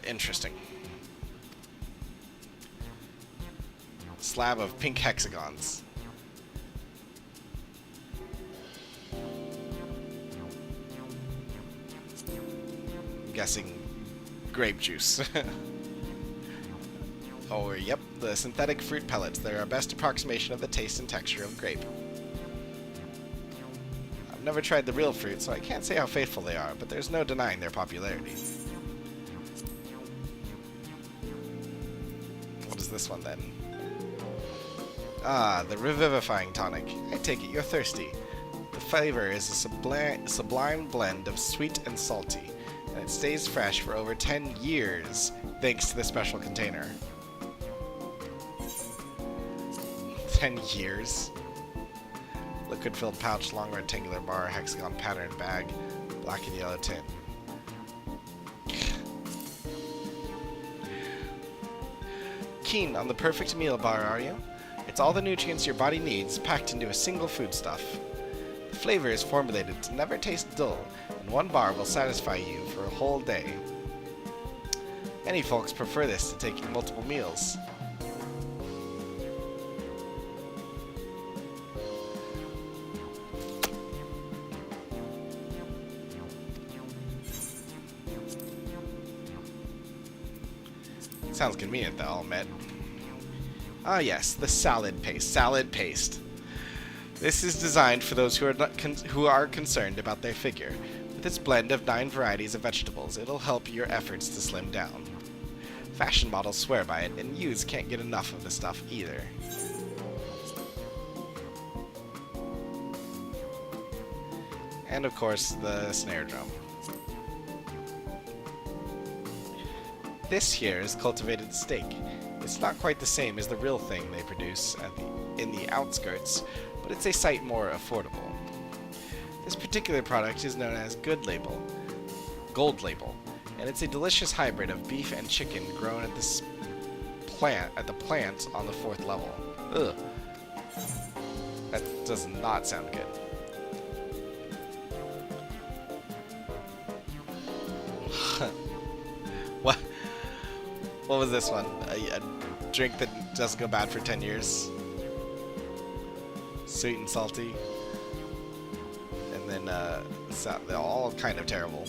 interesting. Slab of pink hexagons. I'm guessing grape juice. Oh, yep, the synthetic fruit pellets. They're our best approximation of the taste and texture of grape. I've never tried the real fruit, so I can't say how faithful they are, but there's no denying their popularity. What is this one, then? Ah, the revivifying tonic. I take it you're thirsty. The flavor is a sublime blend of sweet and salty, and it stays fresh for over 10 years, thanks to the special container. 10 years? Liquid-filled pouch, long rectangular bar, hexagon pattern bag, black and yellow tin. Keen on the perfect meal bar, are you? It's all the nutrients your body needs, packed into a single foodstuff. The flavor is formulated to never taste dull, and one bar will satisfy you for a whole day. Many folks prefer this to taking multiple meals. Sounds convenient, though, I'll admit. Ah, yes, the salad paste. Salad paste. This is designed for those who are concerned about their figure. With its blend of 9 varieties of vegetables, it'll help your efforts to slim down. Fashion models swear by it, and youths can't get enough of the stuff either. And of course, the snare drum. This here is cultivated steak. It's not quite the same as the real thing they produce in the outskirts, but it's a sight more affordable. This particular product is known as Gold Label, and it's a delicious hybrid of beef and chicken grown at the plant on the 4th level. Ugh. That does not sound good. What was this one? A drink that doesn't go bad for 10 years. Sweet and salty. And then, they're all kind of terrible.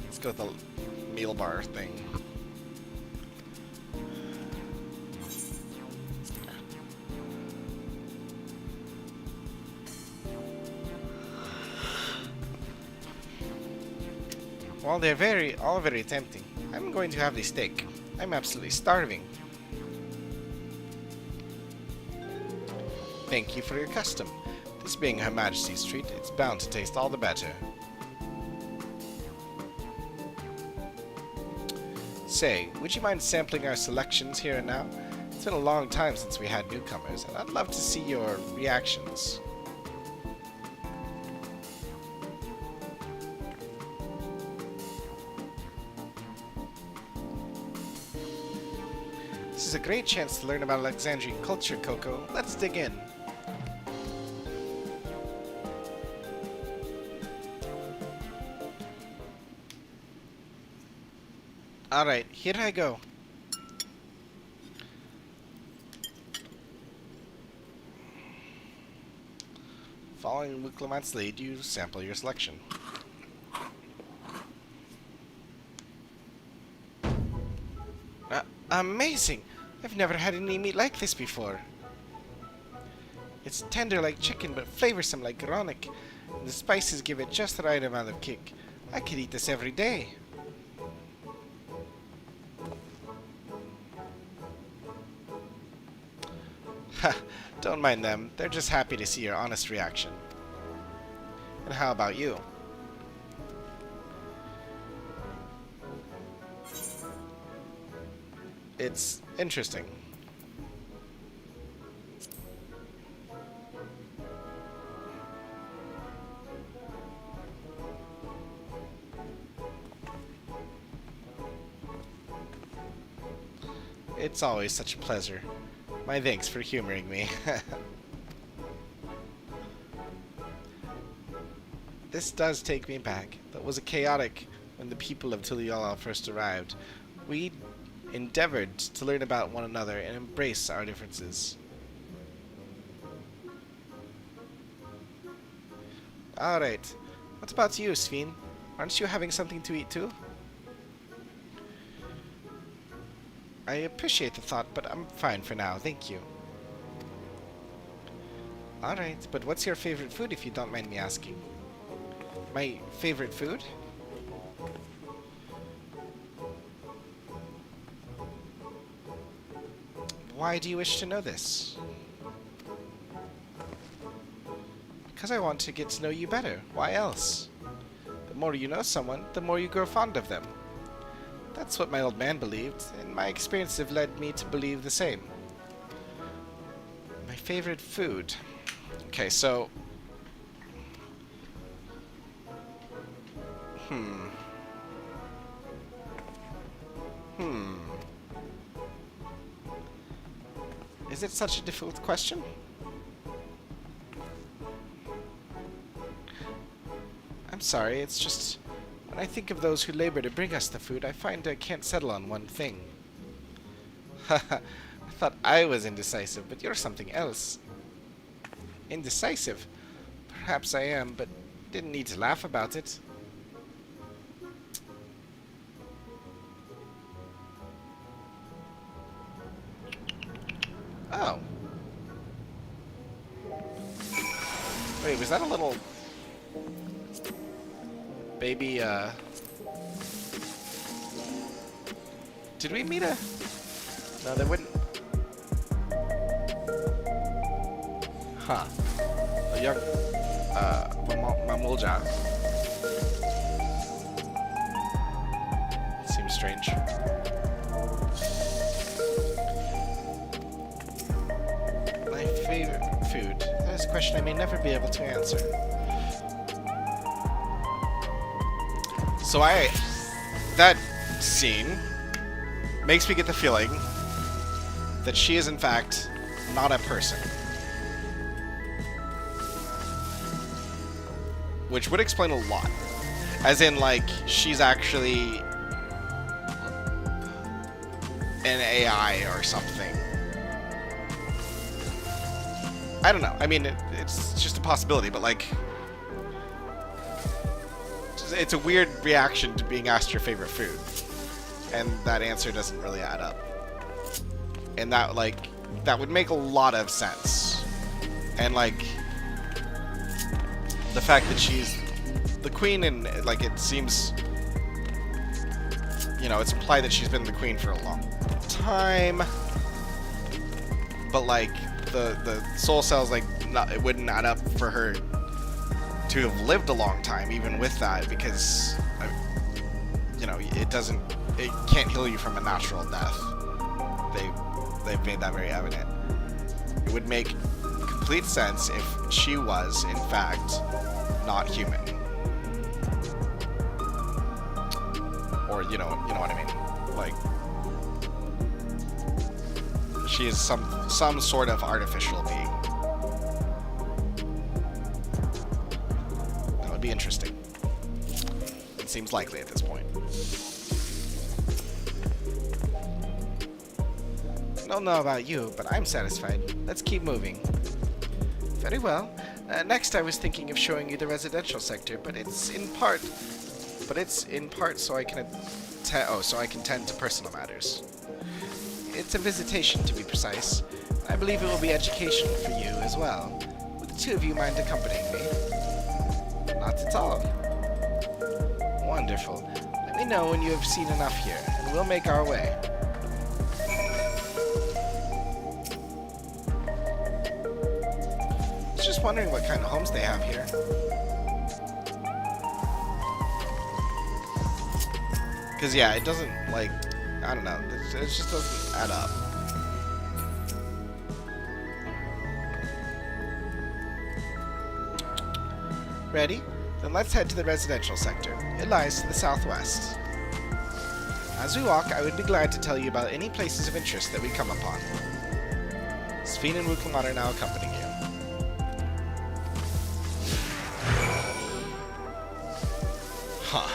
Let's go with the meal bar thing. While they're all very tempting, I'm going to have the steak. I'm absolutely starving. Thank you for your custom. This being Her Majesty's treat, it's bound to taste all the better. Say, would you mind sampling our selections here and now? It's been a long time since we had newcomers, and I'd love to see your reactions. This is a great chance to learn about Alexandrian culture, Coco. Let's dig in. Alright, here I go. Following Wickleman's lead, you sample your selection. Amazing! I've never had any meat like this before. It's tender like chicken, but flavorsome like Gronic. And the spices give it just the right amount of kick. I could eat this every day. Ha! Don't mind them. They're just happy to see your honest reaction. And how about you? It's interesting. It's always such a pleasure. My thanks for humoring me. This does take me back. That was a chaotic when the people of Tuliyola first arrived, we endeavored to learn about one another and embrace our differences. Alright. What about you, Sveen? Aren't you having something to eat too? I appreciate the thought, but I'm fine for now, thank you. Alright, but what's your favorite food if you don't mind me asking? My favorite food? Why do you wish to know this? Because I want to get to know you better. Why else? The more you know someone, the more you grow fond of them. That's what my old man believed, and my experience have led me to believe the same. My favorite food. Okay, so... Is it such a difficult question? I'm sorry, it's just... When I think of those who labor to bring us the food, I find I can't settle on one thing. Haha, I thought I was indecisive, but you're something else. Indecisive? Perhaps I am, but didn't need to laugh about it. Oh. Wait, was that a little... baby, Did we meet a... No, there wouldn't... Huh. A young... Mamulja. Seems strange. My favorite food. That is a question I may never be able to answer. So that scene makes me get the feeling that she is in fact not a person. Which would explain a lot. As in, like, she's actually an AI or something. I don't know. I mean, it's just a possibility, but like... It's a weird reaction to being asked your favorite food. And that answer doesn't really add up. And that, like, that would make a lot of sense. And, like, the fact that she's the queen and, like, it seems, you know, it's implied that she's been the queen for a long time. But, like, the soul cells, like, it wouldn't add up for her to have lived a long time, even with that, because, you know, it can't heal you from a natural death. They've made that very evident. It would make complete sense if she was, in fact, not human. Or, you know what I mean? Like, she is some sort of artificial being. Be interesting. It seems likely at this point. I don't know about you, but I'm satisfied. Let's keep moving. Very well. Next, I was thinking of showing you the residential sector, but it's in part so I can tend to personal matters. It's a visitation, to be precise. I believe it will be educational for you as well. Would the two of you mind accompanying me? Not at all. Wonderful. Let me know when you have seen enough here, and we'll make our way. I was just wondering what kind of homes they have here. Because, yeah, it doesn't, like, I don't know, it just doesn't add up. Ready? Then let's head to the residential sector. It lies to the southwest. As we walk, I would be glad to tell you about any places of interest that we come upon. Sveen and Wukamon are now accompanying you. Huh.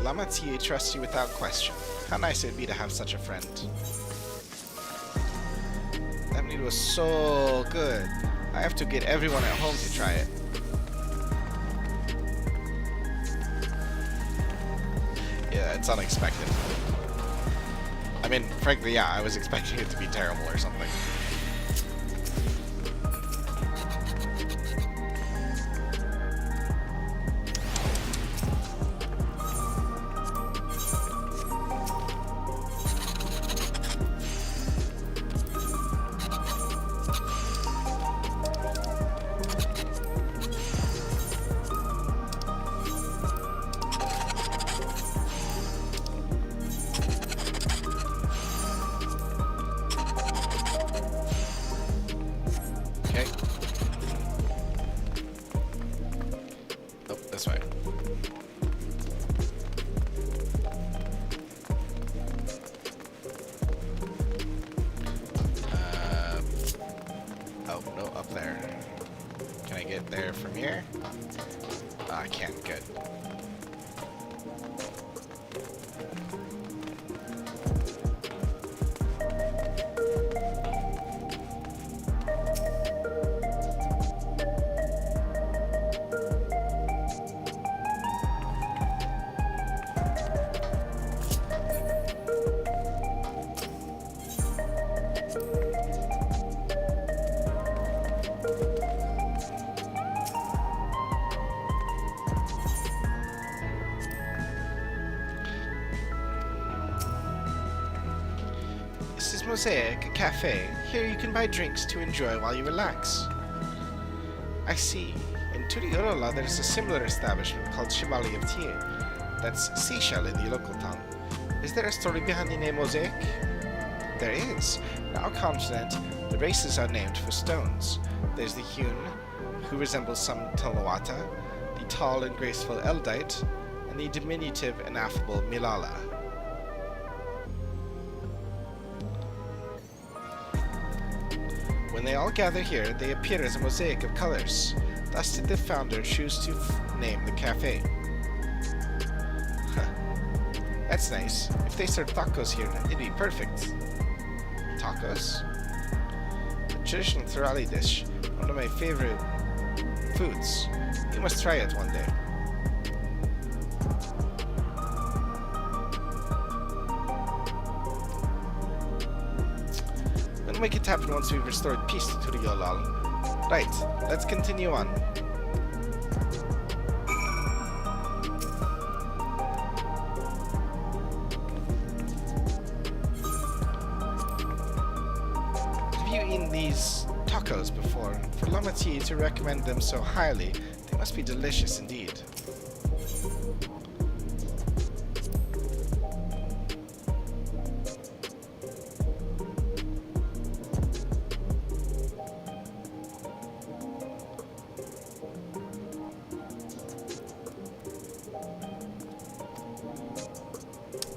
Lamatier trusts you without question. How nice it would be to have such a friend. That meat was so good. I have to get everyone at home to try it. Yeah, it's unexpected. I mean, frankly, yeah, I was expecting it to be terrible or something. There from here? Oh, I can't. Good. Mosaic, a cafe. Here you can buy drinks to enjoy while you relax. I see. In Turiorola, there's a similar establishment called Chevalier of Thier. That's seashell in the local tongue. Is there a story behind the name Mosaic? There is. On our continent, the races are named for stones. There's the hewn, who resembles some Tolawata, the tall and graceful Eldite, and the diminutive and affable Milala. When they all gather here, they appear as a mosaic of colors. Thus did the founder choose to name the cafe. Huh. That's nice. If they serve tacos here, it'd be perfect. Tacos? A traditional Thurali dish, one of my favorite foods. You must try it one day. We'll make it happen once we've restored peace to Turiolal. Right, let's continue on. Have you eaten these tacos before? For Lamatier to recommend them so highly, they must be delicious indeed.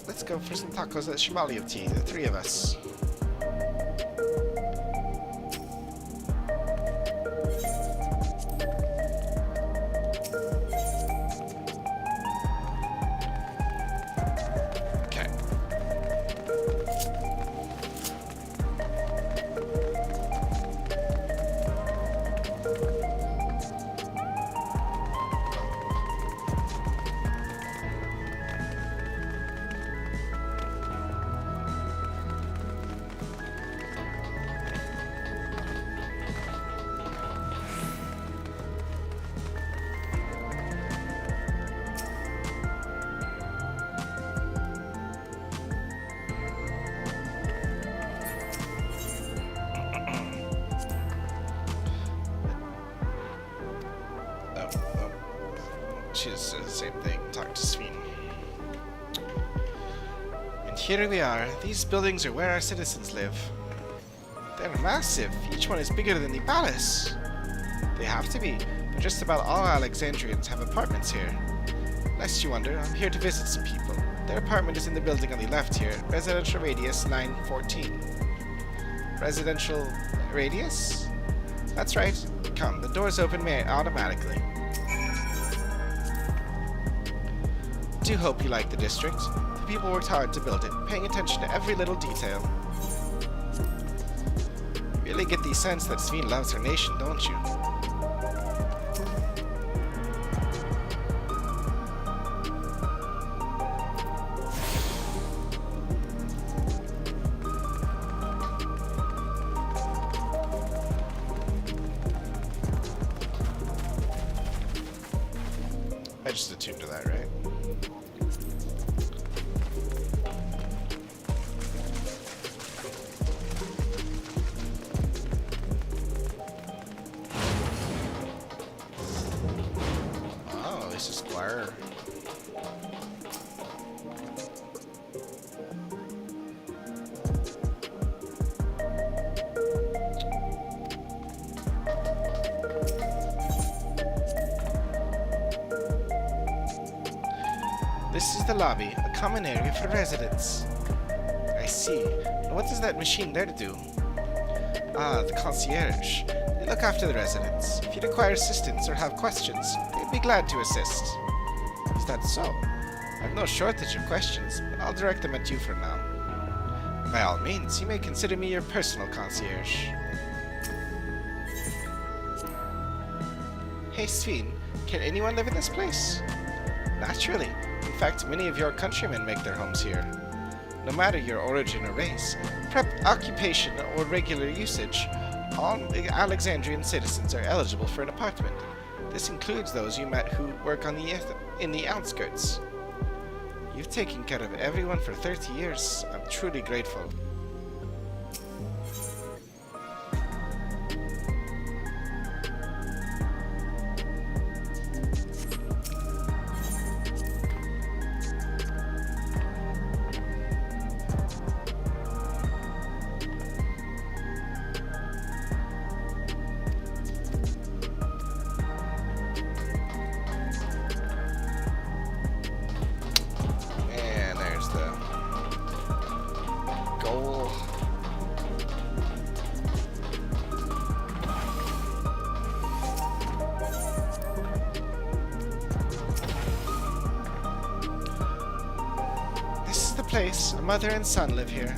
Let's go for some tacos at Chevalier of Tea, the three of us. Okay. She just said the same thing. Talk to Sveen. And here we are. These buildings are where our citizens live. They're massive. Each one is bigger than the palace. They have to be, but just about all Alexandrians have apartments here. Lest you wonder, I'm here to visit some people. Their apartment is in the building on the left here, residential radius 914. Residential radius? That's right. Come, the doors open automatically. do hope you like the district. The people worked hard to build it, paying attention to every little detail. You really get the sense that Sveen loves her nation, don't you? I just attuned to that, right? Oh, this is Squire. This is the lobby, a common area for residents. I see. And what is that machine there to do? Ah, the concierge. They look after the residents. If you require assistance or have questions, they'd be glad to assist. Is that so? I've no shortage of questions, but I'll direct them at you for now. And by all means, you may consider me your personal concierge. Hey, Sveen, can anyone live in this place? Naturally. In fact, many of your countrymen make their homes here. No matter your origin or race, occupation, or regular usage, all Alexandrian citizens are eligible for an apartment. This includes those you met who work in the outskirts. You've taken care of everyone for 30 years. I'm truly grateful. Place. A mother and son live here.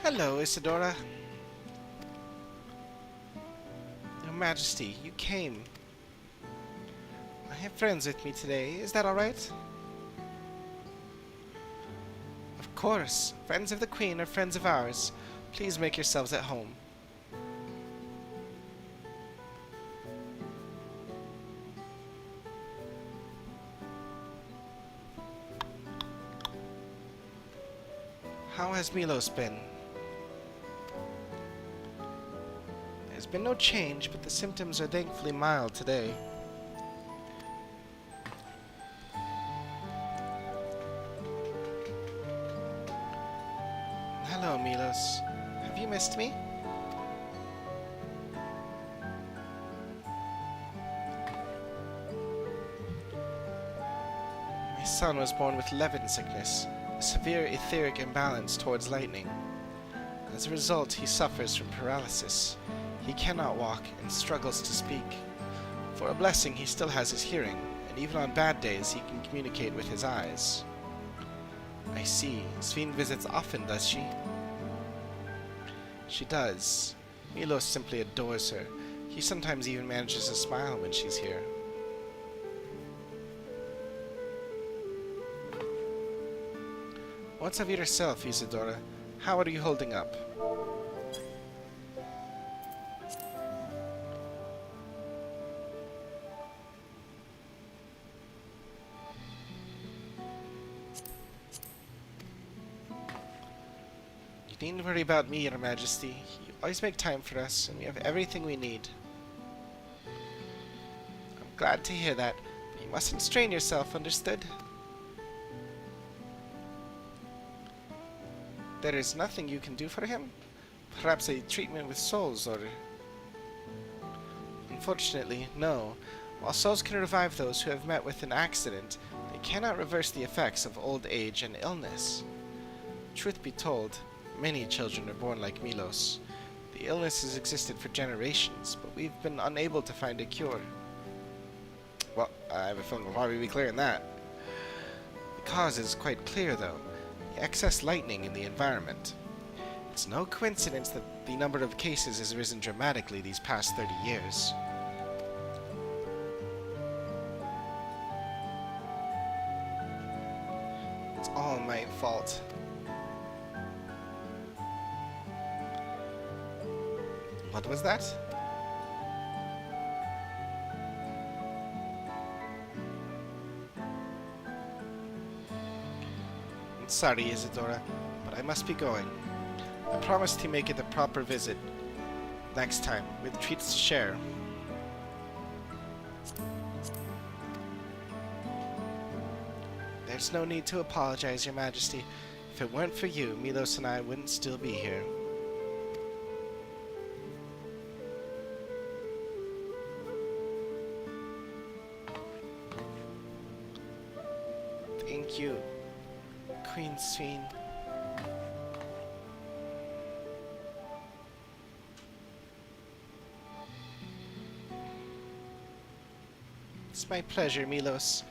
Hello, Isadora. Your Majesty, you came. I have friends with me today. Is that alright? Of course. Friends of the Queen are friends of ours. Please make yourselves at home. How has Milos been? There's been no change, but the symptoms are thankfully mild today. Hello, Milos. Have you missed me? My son was born with Levin sickness, a severe etheric imbalance towards lightning. As a result, he suffers from paralysis. He cannot walk and struggles to speak. For a blessing, he still has his hearing, and even on bad days he can communicate with his eyes. I see. Sveen visits often, does she? She does. Milos simply adores her. He sometimes even manages to smile when she's here. What's of yourself, Isadora? How are you holding up? You needn't worry about me, Your Majesty. You always make time for us, and we have everything we need. I'm glad to hear that, but you mustn't strain yourself, understood? There is nothing you can do for him? Perhaps a treatment with souls, or... Unfortunately, no. While souls can revive those who have met with an accident, they cannot reverse the effects of old age and illness. Truth be told, many children are born like Milos. The illness has existed for generations, but we've been unable to find a cure. Well, I have a feeling we'll probably be clearing that. The cause is quite clear, though. The excess lightning in the environment. It's no coincidence that the number of cases has risen dramatically these past 30 years. It's all my fault. What was that? I'm sorry, Isadora, but I must be going. I promised to make it a proper visit next time, with treats to share. There's no need to apologize, Your Majesty. If it weren't for you, Milos and I wouldn't still be here. Thank you, Queen Sphene. It's my pleasure, Milos.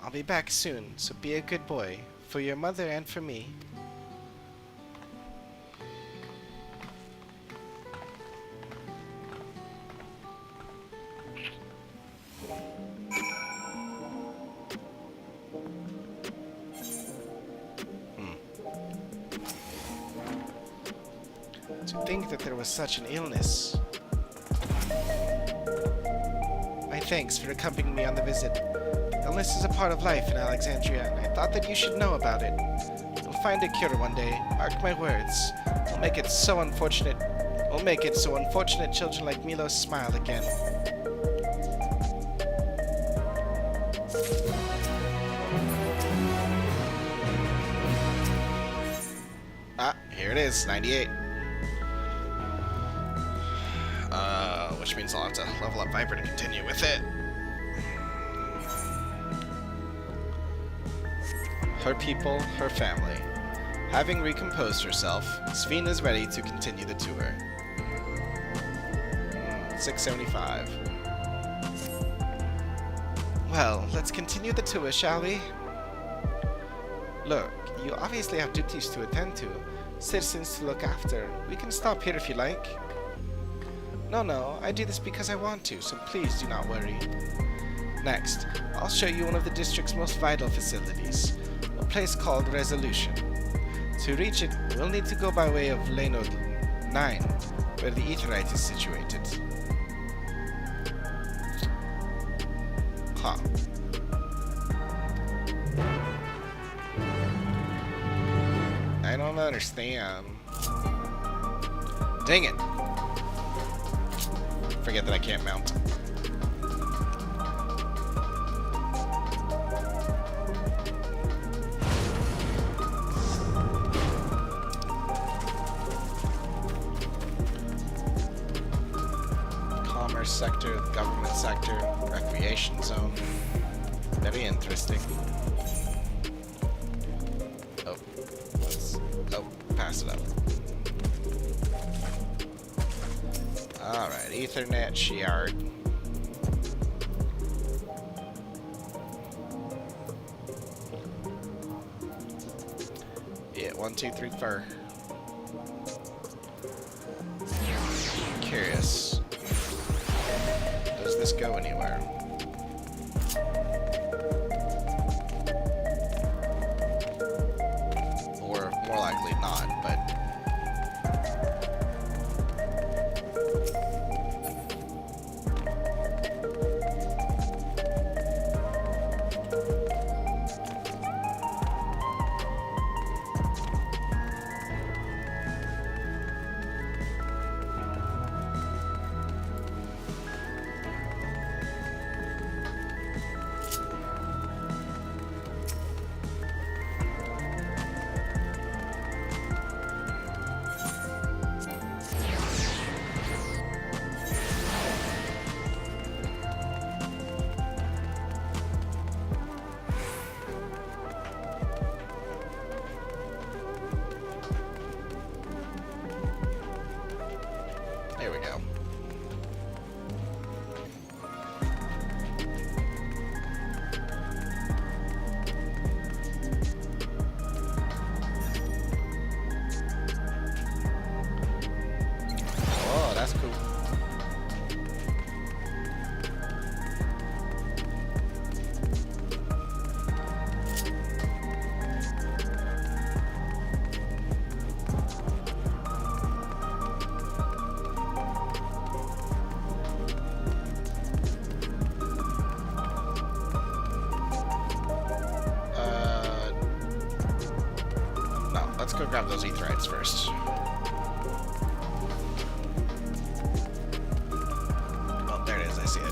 I'll be back soon, so be a good boy, for your mother and for me. To think that there was such an illness. My thanks for accompanying me on the visit. Illness is a part of life in Alexandria, and I thought that you should know about it. We'll find a cure one day, mark my words. We'll make it so unfortunate children like Milos smile again. Ah, here it is, 98. Which means I'll have to level up Viper to continue with it. Her people, her family. Having recomposed herself, Sphene is ready to continue the tour. 675. Well, let's continue the tour, shall we? Look, you obviously have duties to attend to, citizens to look after. We can stop here if you like. No, I do this because I want to, so please do not worry. Next, I'll show you one of the district's most vital facilities, a place called Resolution. To reach it, we'll need to go by way of Lenod 9, where the Aetherite is situated. Huh. I don't understand. Dang it! Forget that I can't mount. Commerce sector, government sector, recreation zone. Very interesting. Oh, pass it up. Alright, Ethernet shard. Yeah, 1, 2, 3, 4. Curious. Does this go anywhere? Or more likely not, but... go grab those etherites first. Oh, there it is. I see it.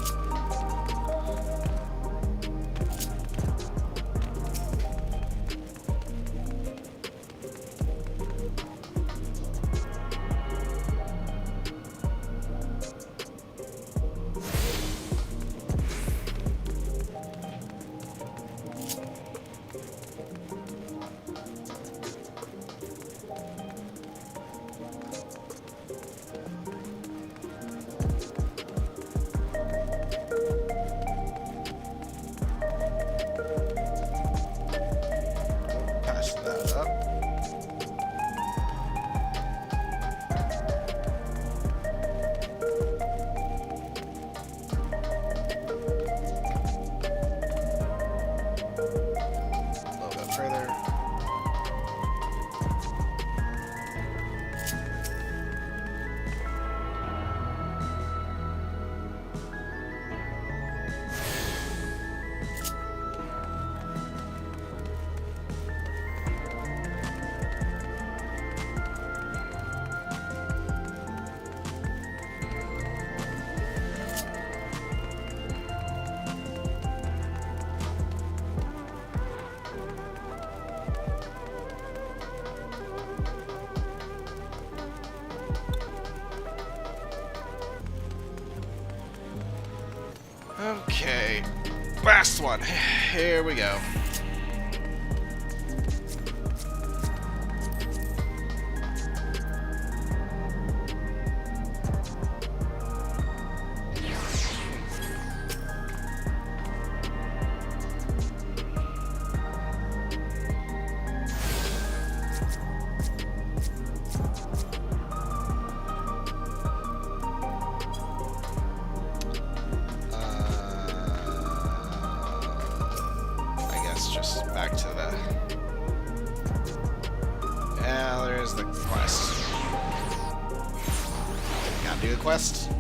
Okay, last one. Here we go. Just back to the... Yeah, there's the quest. Gotta do the quest.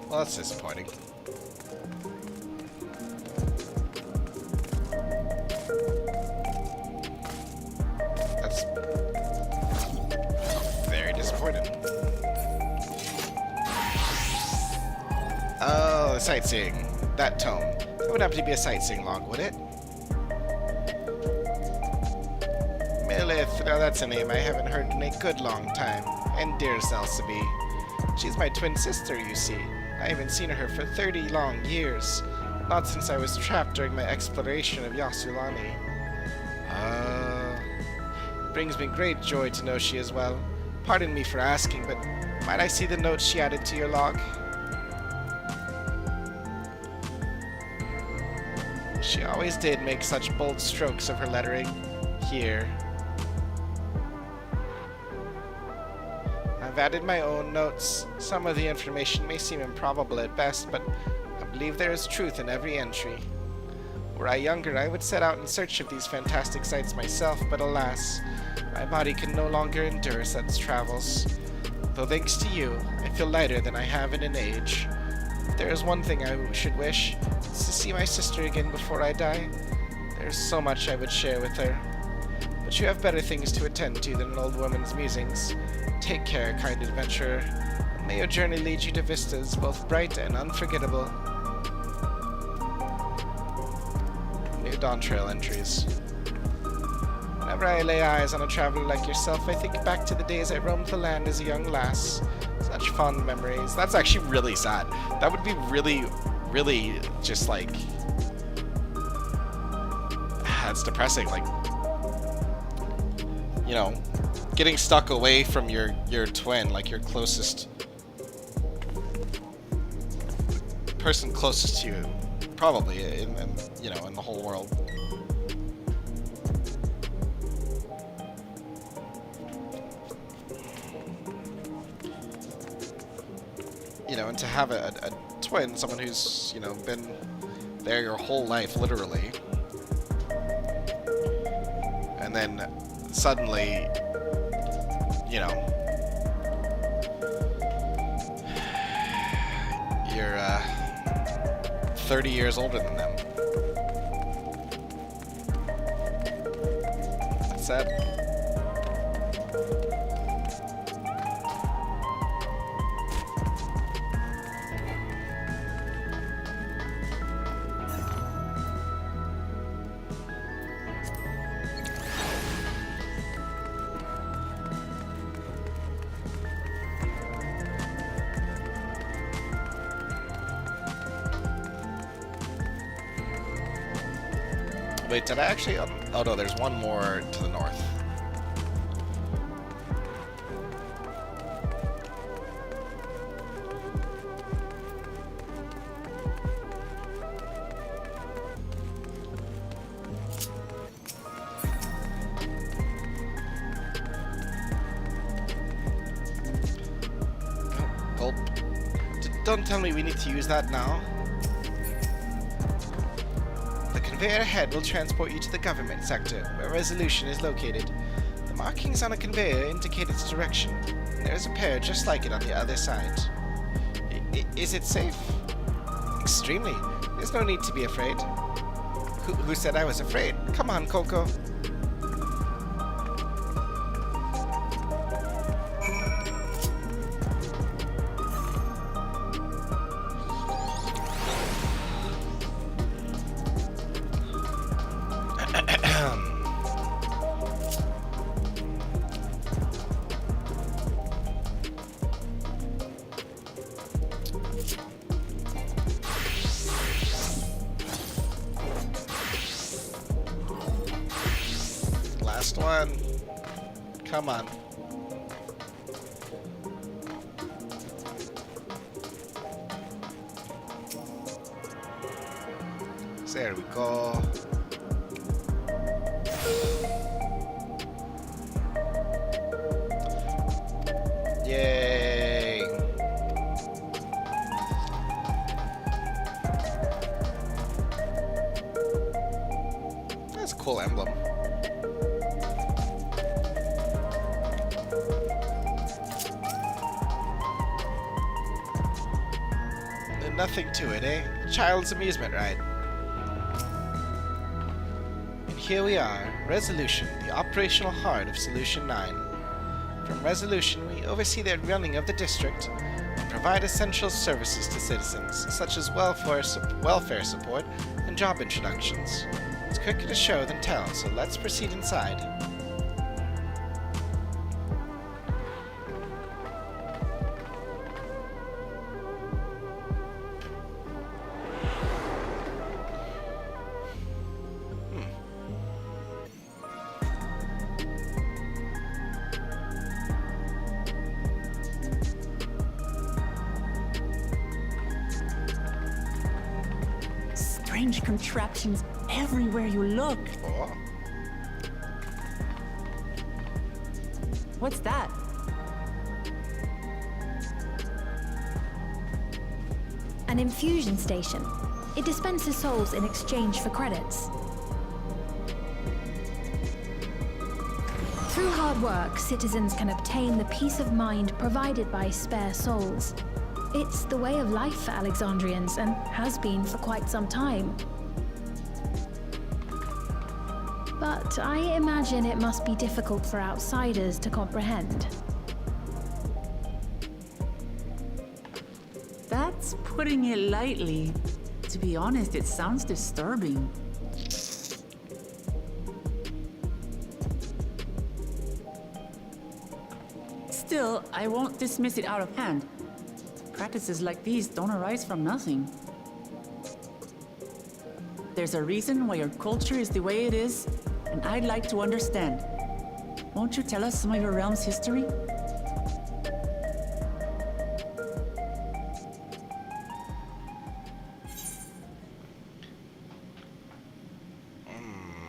Well, that's disappointing. That's very disappointing. Oh, the sightseeing. That tome. That would have to be a sightseeing log, would it? Milith. Now that's a name I haven't heard in a good long time. And dear Salsaby. She's my twin sister, you see. I haven't seen her for 30 long years. Not since I was trapped during my exploration of Yasulani. It brings me great joy to know she is well. Pardon me for asking, but might I see the note she added to your log? She always did make such bold strokes of her lettering. Here. I've added my own notes. Some of the information may seem improbable at best, but I believe there is truth in every entry. Were I younger, I would set out in search of these fantastic sights myself, but alas, my body can no longer endure such travels. Though thanks to you, I feel lighter than I have in an age. If there is one thing I should wish, it's to see my sister again before I die. There is so much I would share with her. But you have better things to attend to than an old woman's musings. Take care, kind adventurer, and may your journey lead you to vistas both bright and unforgettable. New Dawntrail entries. Whenever I lay eyes on a traveler like yourself, I think back to the days I roamed the land as a young lass. Such fond memories. That's actually really sad. That would be really, really just like... That's depressing, like... You know, getting stuck away from your twin, like your closest person closest to you, probably in you know, in the whole world. you know, and to have a twin, someone who's, you know, been there your whole life, literally, and then suddenly, you know, you're 30 years older than them. That's sad. Wait, did I actually... oh no, there's one more to the north. Gulp. Don't tell me we need to use that now. The conveyor ahead will transport you to the government sector, where Resolution is located. The markings on a conveyor indicate its direction, and there is a pair just like it on the other side. Is it safe? Extremely. There's no need to be afraid. Who said I was afraid? Come on, Coco. Last one. Come on. There we go. Yay! That's a cool emblem. Nothing to it, eh? Child's amusement ride. And here we are, Resolution, the operational heart of Solution 9. From Resolution, we oversee the running of the district and provide essential services to citizens, such as welfare support and job introductions. It's quicker to show than tell, so let's proceed inside. Strange contraptions everywhere you look. Oh. What's that? An infusion station. It dispenses souls in exchange for credits. Through hard work, citizens can obtain the peace of mind provided by spare souls. It's the way of life for Alexandrians, and has been for quite some time. But I imagine it must be difficult for outsiders to comprehend. That's putting it lightly. To be honest, it sounds disturbing. Still, I won't dismiss it out of hand. Practices like these don't arise from nothing. There's a reason why your culture is the way it is, and I'd like to understand. Won't you tell us some of your realm's history?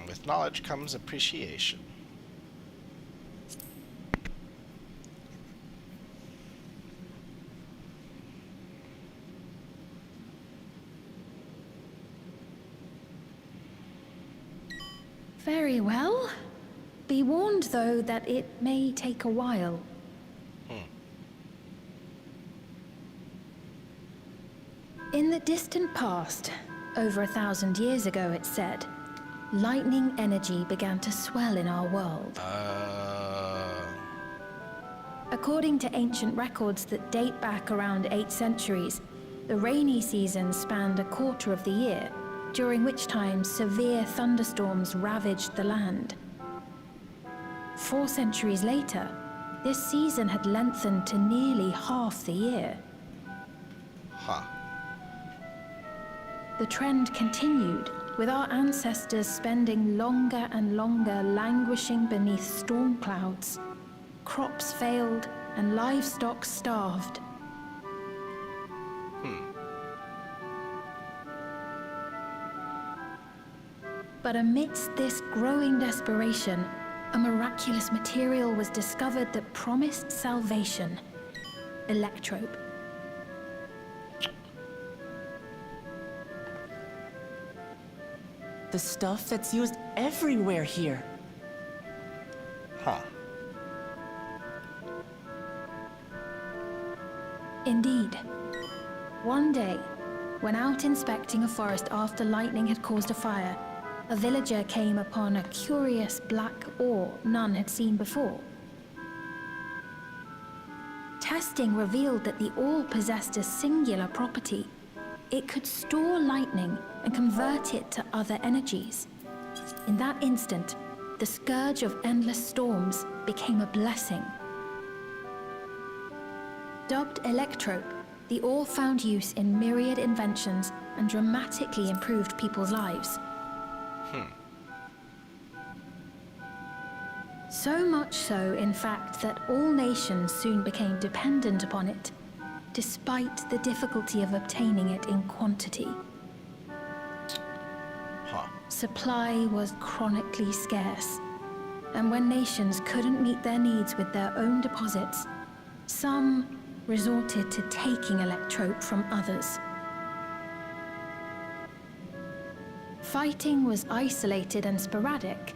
With knowledge comes appreciation. Very well. Be warned, though, that it may take a while. In the distant past, over 1,000 years ago, it's said, lightning energy began to swell in our world. According to ancient records that date back around 8 centuries, the rainy season spanned a quarter of the year, during which time severe thunderstorms ravaged the land. 4 centuries later, this season had lengthened to nearly half the year. Huh. The trend continued, with our ancestors spending longer and longer languishing beneath storm clouds. Crops failed, and livestock starved. But amidst this growing desperation, a miraculous material was discovered that promised salvation: electrope. The stuff that's used everywhere here. Huh. Indeed. One day, when out inspecting a forest after lightning had caused a fire, a villager came upon a curious black ore none had seen before. Testing revealed that the ore possessed a singular property. It could store lightning and convert it to other energies. In that instant, the scourge of endless storms became a blessing. Dubbed electrope, the ore found use in myriad inventions and dramatically improved people's lives. So much so, in fact, that all nations soon became dependent upon it, despite the difficulty of obtaining it in quantity. Supply was chronically scarce, and when nations couldn't meet their needs with their own deposits, some resorted to taking electrope from others. Fighting was isolated and sporadic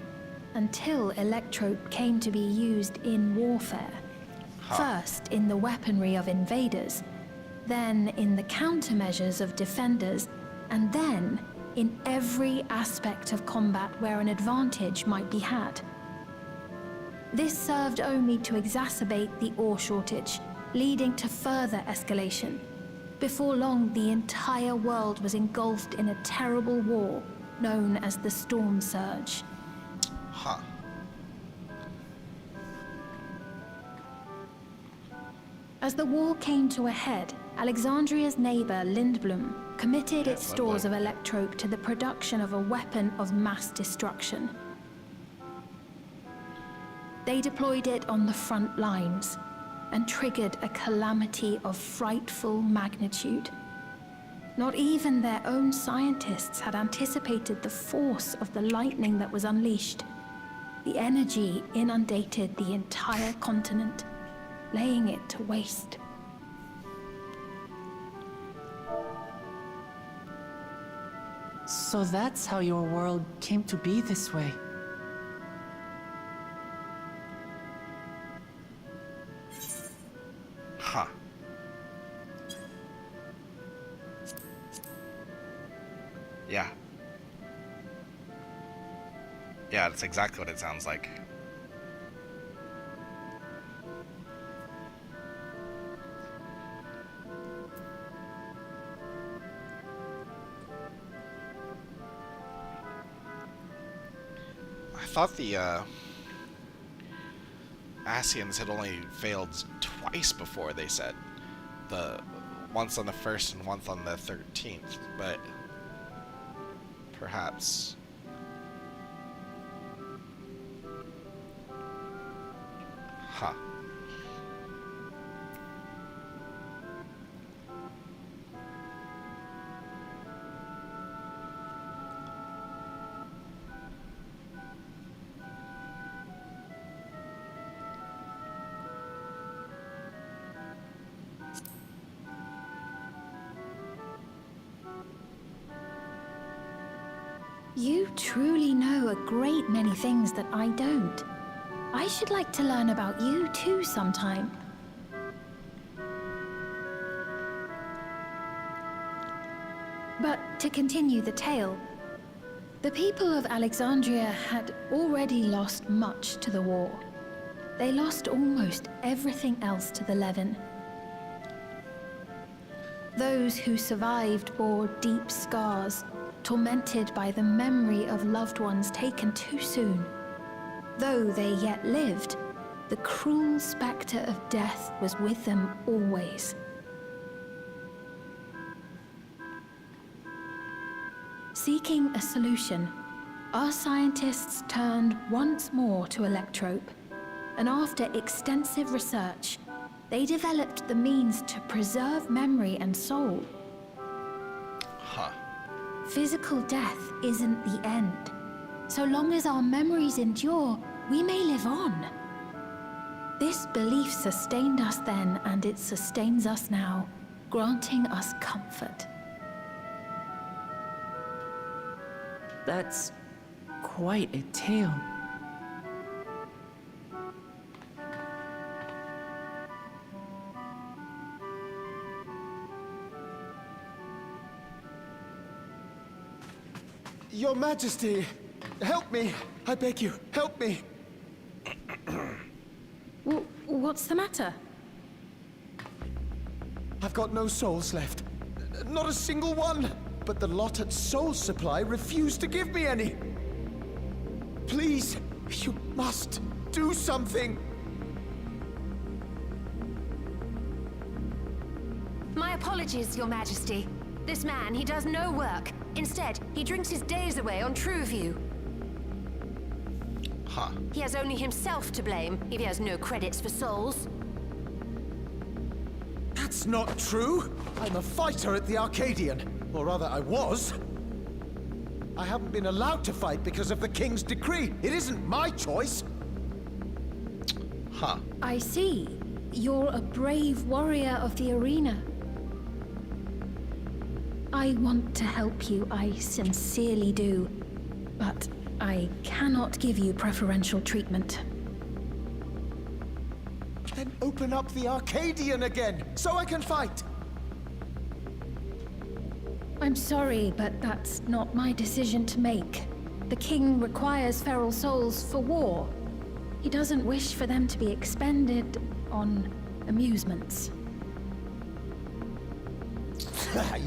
until electrope came to be used in warfare. First in the weaponry of invaders, then in the countermeasures of defenders, and then in every aspect of combat where an advantage might be had. This served only to exacerbate the ore shortage, leading to further escalation. Before long, the entire world was engulfed in a terrible war known as the Storm Surge. As the war came to a head, Alexandria's neighbor, Lindblom, committed its stores of electrope to the production of a weapon of mass destruction. They deployed it on the front lines and triggered a calamity of frightful magnitude. Not even their own scientists had anticipated the force of the lightning that was unleashed. The energy inundated the entire continent, laying it to waste. So that's how your world came to be this way. Huh. Yeah. Yeah, that's exactly what it sounds like. I thought the Asians had only failed twice before, they said. Once on the 1st and once on the 13th, but perhaps. Huh. You truly know a great many things that I don't. I should like to learn about you too sometime. But to continue the tale, the people of Alexandria had already lost much to the war. They lost almost everything else to the Levin. Those who survived bore deep scars, tormented by the memory of loved ones taken too soon. Though they yet lived, the cruel spectre of death was with them always. Seeking a solution, our scientists turned once more to Electrope, and after extensive research, they developed the means to preserve memory and soul. Huh. Physical death isn't the end. So long as our memories endure, we may live on. This belief sustained us then, and it sustains us now, granting us comfort. That's quite a tale. Your Majesty, help me! I beg you, help me! What's the matter? I've got no souls left. Not a single one! But the lot at Soul Supply refused to give me any! Please, you must do something! My apologies, Your Majesty. This man, he does no work. Instead, he drinks his days away on Trueview. Huh. He has only himself to blame if he has no credits for souls. That's not true! I'm a fighter at the Arcadian. Or rather, I was. I haven't been allowed to fight because of the King's decree. It isn't my choice. Huh. I see. You're a brave warrior of the arena. I want to help you, I sincerely do. But I cannot give you preferential treatment. Then open up the Arcadian again, so I can fight! I'm sorry, but that's not my decision to make. The king requires feral souls for war. He doesn't wish for them to be expended on amusements.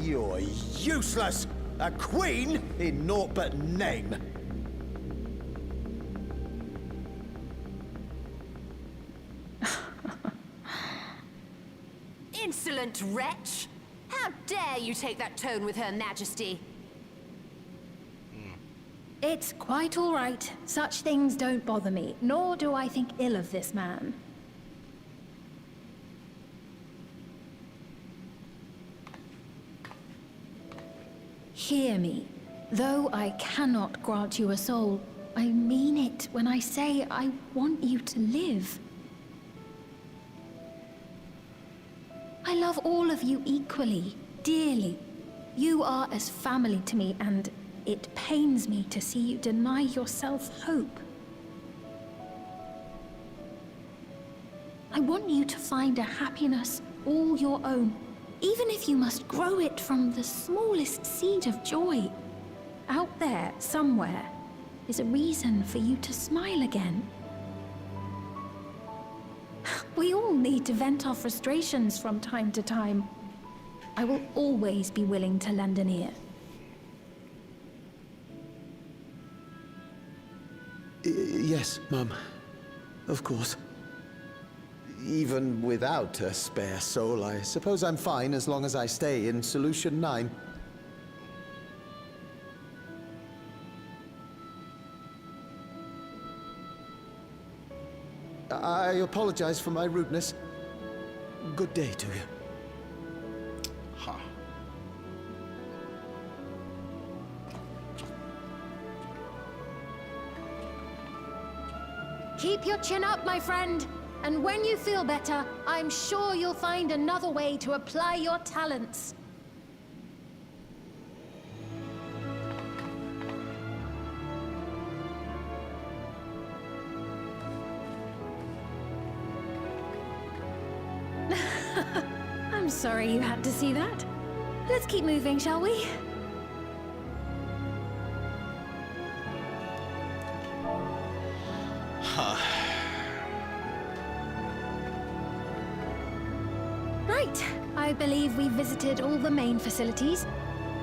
You're useless! A queen in naught but name! Insolent wretch! How dare you take that tone with Her Majesty? It's quite all right. Such things don't bother me, nor do I think ill of this man. Hear me. Though I cannot grant you a soul, I mean it when I say I want you to live. I love all of you equally, dearly. You are as family to me, and it pains me to see you deny yourself hope. I want you to find a happiness all your own, even if you must grow it from the smallest seed of joy. Out there, somewhere, is a reason for you to smile again. We all need to vent our frustrations from time to time. I will always be willing to lend an ear. Yes, Mum. Of course. Even without a spare soul, I suppose I'm fine as long as I stay in Solution 9. I apologize for my rudeness. Good day to you. Huh. Keep your chin up, my friend. And when you feel better, I'm sure you'll find another way to apply your talents. I'm sorry you had to see that. Let's keep moving, shall we? Right. I believe we visited all the main facilities.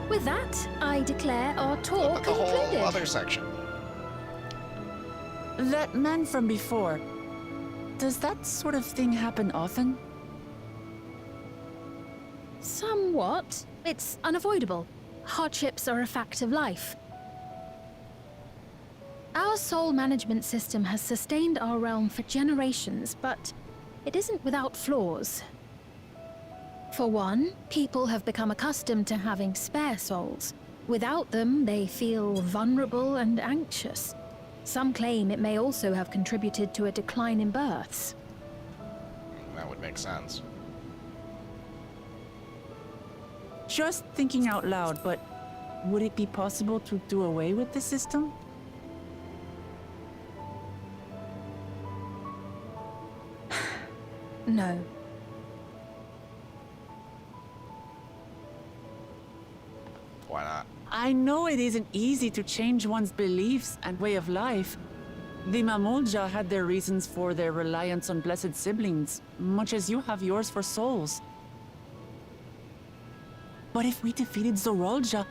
With that, I declare our tour But the concluded. whole other section. That man from before, does that sort of thing happen often? Somewhat. It's unavoidable. Hardships are a fact of life. Our soul management system has sustained our realm for generations, but it isn't without flaws. For one, people have become accustomed to having spare souls. Without them, they feel vulnerable and anxious. Some claim it may also have contributed to a decline in births. That would make sense. Just thinking out loud, but would it be possible to do away with the system? No. Why not? I know it isn't easy to change one's beliefs and way of life. The Mamolja had their reasons for their reliance on blessed siblings, much as you have yours for souls. But if we defeated Zorolja,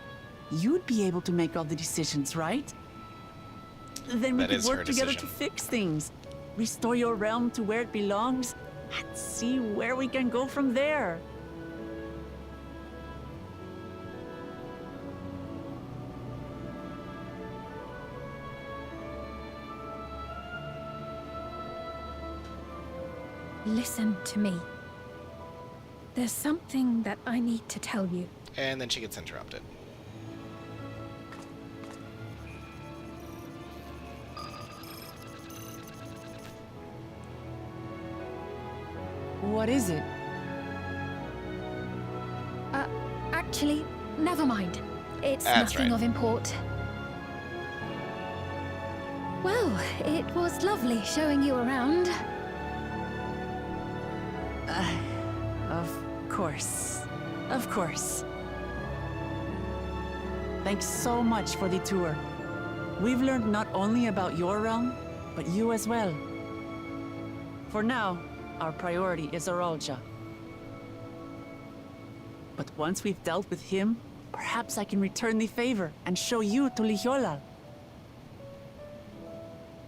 you'd be able to make all the decisions, right? Then we That could is her work together to decision. fix things. Restore your realm to where it belongs, and see where we can go from there. Listen to me. There's something that I need to tell you. And then she gets interrupted. What is it? Actually, never mind. It's That's nothing right. of import. Well, it was lovely showing you around. Of course. Of course. Thanks so much for the tour. We've learned not only about your realm, but you as well. For now, our priority is Zorolja. But once we've dealt with him, perhaps I can return the favor and show you to Lihiolal.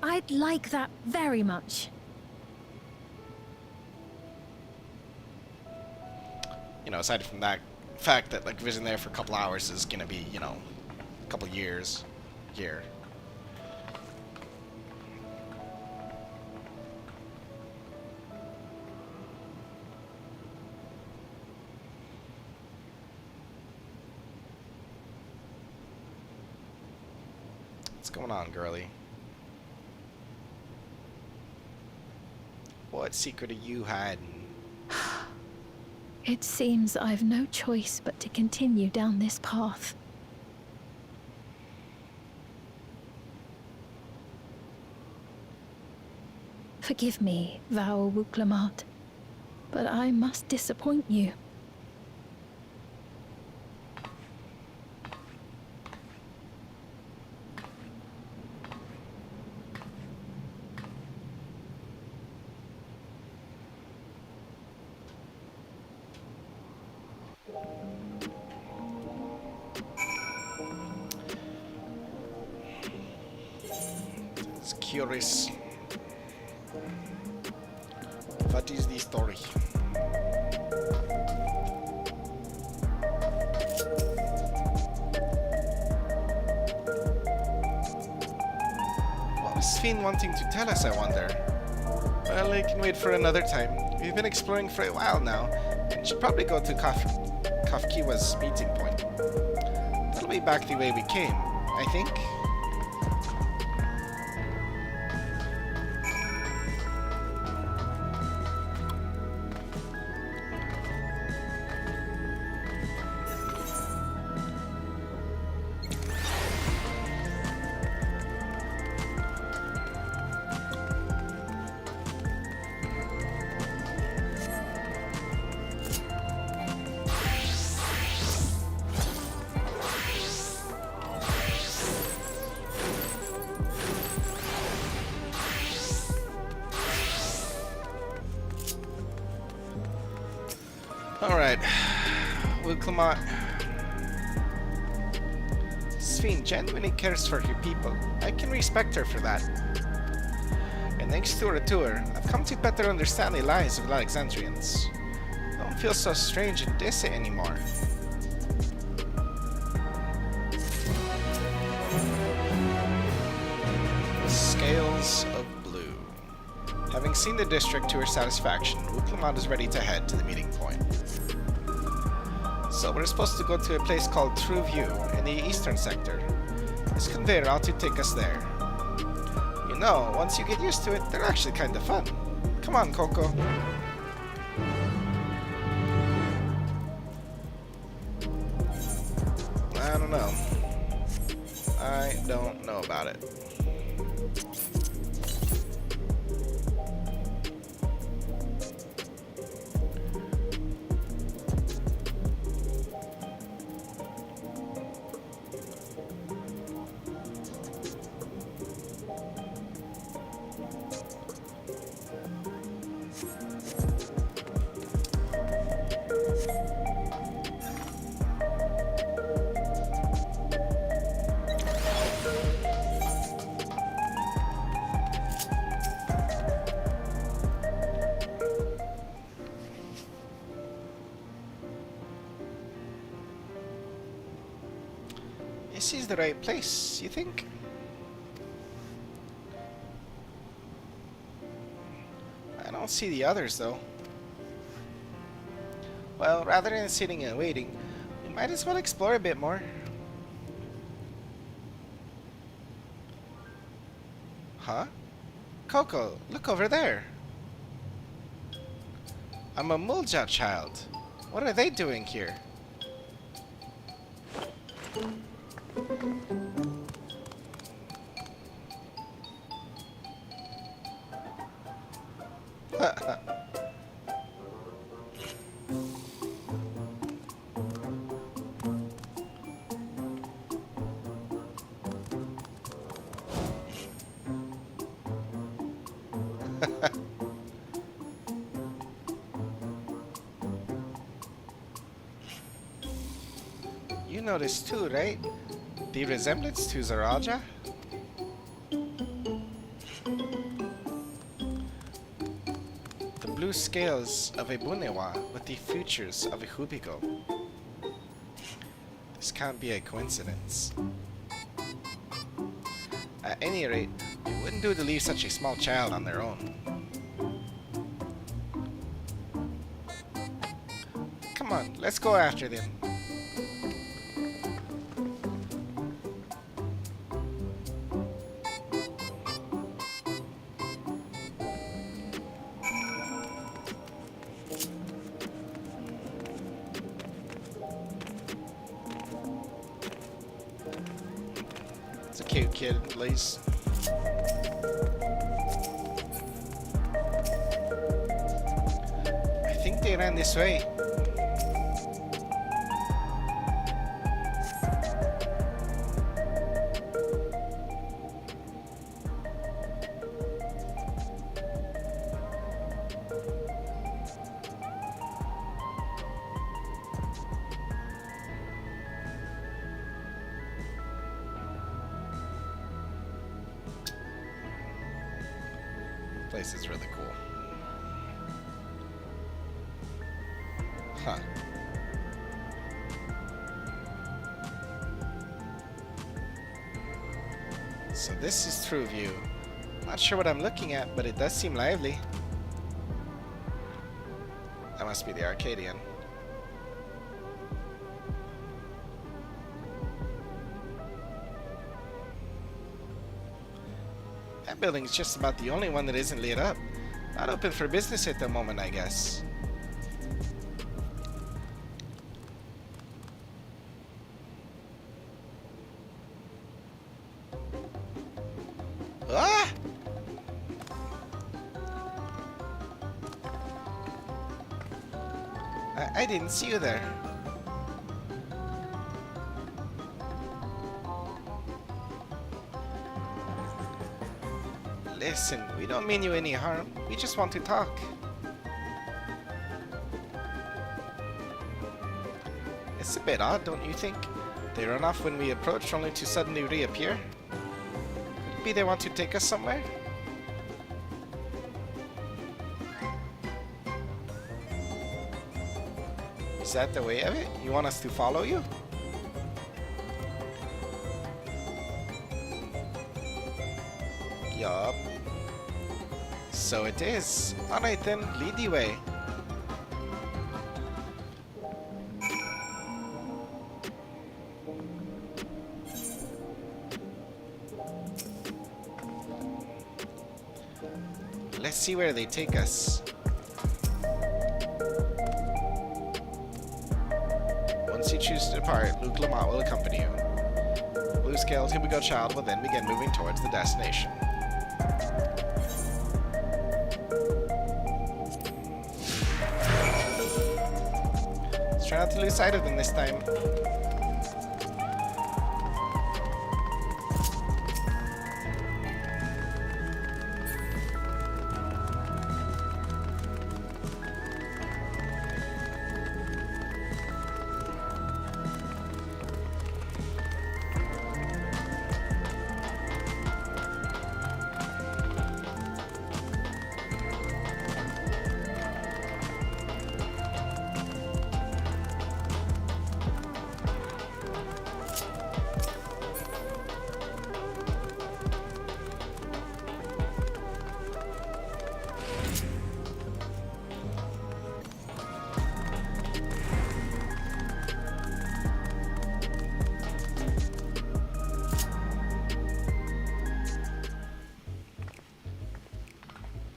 I'd like that very much. You know, aside from that fact that like visiting there for a couple hours is gonna be, you know, a couple years here. What's going on, girlie? What secret are you hiding? It seems I've no choice but to continue down this path. Forgive me, Val Wuklamat, but I must disappoint you. It's curious. What is the story? What was Sven wanting to tell us, I wonder? Well, I can wait for another time. We've been exploring for a while now. We should probably go to Kafkiwa's meeting point. That'll be back the way we came, I think. Alright. Wilclamot. Sphene genuinely cares for her people. I can respect her for that. And thanks to her tour, I've come to better understand the lives of the Alexandrians. I don't feel so strange and distant anymore. Scales of Blue. Having seen the district to her satisfaction, Wilclamot is ready to head to the meeting point. So we're supposed to go to a place called Thru in the eastern sector. This conveyor ought to take us there. You know, once you get used to it, they're actually kind of fun. Come on, Coco. I don't know. I don't know about it. This is the right place, you think? I don't see the others, though. Well, rather than sitting and waiting, we might as well explore a bit more. Huh? Coco, look over there. I'm a Mulja child. What are they doing here? You noticed too, right? The resemblance to Zaraja? The blue scales of a Bunewa with the features of a Hubiko. This can't be a coincidence. At any rate, it wouldn't do to leave such a small child on their own. Come on, let's go after them. It's a cute kid, at least. I think they ran this way. Place is really cool. Huh. So this is Thru. Not sure what I'm looking at, but it does seem lively. That must be the Arcadian. That building's just about the only one that isn't lit up. Not open for business at the moment, I guess. Ah! I didn't see you there. Listen, we don't mean you any harm. We just want to talk. It's a bit odd, don't you think? They run off when we approach, only to suddenly reappear. Could it be they want to take us somewhere? Is that the way of it? You want us to follow you? Yup. So it is. Alright then, lead the way. Let's see where they take us. Once you choose to depart, Luke Lamont will accompany you. Blue Scales, Here We Go Child will then begin moving towards the destination. Let's try not to lose sight of them this time.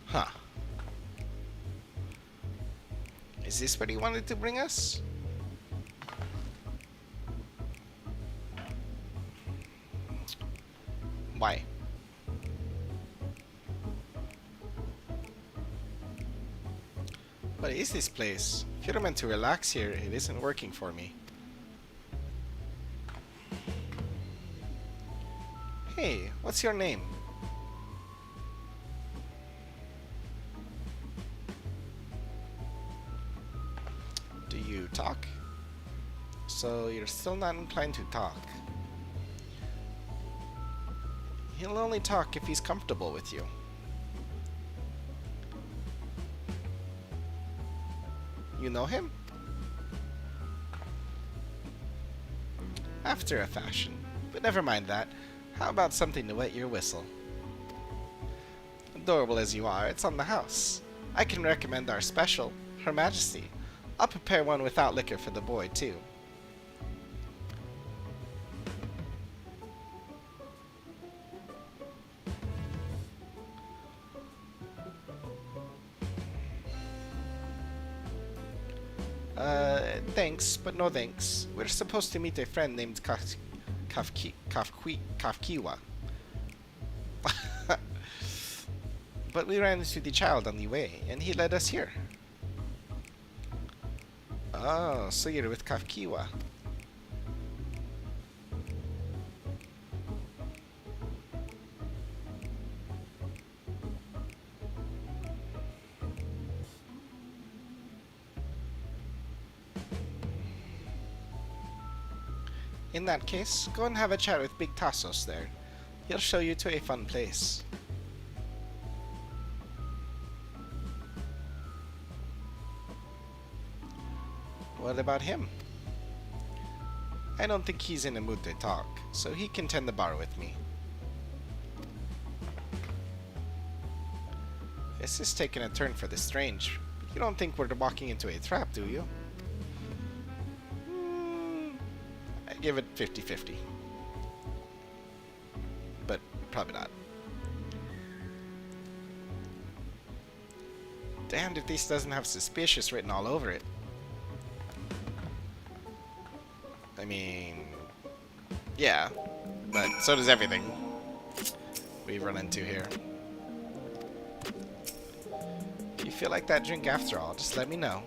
Huh. Is this where he wanted to bring us? Why? What is this place? If you're meant to relax here, it isn't working for me. Hey, what's your name? Do you talk? So you're still not inclined to talk. He'll only talk if he's comfortable with you. You know him? After a fashion. But never mind that. How about something to wet your whistle? Adorable as you are, it's on the house. I can recommend our special, Her Majesty. I'll prepare one without liquor for the boy, too. Thanks, but no thanks. We're supposed to meet a friend named Kafkiwa. But we ran into the child on the way, and he led us here. Oh, so you're with Kafkiwa. In that case, go and have a chat with Big Tassos there. He'll show you to a fun place. What about him? I don't think he's in a mood to talk, so he can tend the bar with me. This is taking a turn for the strange. You don't think we're walking into a trap, do you? I give it 50-50. But probably not. Damned if this doesn't have suspicious written all over it. I mean, yeah, but so does everything we run into here. If you feel like that drink after all, just let me know.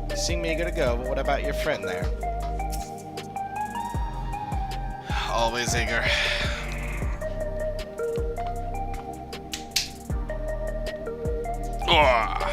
You seem eager to go, but what about your friend there? Always eager. Ugh.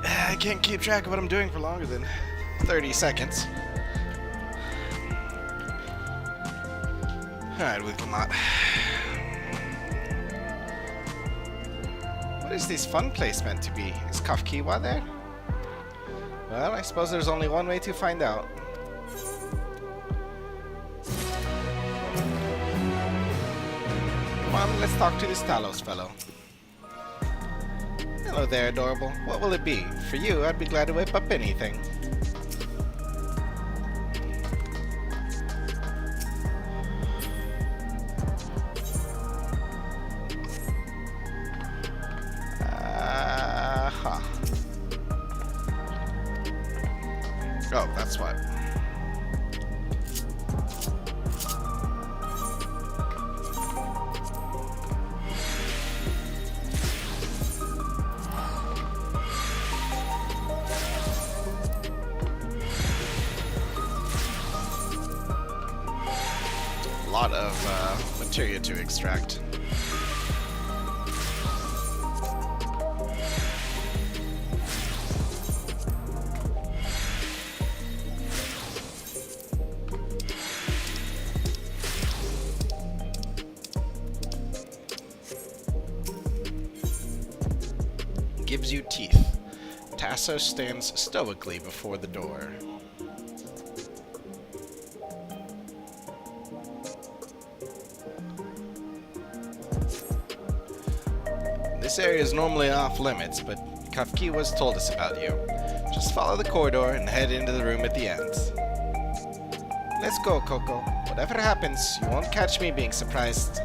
I can't keep track of what I'm doing for longer than 30 seconds. Alright, Wigglemot. What is this fun place meant to be? Is Kafkiwa there? Well, I suppose there's only one way to find out. Come on, let's talk to this Talos fellow. Hello there, adorable. What will it be? For you, I'd be glad to whip up anything. Oh, that's what. A lot of materia to extract. Gives you teeth. Tasso stands stoically before the door. This area is normally off limits, but Kafkiwa's told us about you. Just follow the corridor and head into the room at the end. Let's go, Coco. Whatever happens, you won't catch me being surprised.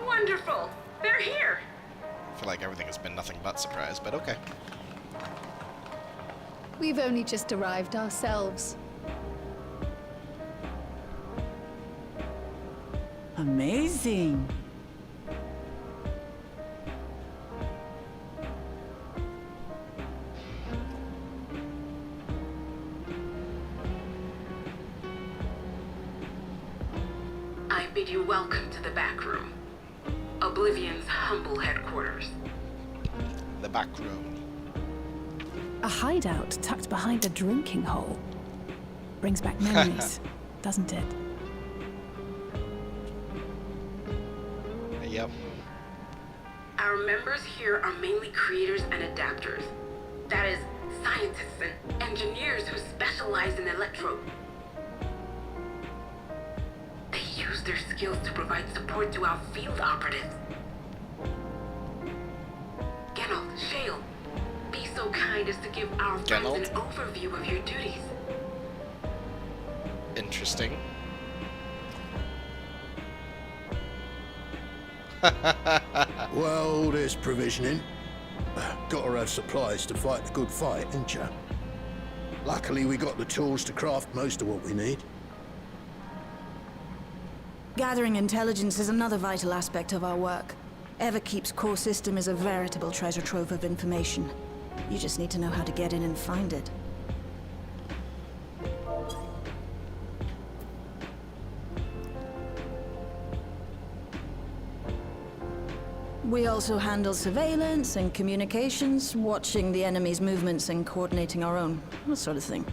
Wonderful! They're here! I feel like everything has been nothing but surprise, but okay. We've only just arrived ourselves. Amazing. welcome to the back room. Oblivion's humble headquarters. The back room. A hideout tucked behind a drinking hole. Brings back memories, doesn't it? Yep. Our members here are mainly creators and adapters. That is, scientists and engineers who specialize in electro. They use their skills to provide support to our field operatives. Geralt, Shale, be so kind as to give our friends an overview of your duties. Interesting. Well, there's provisioning. Gotta have supplies to fight the good fight, ain't ya? Luckily, we got the tools to craft most of what we need. Gathering intelligence is another vital aspect of our work. Everkeep's core system is a veritable treasure trove of information. You just need to know how to get in and find it. We also handle surveillance and communications, watching the enemy's movements and coordinating our own, that sort of thing.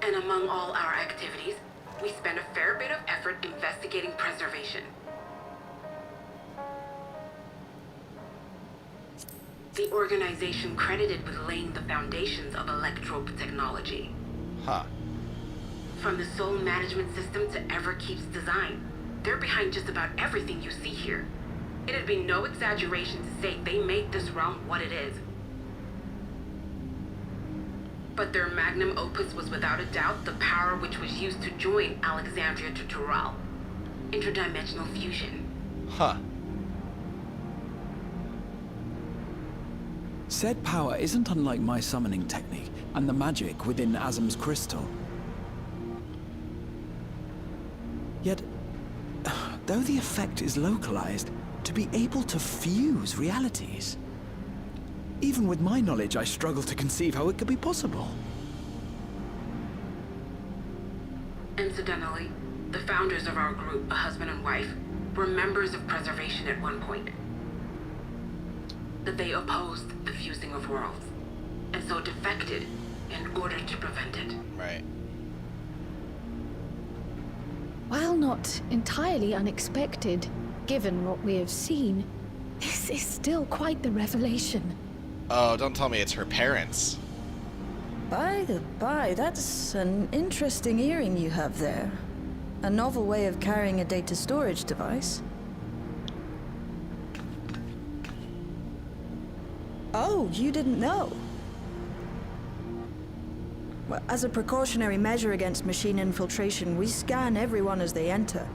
And among all our activities, we spend a fair bit of effort investigating preservation. The organization credited with laying the foundations of electrope technology. Huh. From the soul management system to Everkeep's design, they're behind just about everything you see here. It'd be no exaggeration to say they made this realm what it is. But their magnum opus was without a doubt the power which was used to join Alexandria to Tural. Interdimensional fusion. Huh. Said power isn't unlike my summoning technique and the magic within Azam's crystal. Yet, though the effect is localized, to be able to fuse realities. Even with my knowledge, I struggle to conceive how it could be possible. Incidentally, the founders of our group, a husband and wife, were members of preservation at one point. That they opposed the fusing of worlds, and so defected in order to prevent it. Right. While not entirely unexpected, given what we have seen, this is still quite the revelation. Oh, don't tell me it's her parents. By the by, that's an interesting earring you have there. A novel way of carrying a data storage device. Oh, you didn't know? Well, as a precautionary measure against machine infiltration, we scan everyone as they enter.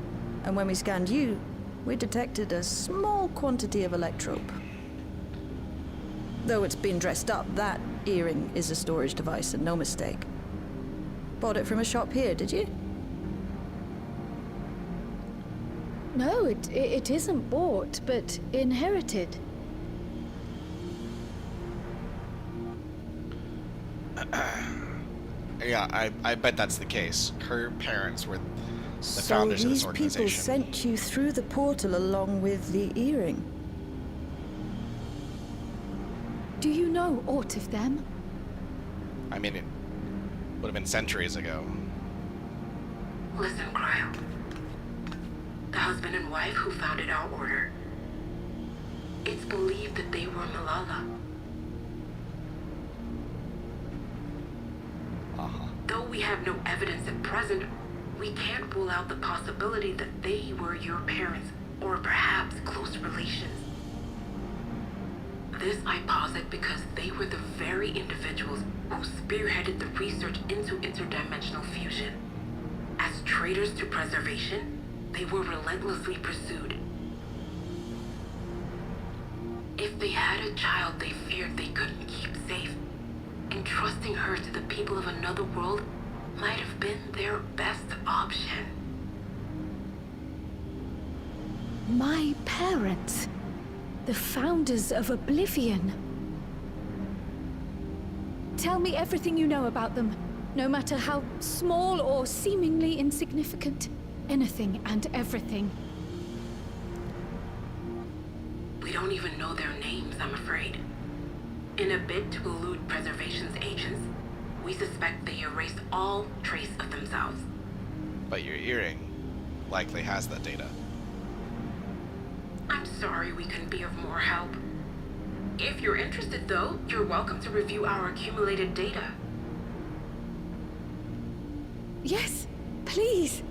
And when we scanned you, we detected a small quantity of electrope. Though it's been dressed up, that earring is a storage device and no mistake. Bought it from a shop here, did you? No, it isn't bought, but inherited. Yeah, I bet that's the case. Her parents were the founders of this organization. So these people sent you through the portal along with the earring? Do you know aught of them? I mean, it would have been centuries ago. Listen, Cryo. The husband and wife who founded our order. It's believed that they were Malala. Though we have no evidence at present, we can't rule out the possibility that they were your parents, or perhaps close relations. This I posit because they were the very individuals who spearheaded the research into interdimensional fusion. As traitors to preservation, they were relentlessly pursued. If they had a child they feared they couldn't keep safe, entrusting her to the people of another world might have been their best option. My parents, the founders of Oblivion. Tell me everything you know about them, no matter how small or seemingly insignificant. anything and everything. We don't even know their names, I'm afraid. In a bid to elude Preservation's agents, we suspect they erased all trace of themselves. But your earring likely has that data. I'm sorry we couldn't be of more help. If you're interested, though, you're welcome to review our accumulated data. Yes, please.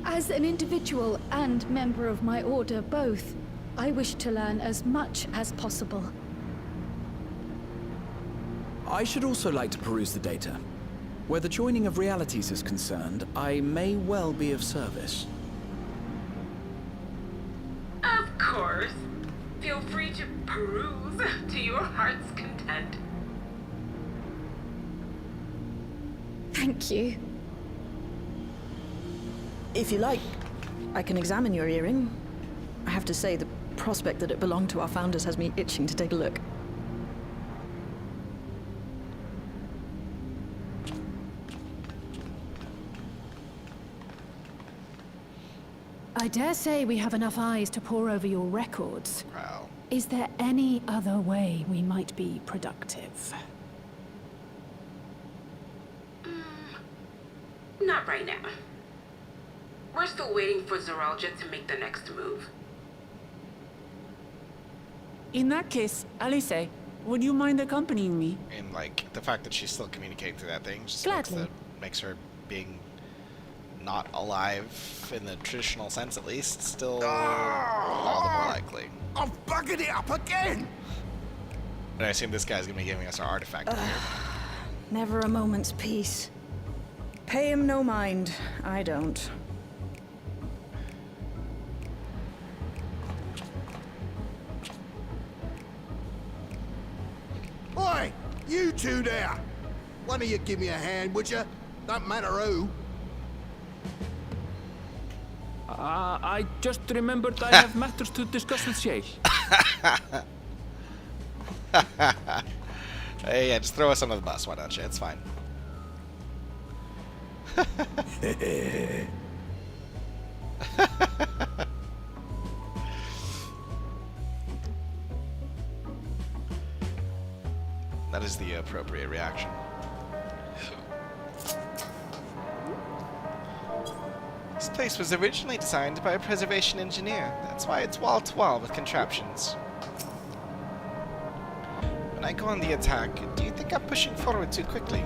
As an individual and member of my order both, I wish to learn as much as possible. I should also like to peruse the data. Where the joining of realities is concerned, I may well be of service. Of course. Feel free to peruse to your heart's content. Thank you. If you like, I can examine your earring. I have to say, the prospect that it belonged to our founders has me itching to take a look. I dare say we have enough eyes to pore over your records. Wow. Is there any other way we might be productive? Not right now. We're still waiting for Zoralja to make the next move. In that case, Alice, would you mind accompanying me? And like the fact that she's still communicating through that thing just Gladly. makes her being not alive in the traditional sense, at least, still all the more likely. I've buggered it up again! And I assume this guy's gonna be giving us our artifact here. Never a moment's peace. Pay him no mind. I don't. Oi! You two there! One of you give me a hand, would you? Don't matter who. I just remembered I have matters to discuss with Shay. Hey, yeah, just throw us under the bus, why don't you? It's fine. That is the appropriate reaction. This place was originally designed by a preservation engineer. That's why it's wall-to-wall with contraptions. When I go on the attack, do you think I'm pushing forward too quickly?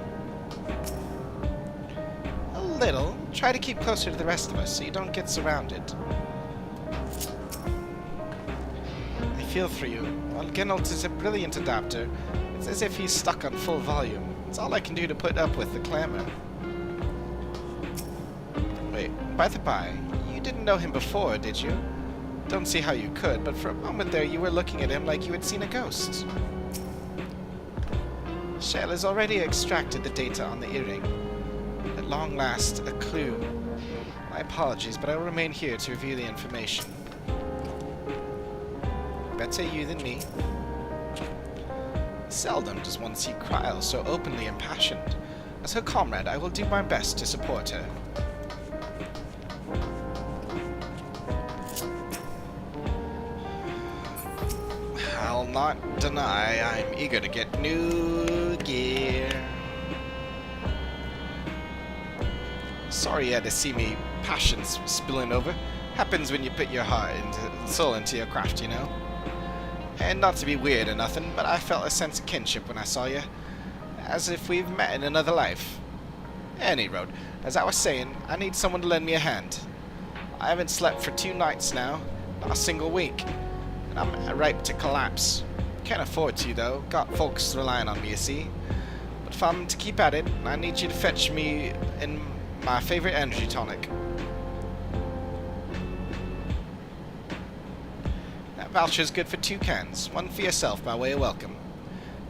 A little. Try to keep closer to the rest of us so you don't get surrounded. I feel for you. While Genolt is a brilliant adapter, it's as if he's stuck on full volume. It's all I can do to put up with the clamor. Wait, by the by, you didn't know him before, did you? Don't see how you could, but for a moment there you were looking at him like you had seen a ghost. Shell has already extracted the data on the earring. At long last, a clue. My apologies, but I will remain here to review the information. Better you than me. Seldom does one see Kryl so openly impassioned. As her comrade, I will do my best to support her. I'll not deny I'm eager to get new gear. Sorry you had to see me passions spilling over. Happens when you put your heart and soul into your craft, you know? And not to be weird or nothing, but I felt a sense of kinship when I saw you. As if we've met in another life. Any road, as I was saying, I need someone to lend me a hand. I haven't slept for 2 nights now, not a single week. And I'm ripe to collapse. Can't afford to, though. Got folks relying on me, you see. But if I'm to keep at it, I need you to fetch me in my favorite energy tonic. That voucher's good for 2 cans. One for yourself by way of welcome.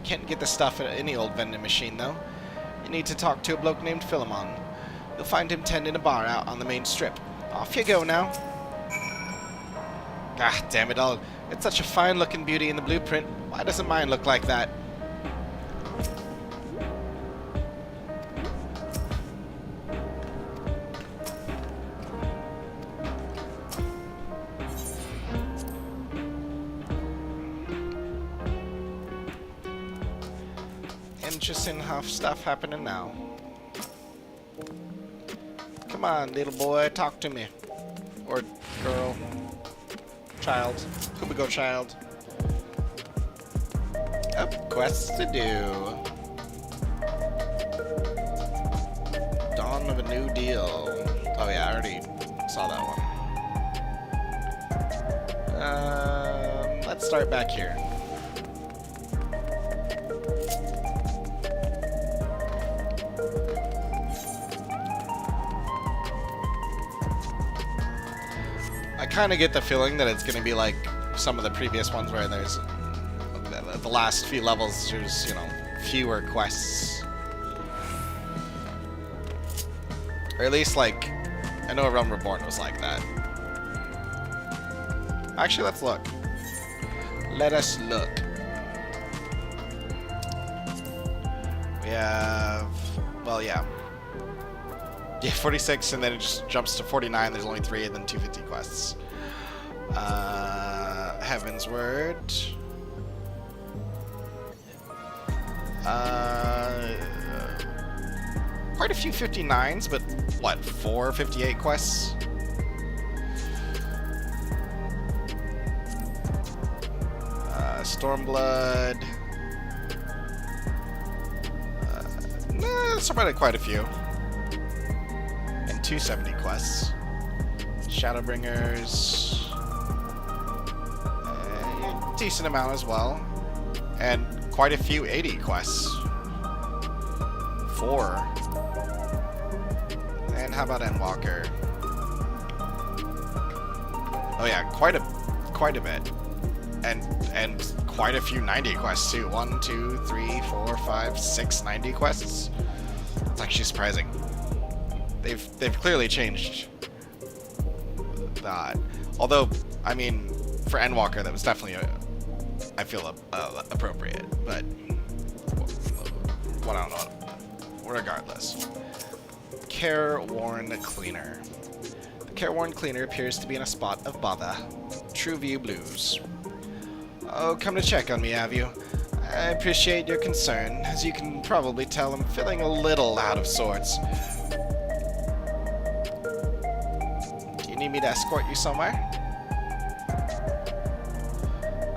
Can't get the stuff at any old vending machine, though. You need to talk to a bloke named Philemon. You'll find him tending a bar out on the main strip. Off you go now. Ah, damn it all. It's such a fine-looking beauty in the blueprint. Why doesn't mine look like that? interesting stuff happening now. Come on, little boy, talk to me. Or girl. Child. Could we go child? Oh, quests to do. Dawn of a New Deal. Oh yeah, I already saw that one. Let's start back here. I kind of get the feeling that it's going to be like some of the previous ones where there's the last few levels, there's, you know, fewer quests. Or at least, like, I know Realm Reborn was like that. Actually, let's look. Let us look. We have, well, yeah. Yeah, 46, and then it just jumps to 49. There's only 3, and then 250 quests. Heaven's Word. Quite a few 59s, but what, 4 58 quests? Stormblood. Nah, somewhere quite a few. And 270 quests. Shadowbringers. Decent amount as well. And quite a few 80 quests. 4. And how about Endwalker? Oh yeah, quite a bit. And quite a few 90 quests too. 1, 2, 3, 4, 5, 6 90 quests. It's actually surprising. They've clearly changed that. Although, I mean, for Endwalker, that was definitely I feel appropriate. But what I don't know. Regardless, Careworn Cleaner. The Careworn Cleaner appears to be in a spot of bother. True View Blues. Oh, come to check on me, have you? I appreciate your concern. As you can probably tell, I'm feeling a little out of sorts. Do you need me to escort you somewhere?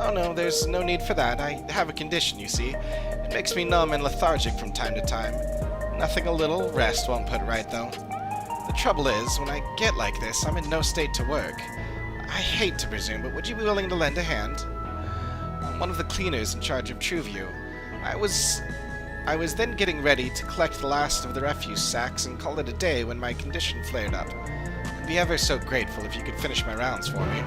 Oh no, there's no need for that. I have a condition, you see. It makes me numb and lethargic from time to time. Nothing a little rest won't put right, though. The trouble is, when I get like this, I'm in no state to work. I hate to presume, but would you be willing to lend a hand? I'm one of the cleaners in charge of Trueview. I was then getting ready to collect the last of the refuse sacks and call it a day when my condition flared up. I'd be ever so grateful if you could finish my rounds for me.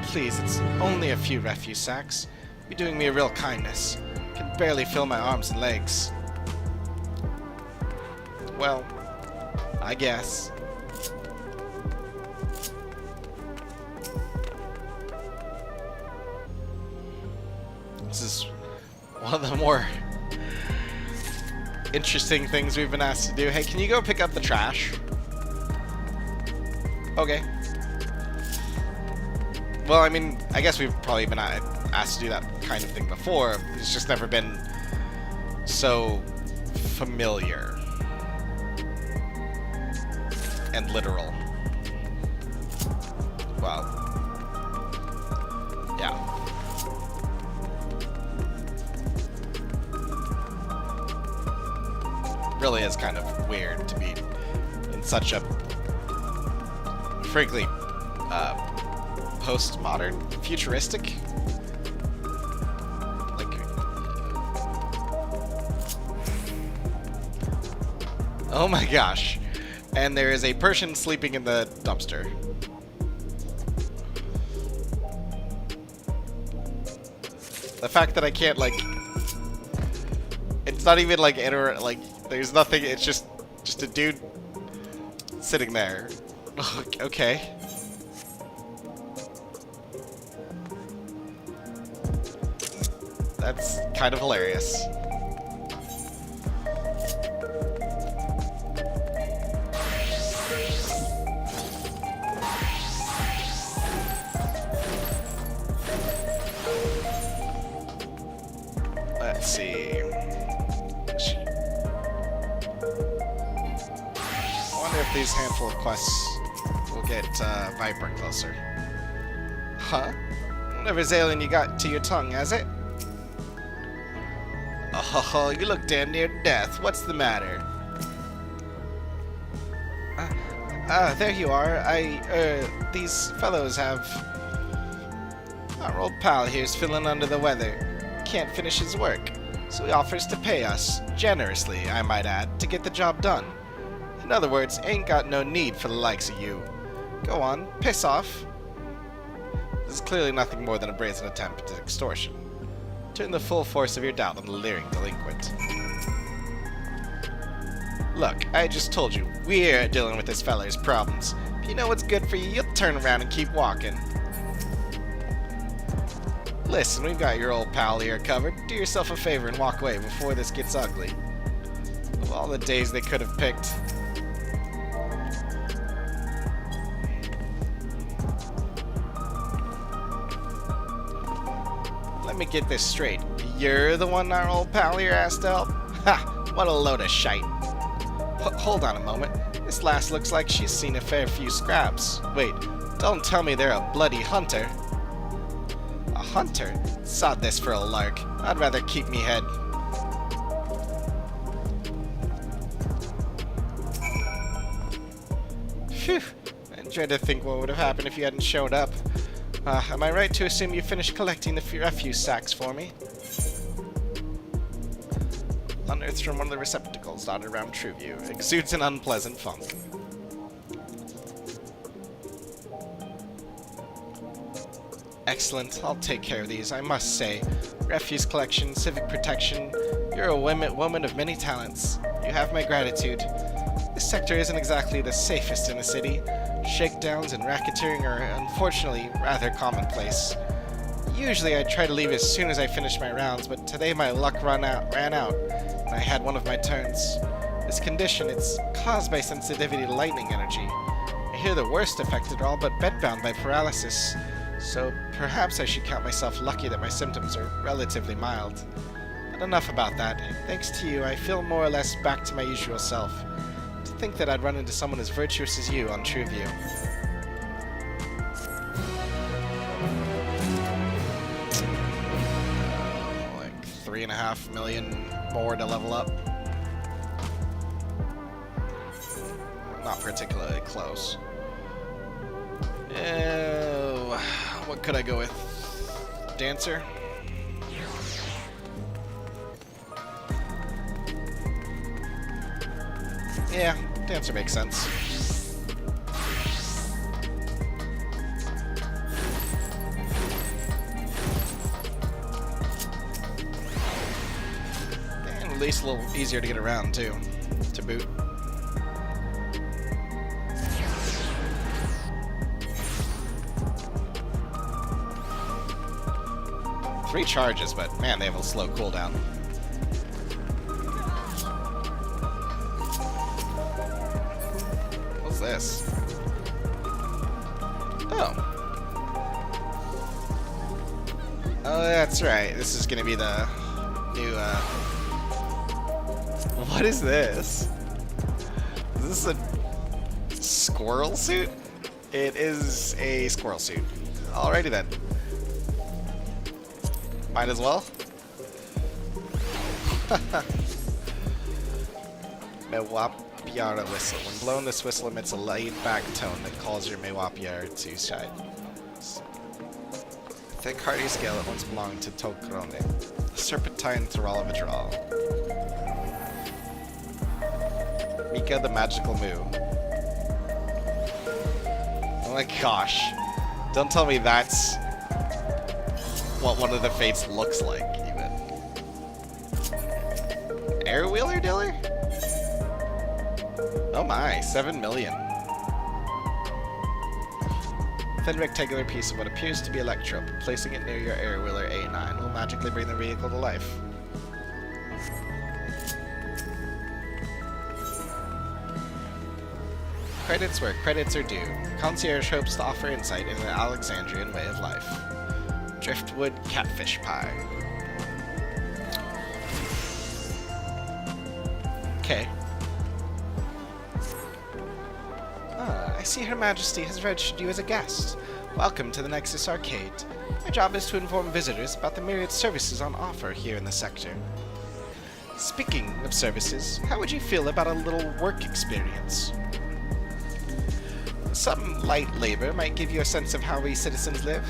Please, it's only a few refuse sacks. You're doing me a real kindness. I can barely fill my arms and legs. Well, I guess. This is one of the more interesting things we've been asked to do. Hey, can you go pick up the trash? Okay. Well, I mean, I guess we've probably been asked to do that kind of thing before. It's just never been so familiar and literal. Well, yeah. Really is kind of weird to be in such a, frankly, postmodern, futuristic, like, oh my gosh, and there is a person sleeping in the dumpster. The fact that I can't, like, it's not even like there's nothing, it's just a dude sitting there. Okay. That's kind of hilarious. Let's see. these handful of quests, we'll get Viper closer. Huh? Whatever's ailing you got to your tongue, has it? Oh, you look damn near death. What's the matter? There you are. These fellows have... Our old pal here's feeling under the weather. Can't finish his work, so he offers to pay us, generously, I might add, to get the job done. In other words, ain't got no need for the likes of you. Go on, piss off. This is clearly nothing more than a brazen attempt at extortion. Turn the full force of your doubt on the leering delinquent. Look, I just told you, we're dealing with this feller's problems. If you know what's good for you, you'll turn around and keep walking. Listen, we've got your old pal here covered. Do yourself a favor and walk away before this gets ugly. Of all the days they could have picked. Let me get this straight. You're the one our old pal here asked to help? Ha! What a load of shite. Hold on a moment. This lass looks like she's seen a fair few scraps. Wait, don't tell me they're a bloody hunter. A hunter? Sod this for a lark. I'd rather keep me head. Phew. I dread to think what would have happened if you hadn't showed up. Am I right to assume you finished collecting the refuse sacks for me? Unearthed from one of the receptacles dotted around Trueview. Exudes an unpleasant funk. Excellent. I'll take care of these, I must say. Refuse collection, civic protection. You're a woman of many talents. You have my gratitude. This sector isn't exactly the safest in the city. Shakedowns and racketeering are unfortunately rather commonplace. Usually I try to leave as soon as I finish my rounds, but today my luck ran out, and I had one of my turns. This condition, it's caused by sensitivity to lightning energy. I hear the worst affected are all but bedbound by paralysis, so perhaps I should count myself lucky that my symptoms are relatively mild. But enough about that. Thanks to you, I feel more or less back to my usual self. To think that I'd run into someone as virtuous as you on Trueview. Like 3.5 million more to level up. Not particularly close. What could I go with? Dancer? Yeah, Dancer makes sense. And at least a little easier to get around, too, to boot. Three charges, but man, they have a slow cooldown. What's this? Oh. Oh, that's right. This is gonna be the new, What is this? Is this a squirrel suit? It is a squirrel suit. Alrighty then. Might as well. Mewapiara whistle. When blown, this whistle emits a laid-back tone that calls your Mewapiara to shine. Thick, hardy scale that once belonged to Tokrone. The serpentine thrall of a draw. Mika the magical moo. Oh my gosh. Don't tell me that's what one of the fates looks like, even. Air wheeler dealer? Oh my, 7 million. Thin rectangular piece of what appears to be electrope. Placing it near your air wheeler A9 will magically bring the vehicle to life. Credits where credits are due. Concierge hopes to offer insight into the Alexandrian way of life. Driftwood catfish pie. Okay. I see Her Majesty has registered you as a guest. Welcome to the Nexus Arcade. My job is to inform visitors about the myriad services on offer here in the sector. Speaking of services, how would you feel about a little work experience? Some light labor might give you a sense of how we citizens live.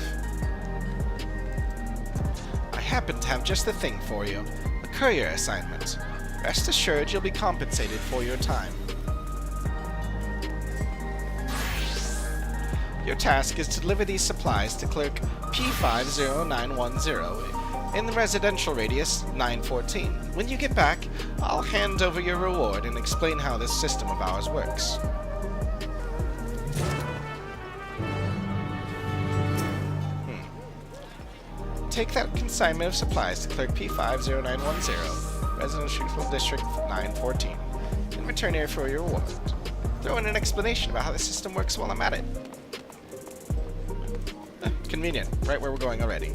I happen to have just the thing for you, a courier assignment. Rest assured you'll be compensated for your time. Your task is to deliver these supplies to clerk P50910 in the residential radius 914. When you get back, I'll hand over your reward and explain how this system of ours works. Take that consignment of supplies to clerk P50910, residential district 914, and return here for your reward. Throw in an explanation about how the system works while I'm at it. Convenient, right where we're going already.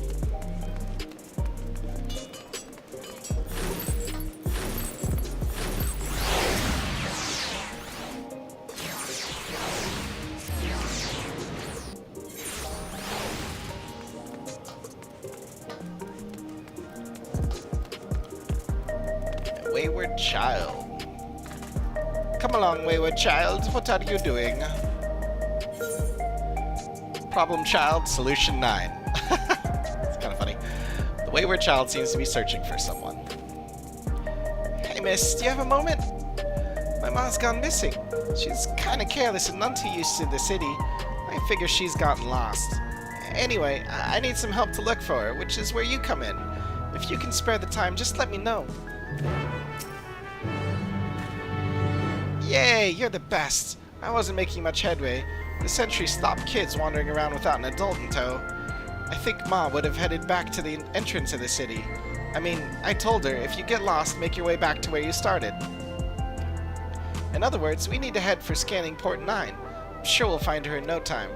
Wayward child. Come along, wayward child. What are you doing? Problem child, solution 9. It's kind of funny. The wayward child seems to be searching for someone. Hey miss, do you have a moment? My mom's gone missing. She's kind of careless and none too used to the city. I figure she's gotten lost. Anyway, I need some help to look for her, which is where you come in. If you can spare the time, just let me know. Yay, you're the best. I wasn't making much headway. The sentry stopped kids wandering around without an adult in tow. I think Ma would have headed back to the entrance of the city. I mean, I told her, if you get lost, make your way back to where you started. In other words, we need to head for scanning port 9. I'm sure we'll find her in no time.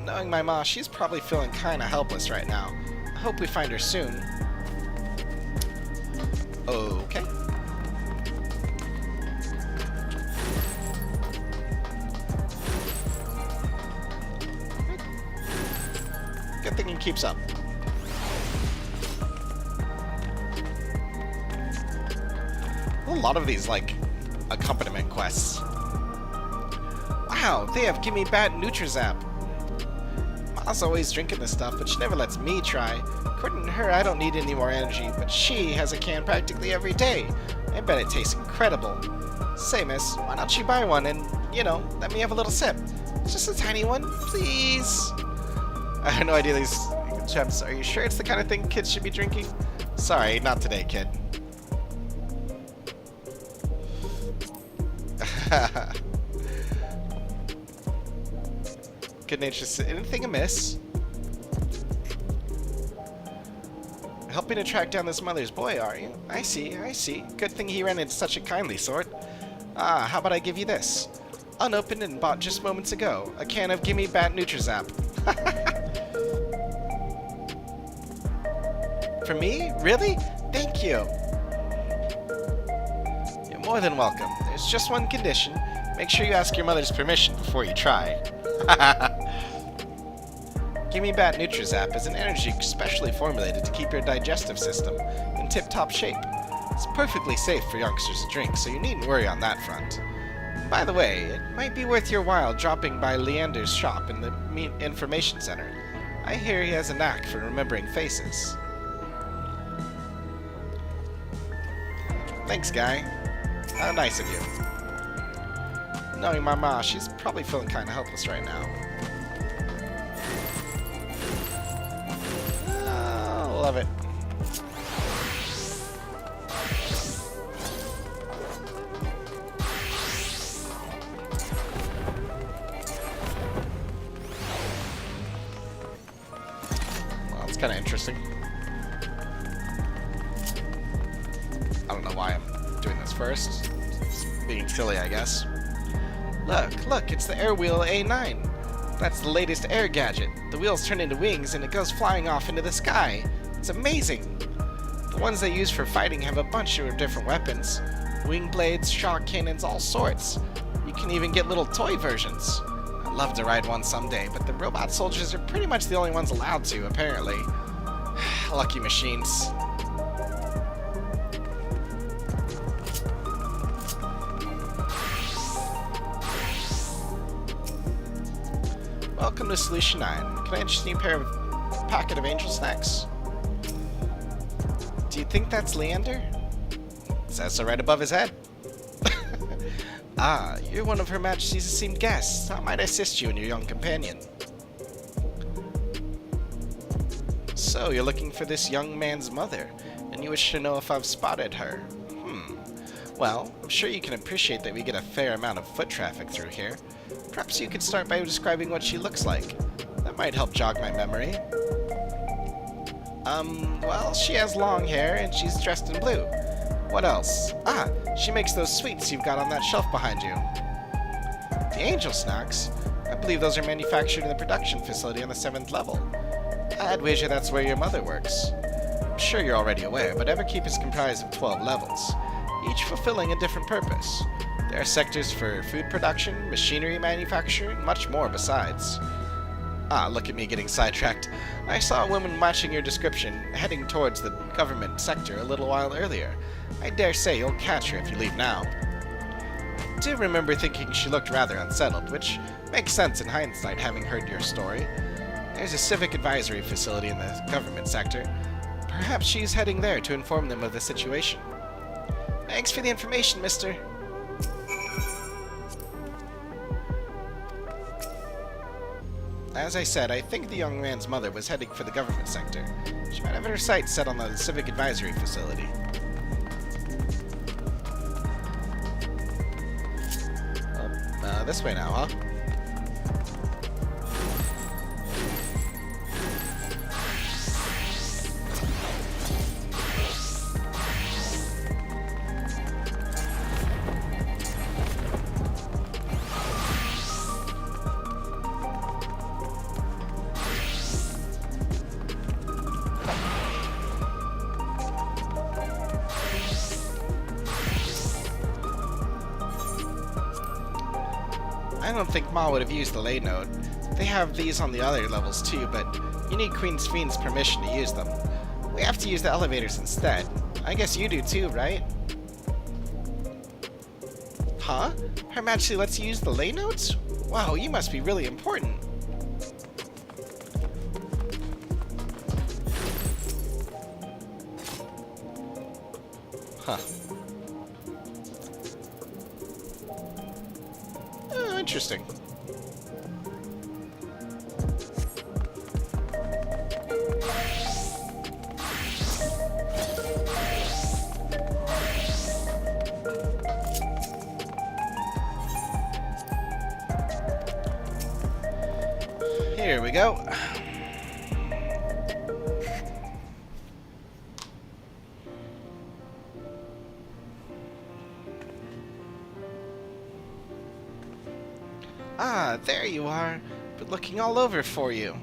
Knowing my Ma, she's probably feeling kinda helpless right now. I hope we find her soon. Okay. Good thing he keeps up. A lot of these, like, accompaniment quests. Wow, they have Gimme Bat Nutrizap. Ma's always drinking this stuff, but she never lets me try. According to her, I don't need any more energy, but she has a can practically every day. I bet it tastes incredible. Say, miss, why don't you buy one and, you know, let me have a little sip? Just a tiny one, please. I have no idea these chaps. Are you sure it's the kind of thing kids should be drinking? Sorry, not today, kid. Good nature. Anything amiss? Helping to track down this mother's boy, are you? I see, I see. Good thing he ran into such a kindly sort. Ah, how about I give you this? Unopened and bought just moments ago. A can of Gimme Bat Nutrizap. For me? Really? Thank you. You're more than welcome. There's just one condition. Make sure you ask your mother's permission before you try. Gimme Bat Nutrizap is an energy specially formulated to keep your digestive system in tip-top shape. It's perfectly safe for youngsters to drink, so you needn't worry on that front. By the way, it might be worth your while dropping by Leander's shop in the information center. I hear he has a knack for remembering faces. Thanks, guy. How nice of you. Knowing my ma, she's probably feeling kind of helpless right now. Love it. Well, it's kind of interesting. I don't know why I'm doing this first. It's being silly, I guess. Look, it's the air wheel A9. That's the latest air gadget. The wheels turn into wings and it goes flying off into the sky. It's amazing. The The ones they use for fighting have a bunch of different weapons. Wing blades, shock cannons, all sorts. You can even get little toy versions. I'd love to ride one someday, but the robot soldiers are pretty much the only ones allowed to, apparently. Lucky machines. Welcome to Solution 9. Can I interest you in a packet of angel snacks? Do you think that's Leander? It says so right above his head. Ah, you're one of Her Majesty's esteemed guests. How might I assist you and your young companion? So, you're looking for this young man's mother, and you wish to know if I've spotted her. Well, I'm sure you can appreciate that we get a fair amount of foot traffic through here. Perhaps you could start by describing what she looks like. That might help jog my memory. Well, she has long hair, and she's dressed in blue. What else? Ah, she makes those sweets you've got on that shelf behind you. The angel snacks? I believe those are manufactured in the production facility on the 7th level. I'd wager that's where your mother works. I'm sure you're already aware, but Everkeep is comprised of 12 levels, each fulfilling a different purpose. There are sectors for food production, machinery manufacture, and much more besides. Ah, look at me getting sidetracked. I saw a woman matching your description, heading towards the government sector a little while earlier. I dare say you'll catch her if you leave now. I do remember thinking she looked rather unsettled, which makes sense in hindsight, having heard your story. There's a civic advisory facility in the government sector. Perhaps she's heading there to inform them of the situation. Thanks for the information, mister. As I said, I think the young man's mother was heading for the government sector. She might have her sights set on the civic advisory facility. This way now, huh? I don't think Ma would have used the lay node. They have these on the other levels too, but you need Queen Fiend's permission to use them. We have to use the elevators instead. I guess you do too, right? Huh? Her Majesty lets you use the lay nodes? Wow, you must be really important. Huh. Oh, interesting. Here we go. Ah, there you are. Been looking all over for you.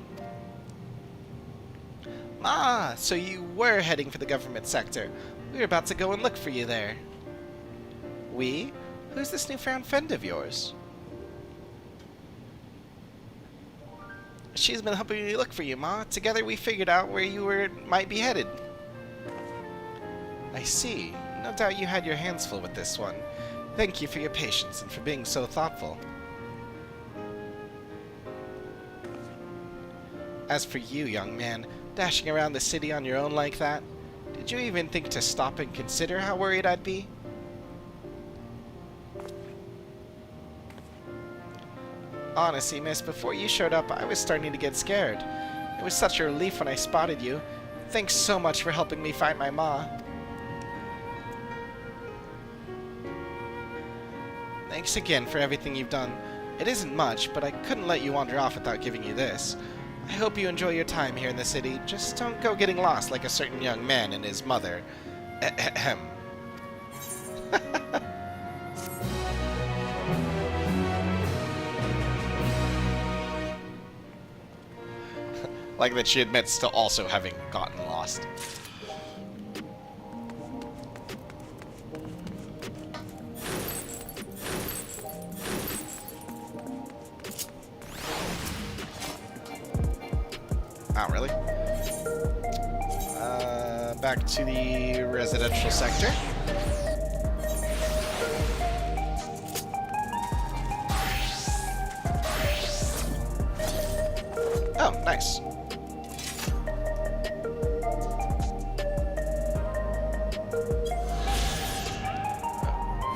Ma, so you were heading for the government sector. We were about to go and look for you there. We? Who's this newfound friend of yours? She's been helping me look for you, Ma. Together we figured out where you might be headed. I see. No doubt you had your hands full with this one. Thank you for your patience and for being so thoughtful. As for you, young man, dashing around the city on your own like that, did you even think to stop and consider how worried I'd be? Honestly, miss, before you showed up, I was starting to get scared. It was such a relief when I spotted you. Thanks so much for helping me find my ma. Thanks again for everything you've done. It isn't much, but I couldn't let you wander off without giving you this. I hope you enjoy your time here in the city. Just don't go getting lost like a certain young man and his mother. Ahem. Like that she admits to also having gotten lost. Oh, really? Back to the residential sector. Oh, nice.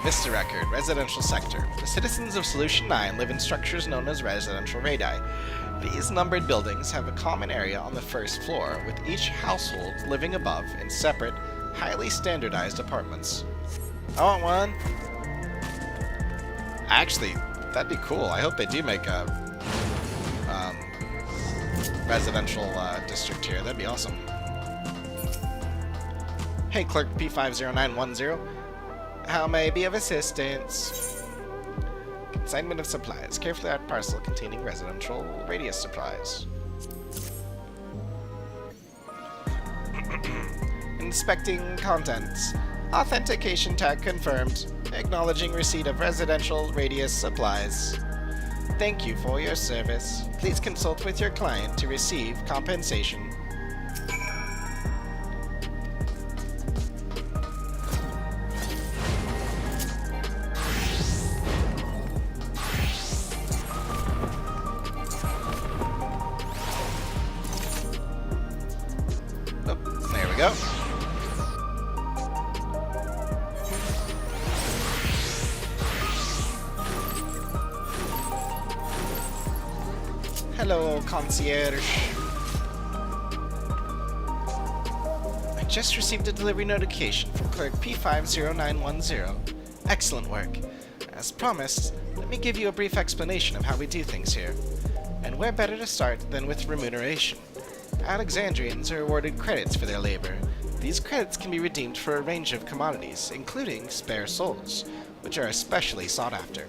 Vista Record, residential sector. The citizens of Solution 9 live in structures known as residential radii. These numbered buildings have a common area on the first floor, with each household living above in separate, highly standardized apartments. I want one. Actually, that'd be cool. I hope they do make a residential district here. That'd be awesome. Hey, Clerk P50910. How may I be of assistance? Consignment of supplies. Carefully wrapped parcel containing residential radius supplies. Inspecting contents. Authentication tag confirmed. Acknowledging receipt of residential radius supplies. Thank you for your service. Please consult with your client to receive compensation. There we go. Hello, concierge. I just received a delivery notification from Clerk P50910. Excellent work. As promised, let me give you a brief explanation of how we do things here. And where better to start than with remuneration. Alexandrians are awarded credits for their labor. These credits can be redeemed for a range of commodities, including spare souls, which are especially sought after.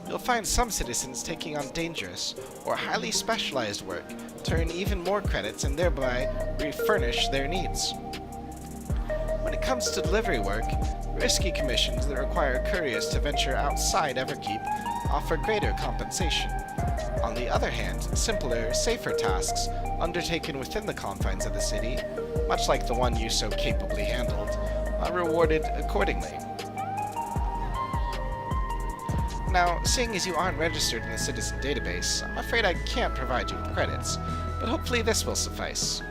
You'll find some citizens taking on dangerous or highly specialized work to earn even more credits and thereby refurnish their needs. When it comes to delivery work, risky commissions that require couriers to venture outside Everkeep offer greater compensation. On the other hand, simpler, safer tasks undertaken within the confines of the city, much like the one you so capably handled, are rewarded accordingly. Now, seeing as you aren't registered in the citizen database, I'm afraid I can't provide you with credits, but hopefully this will suffice.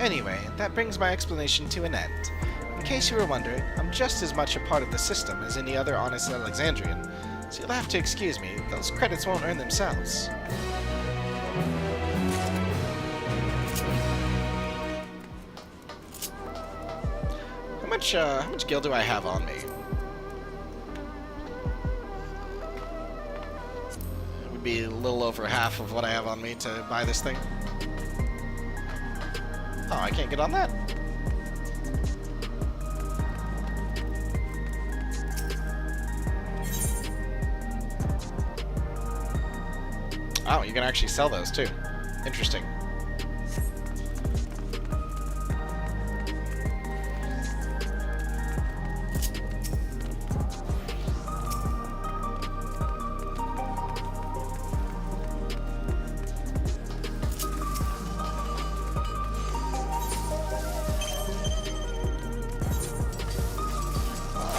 Anyway, that brings my explanation to an end. In case you were wondering, I'm just as much a part of the system as any other honest Alexandrian, so you'll have to excuse me, those credits won't earn themselves. How much gil do I have on me? It would be a little over half of what I have on me to buy this thing. Oh, I can't get on that? Oh, you can actually sell those too. Interesting.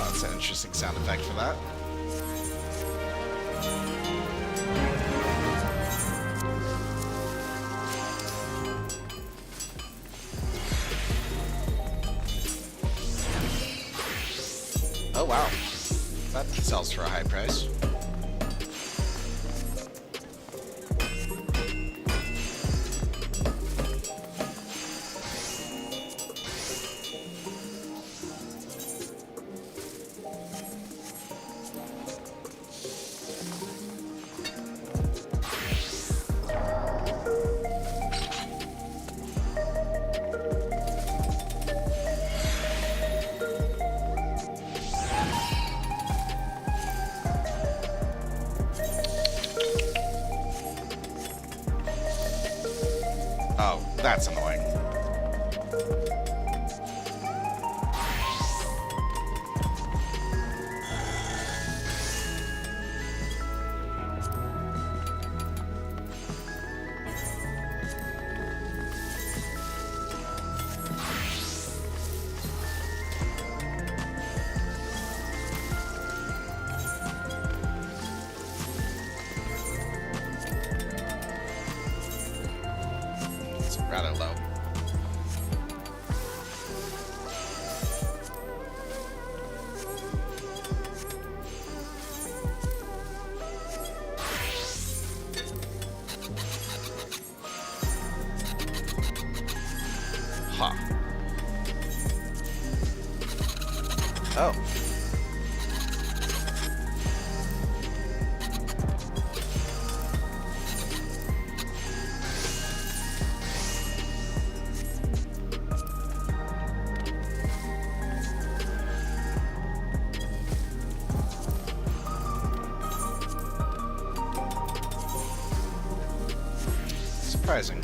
That's an interesting sound effect for that. Oh wow, that sells for a high price. Oh, that's annoying. Oh. Surprising.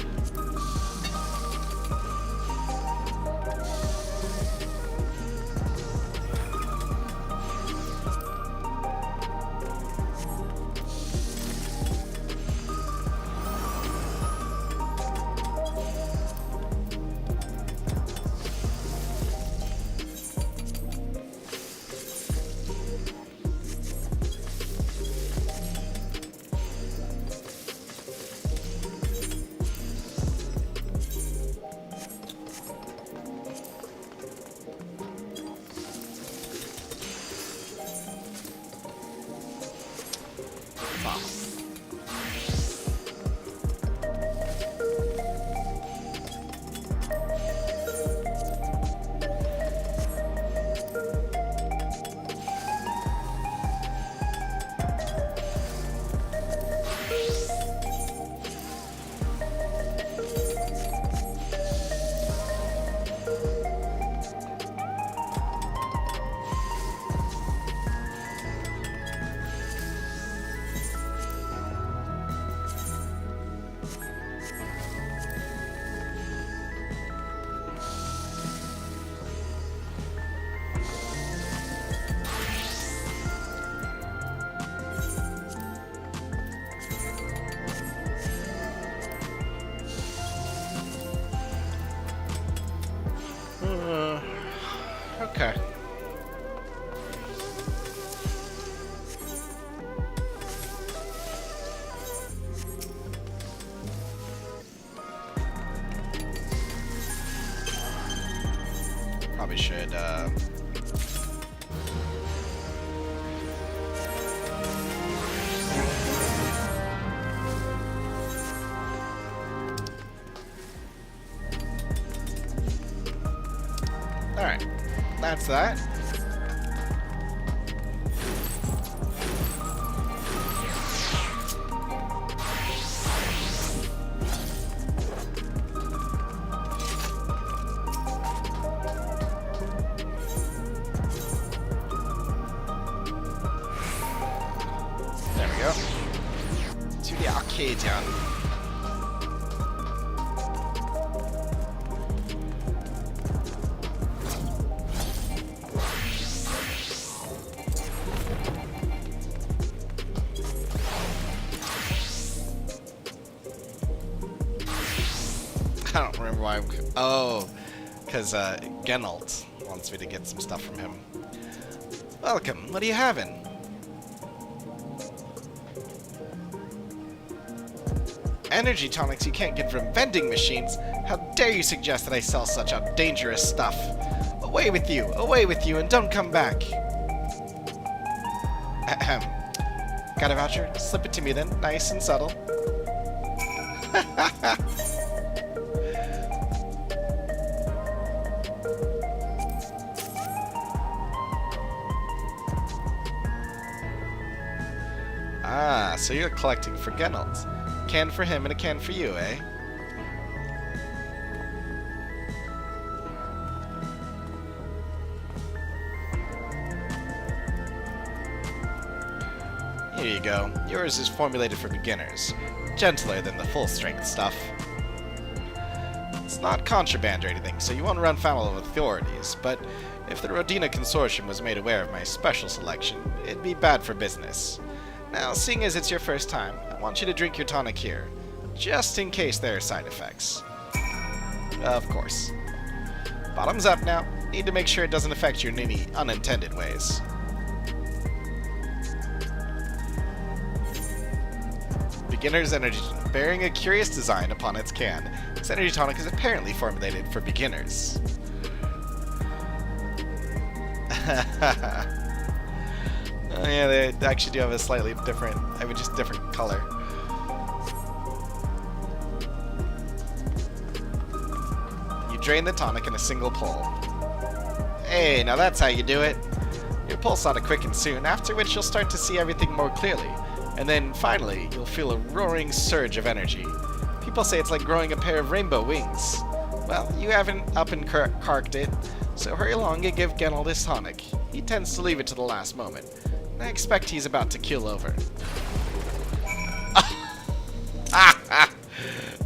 Okay. Probably should, Alright. That's that. There we go. To the Arcadian. I don't remember why I'm... Oh, because Genalt wants me to get some stuff from him. Welcome. What are you having? Energy tonics you can't get from vending machines? How dare you suggest that I sell such dangerous stuff? Away with you, and don't come back. Ahem. Got a voucher? Slip it to me then, nice and subtle. Ah, so you're collecting for Genalt. Can for him and a can for you, eh? Here you go. Yours is formulated for beginners. Gentler than the full-strength stuff. It's not contraband or anything, so you won't run foul of authorities, but if the Rodina Consortium was made aware of my special selection, it'd be bad for business. Now, seeing as it's your first time, I want you to drink your tonic here, just in case there are side effects. Of course. Bottoms up now. Need to make sure it doesn't affect you in any unintended ways. Beginner's Energy, bearing a curious design upon its can. This energy tonic is apparently formulated for beginners. Oh yeah, they actually do have a slightly different, just different color. You drain the tonic in a single pull. Hey, now that's how you do it. Your pulse ought to quicken soon, after which you'll start to see everything more clearly. And then, finally, you'll feel a roaring surge of energy. People say it's like growing a pair of rainbow wings. Well, you haven't up and carked it, so hurry along and give Gennald his tonic. He tends to leave it to the last moment. And I expect he's about to keel over.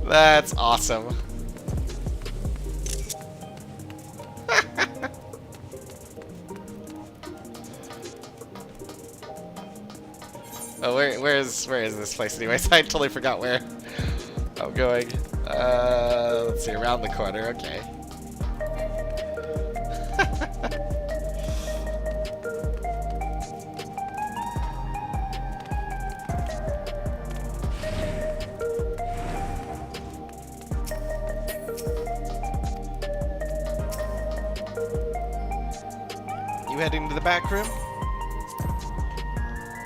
That's awesome. Oh, where is this place anyways? I totally forgot where I'm going. Let's see, around the corner, okay. You heading to the back room?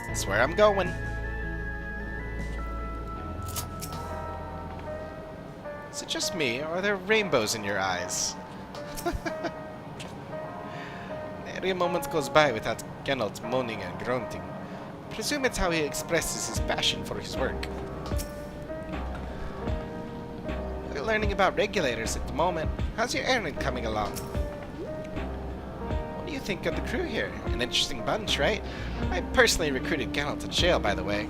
That's where I'm going. Is it just me, or are there rainbows in your eyes? Nary a moment goes by without Gennald's moaning and grunting. Presume it's how he expresses his passion for his work. We're learning about regulators at the moment. How's your errand coming along? What do you think of the crew here? An interesting bunch, right? I personally recruited Gennald to jail, by the way.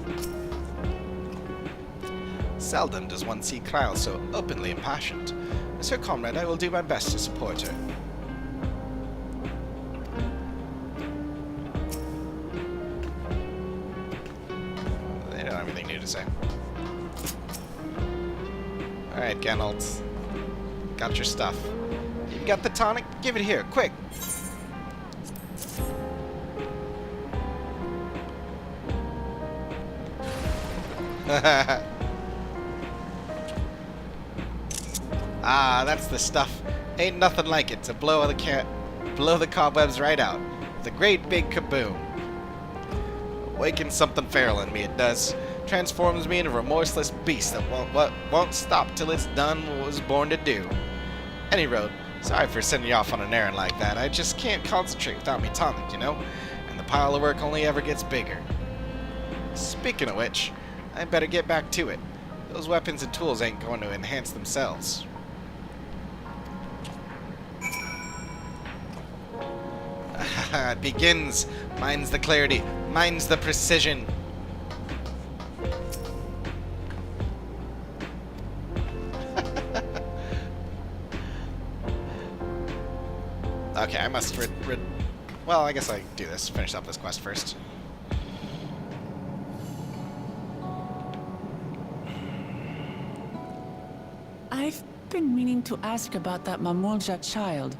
Seldom does one see Kryle so openly impassioned. As her comrade, I will do my best to support her. They don't have anything new to say. Alright, Gennald. Got your stuff. You got the tonic? Give it here, quick! Ah, that's the stuff. Ain't nothing like it to blow the cobwebs right out. With a great big kaboom. Awakens something feral in me, it does. Transforms me into a remorseless beast that won't stop till it's done what it was born to do. Any road, sorry for sending you off on an errand like that. I just can't concentrate without me tonic, you know? And the pile of work only ever gets bigger. Speaking of which, I better get back to it. Those weapons and tools ain't going to enhance themselves. It begins. Mine's the clarity. Mine's the precision. Okay, I must well, I guess I can do this. Finish up this quest first. I've been meaning to ask about that Mamulja child.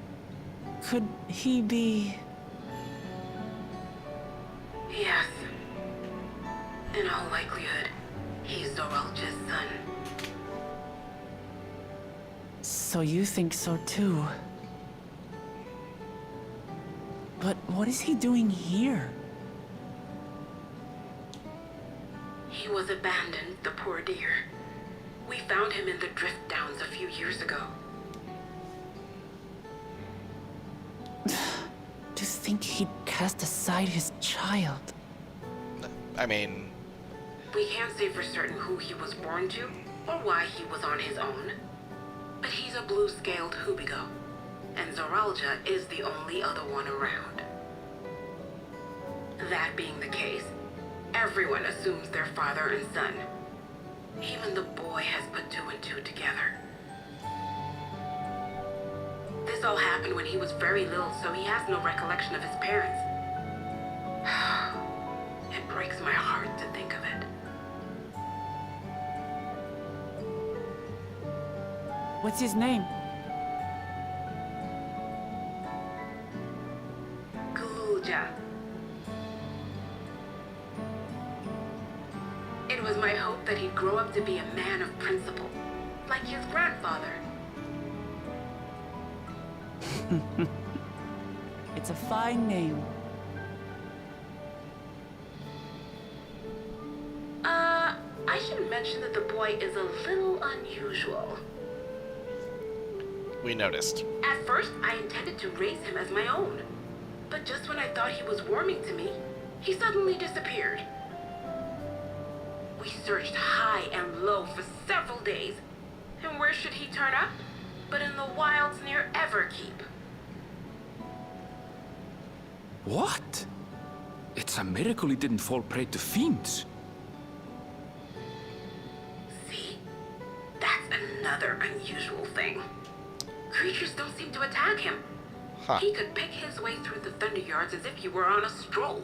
Could he be... Yes. In all likelihood, he's Zoralja's son. So you think so too? But what is he doing here? He was abandoned, the poor dear. We found him in the drift downs a few years ago. To think he'd cast aside his child. I mean... We can't say for certain who he was born to, or why he was on his own. But he's a blue-scaled Hubigo, and Zoralja is the only other one around. That being the case, everyone assumes they're father and son. Even the boy has put two and two together. This all happened when he was very little, so he has no recollection of his parents. It breaks my heart to think of it. What's his name? Kulja. It was my hope that he'd grow up to be a man of principle, like his grandfather. It's a fine name. I should mention that the boy is a little unusual. We noticed. At first, I intended to raise him as my own. But just when I I thought he was warming to me, he suddenly disappeared. We searched high and low for several days, and where should he turn up but in the wilds near Everkeep? What? It's a miracle he didn't fall prey to fiends. See? That's another unusual thing. Creatures don't seem to attack him. Huh. He could pick his way through the Thunderyards as if he were on a stroll.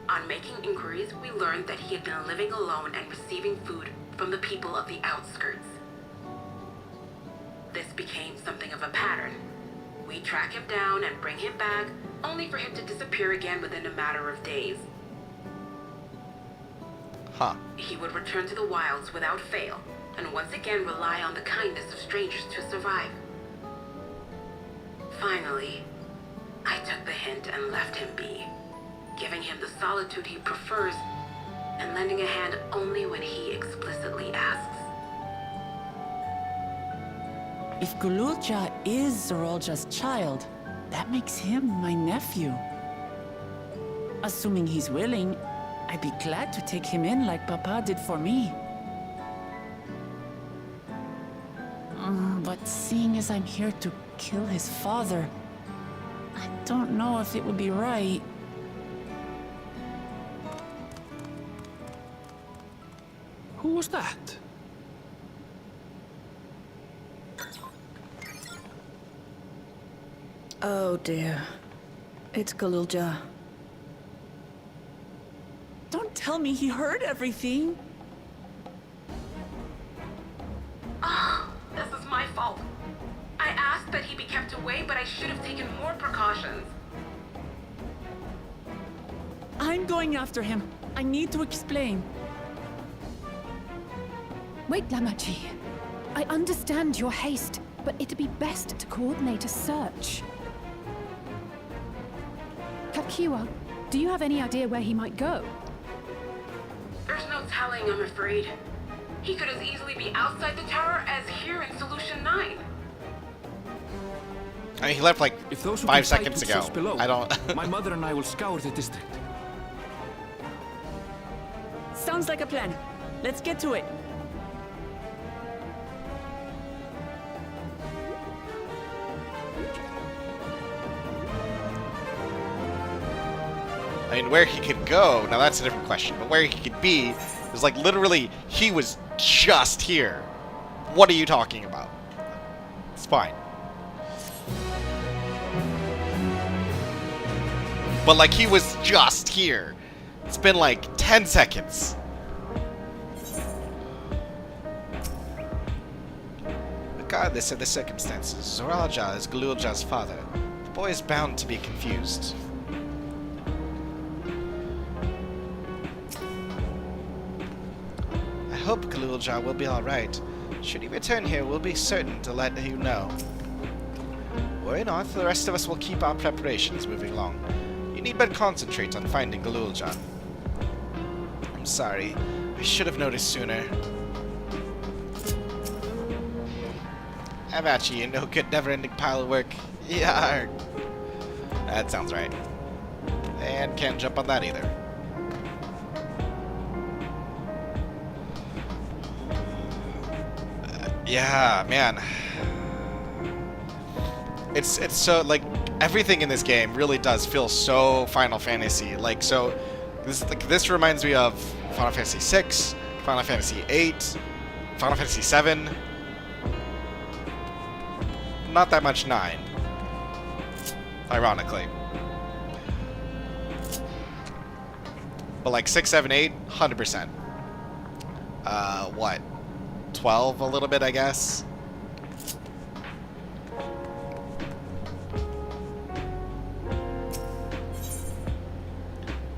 On making inquiries, we learned that he had been living alone and receiving food from the people of the outskirts. This became something of a pattern. We track him down and bring him back, only for him to disappear again within a matter of days. Huh. He would return to the wilds without fail, and once again rely on the kindness of strangers to survive. Finally, I took the hint and left him be, giving him the solitude he prefers, and lending a hand only when he explicitly asks. If Gululja is Zorolja's child, that makes him my nephew. Assuming he's willing, I'd be glad to take him in like Papa did for me. But seeing as I'm here to kill his father, I don't know if it would be right. Who was that? Oh dear. It's Gululja. Don't tell me he heard everything. Oh, this is my fault. I asked that he be kept away, but I should have taken more precautions. I'm going after him. I need to explain. Wait, Lamachi. I understand your haste, but it'd be best to coordinate a search. Kakiwa, do you have any idea where he might go? There's no telling, I'm afraid. He could as easily be outside the tower as here in Solution 9. I mean, he left like If those who 5 can fight seconds would ago. search below, I don't. my mother and I will scour the district. Sounds like a plan. Let's get to it. I mean, where he could go, now that's a different question, but where he could be is like literally, he was just here. What are you talking about? It's fine. But like, he was just here. It's been like 10 seconds. Regardless of the circumstances, Zoralja is Gululja's father. The boy is bound to be confused. I hope Gululja will be alright. Should he return here, we'll be certain to let you know. Worry not, the rest of us will keep our preparations moving along. You need but concentrate on finding Gululja. I'm sorry, I should have noticed sooner. Avachi, you no good, never-ending pile of work. Yarg. That sounds right. And can't jump on that either. Yeah, man. It's so, like, everything in this game really does feel so Final Fantasy. Like, so this reminds me of Final Fantasy VI, Final Fantasy VIII, Final Fantasy VII. Not that much 9. Ironically. But like 6, 7, 8, 100%. What? 12 a little bit, I guess.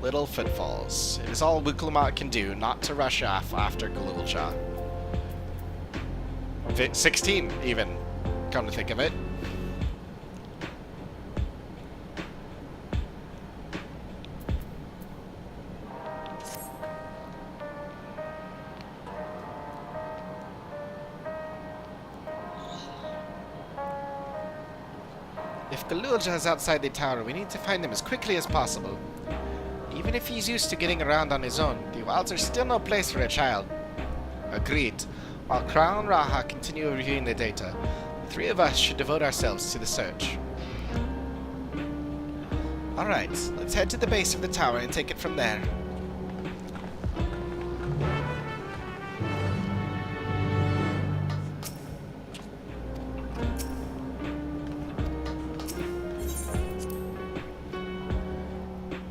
Little footfalls. It is all Wukulamat can do not to rush off after Gululja. 16, even, come to think of it. If Galulja is outside the tower. We need to find him as quickly as possible. Even if he's used to getting around on his own, the wilds are still no place for a child. Agreed. While Crown and Raha continue reviewing the data, the three of us should devote ourselves to the search. Alright, let's head to the base of the tower and take it from there.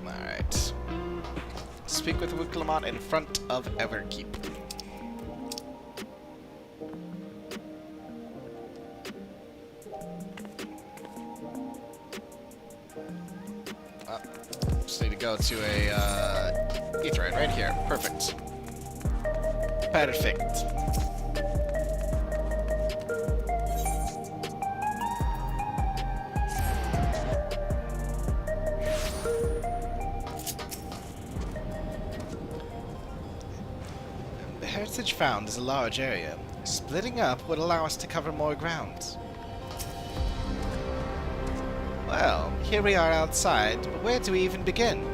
Alright. Speak with Wuklamon in front of Everkeep. Just need to go to a Etherite right here. Perfect. Perfect. The heritage found is a large area. Splitting up would allow us to cover more ground. Well, here we are outside, but where do we even begin?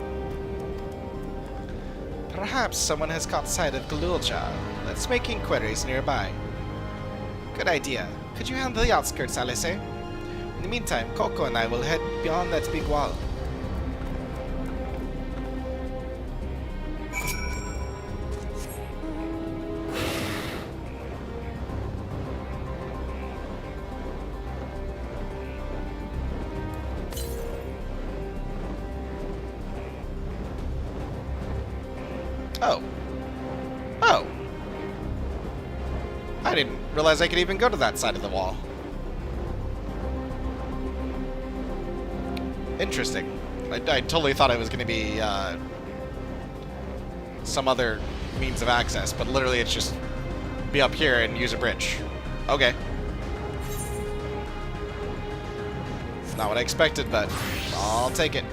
Perhaps someone has caught sight of Galulja. Let's make inquiries nearby. Good idea. Could you handle the outskirts, Alice? In the meantime, Coco and I will head beyond that big wall. Oh. Oh. I didn't realize I could even go to that side of the wall. Interesting. I totally thought it was going to be some other means of access, but literally it's just be up here and use a bridge. Okay. Not what I expected, but I'll take it.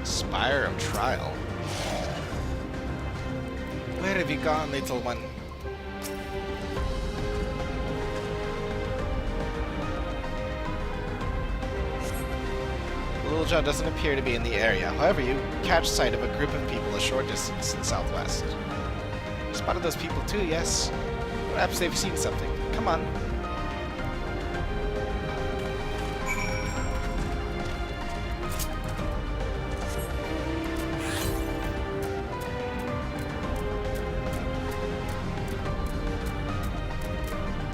Spire of Trial. Where have you gone, little one? Galulja doesn't appear to be in the area. However, you catch sight of a group of people a short distance in southwest. You spotted those people too, yes? Perhaps they've seen something. Come on.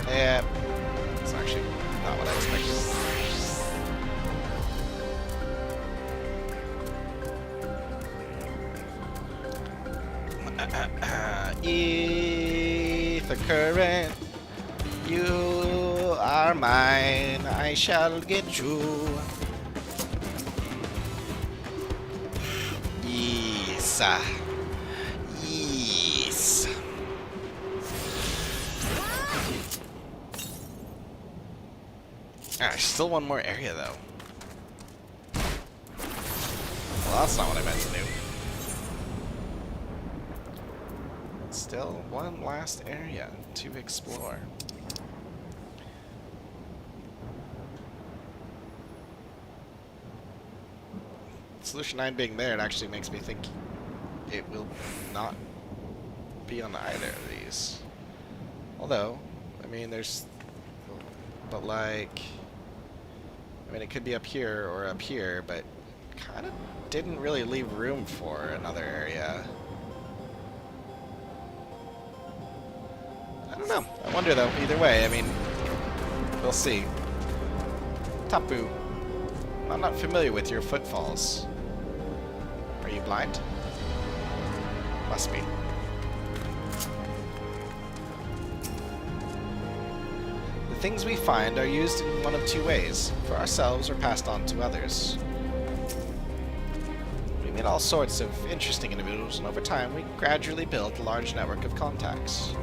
Yeah, it's actually not what I expected. Ether current, you are mine, I shall get you. Yes. Yes. Alright, still one more area though. Well, that's not what I meant to do. Still one last area to explore. Solution 9 being there, it actually makes me think it will not be on either of these. Although, I mean, there's... But like... I mean, it could be up here or up here, but kind of didn't really leave room for another area. I don't know. I wonder, though. Either way, I mean, we'll see. Tapu, I'm not familiar with your footfalls. Are you blind? Must be. The things we find are used in one of two ways, for ourselves or passed on to others. We meet all sorts of interesting individuals, and over time we gradually build a large network of contacts.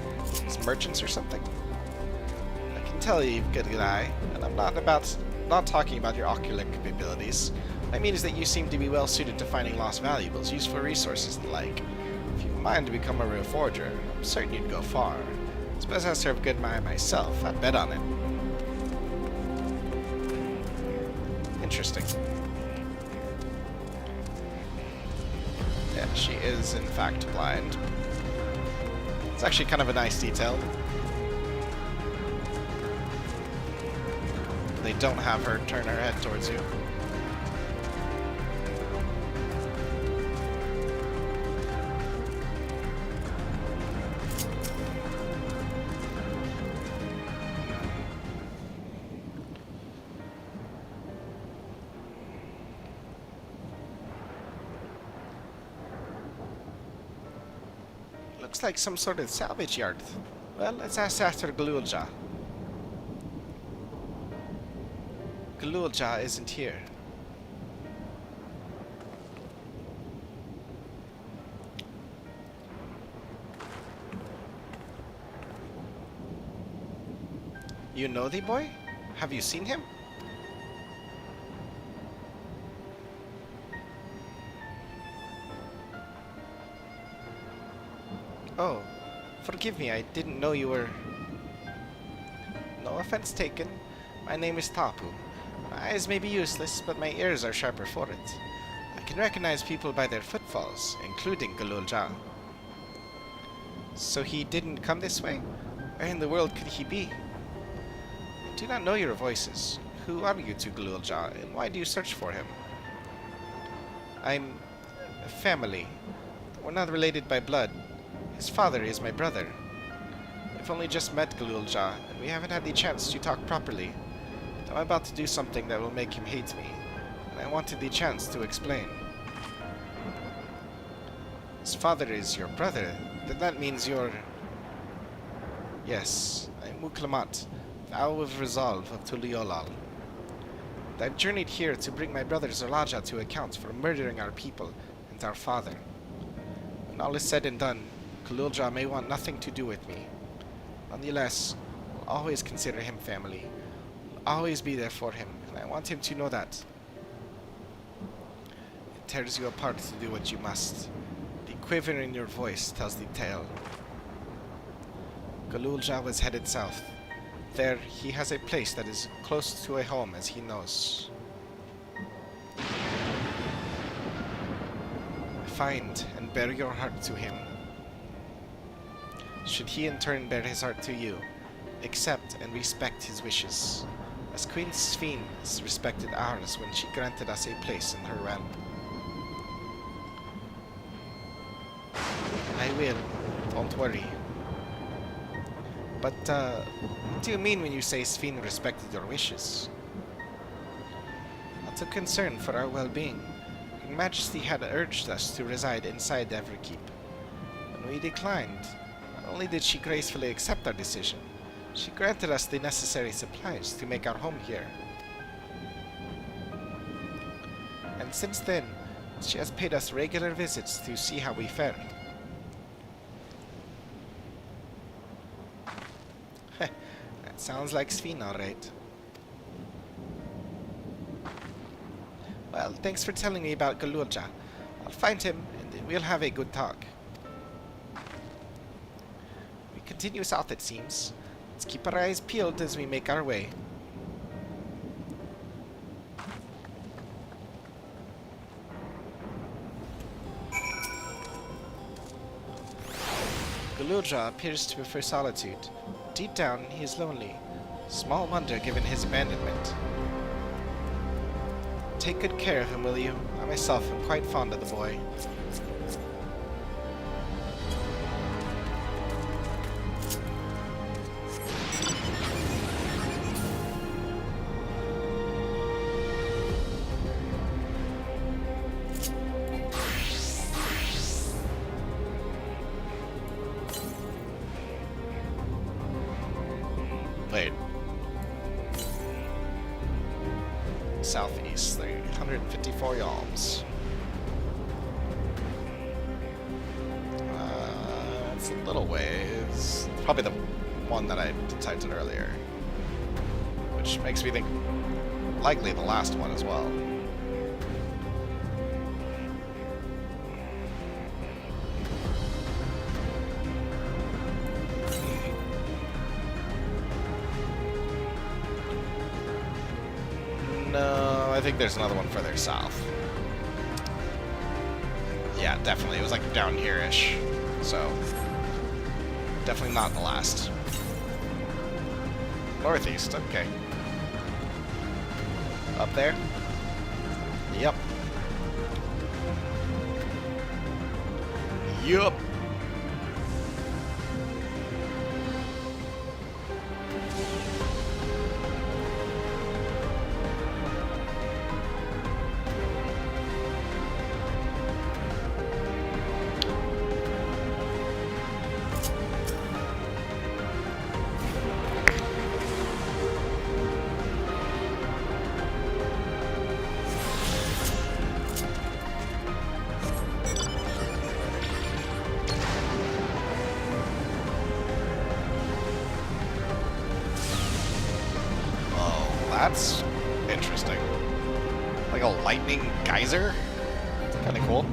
As merchants or something? I can tell you, good guy, and I'm not talking about your ocular capabilities. What I mean is that you seem to be well suited to finding lost valuables, useful resources, and the like. If you mind to become a real forger, I'm certain you'd go far. Suppose I serve good mind myself. I'd bet on it. Interesting. Yeah, she is in fact blind. It's actually kind of a nice detail. They don't have her turn her head towards you. Looks like some sort of salvage yard. Well, let's ask after Galulja. Galulja isn't here. You know the boy? Have you seen him? Oh, forgive me, I didn't know you were... No offense taken. My name is Tapu. My eyes may be useless, but my ears are sharper for it. I can recognize people by their footfalls, including Galulja. So he didn't come this way? Where in the world could he be? I do not know your voices. Who are you to Galulja, and why do you search for him? I'm... a family. We're not related by blood. His father is my brother. I've only just met Galulja, and we haven't had the chance to talk properly. I'm about to do something that will make him hate me, and I wanted the chance to explain. His father is your brother, then that means you're... Yes, I'm Muklamat, vow of resolve of Tuliolal. I've journeyed here to bring my brother Zerlaja to account for murdering our people and our father. When all is said and done, Galulja may want nothing to do with me. Nonetheless, I'll always consider him family. I'll always be there for him, and I want him to know that. It tears you apart to do what you must. The quiver in your voice tells the tale. Galulja was headed south. There, he has a place that is close to a home, as he knows. Find and bear your heart to him. Should he in turn bear his heart to you, accept and respect his wishes, as Queen Sphene respected ours when she granted us a place in her realm. I will, don't worry. But, what do you mean when you say Sphene respected your wishes? Out of concern for our well-being, Her Majesty had urged us to reside inside Everkeep. When we declined, not only did she gracefully accept our decision, she granted us the necessary supplies to make our home here. And since then, she has paid us regular visits to see how we fare. That sounds like Sphene, alright. Well, thanks for telling me about Galulja. I'll find him, and we'll have a good talk. We continue south, it seems. Let's keep our eyes peeled as we make our way. Galulja appears to prefer solitude. Deep down, he is lonely. Small wonder given his abandonment. Take good care of him, will you? I myself am quite fond of the boy. Wait. Southeast, 154 yalms. It's a little ways. Probably the one that I typed in earlier. which makes me think likely the last one as well. No, I think there's another one further south. Yeah, definitely. It was like down here-ish. So, definitely not the last. Northeast, okay. Up there? Yep. Yup. That's interesting. Like a lightning geyser? Kinda cool.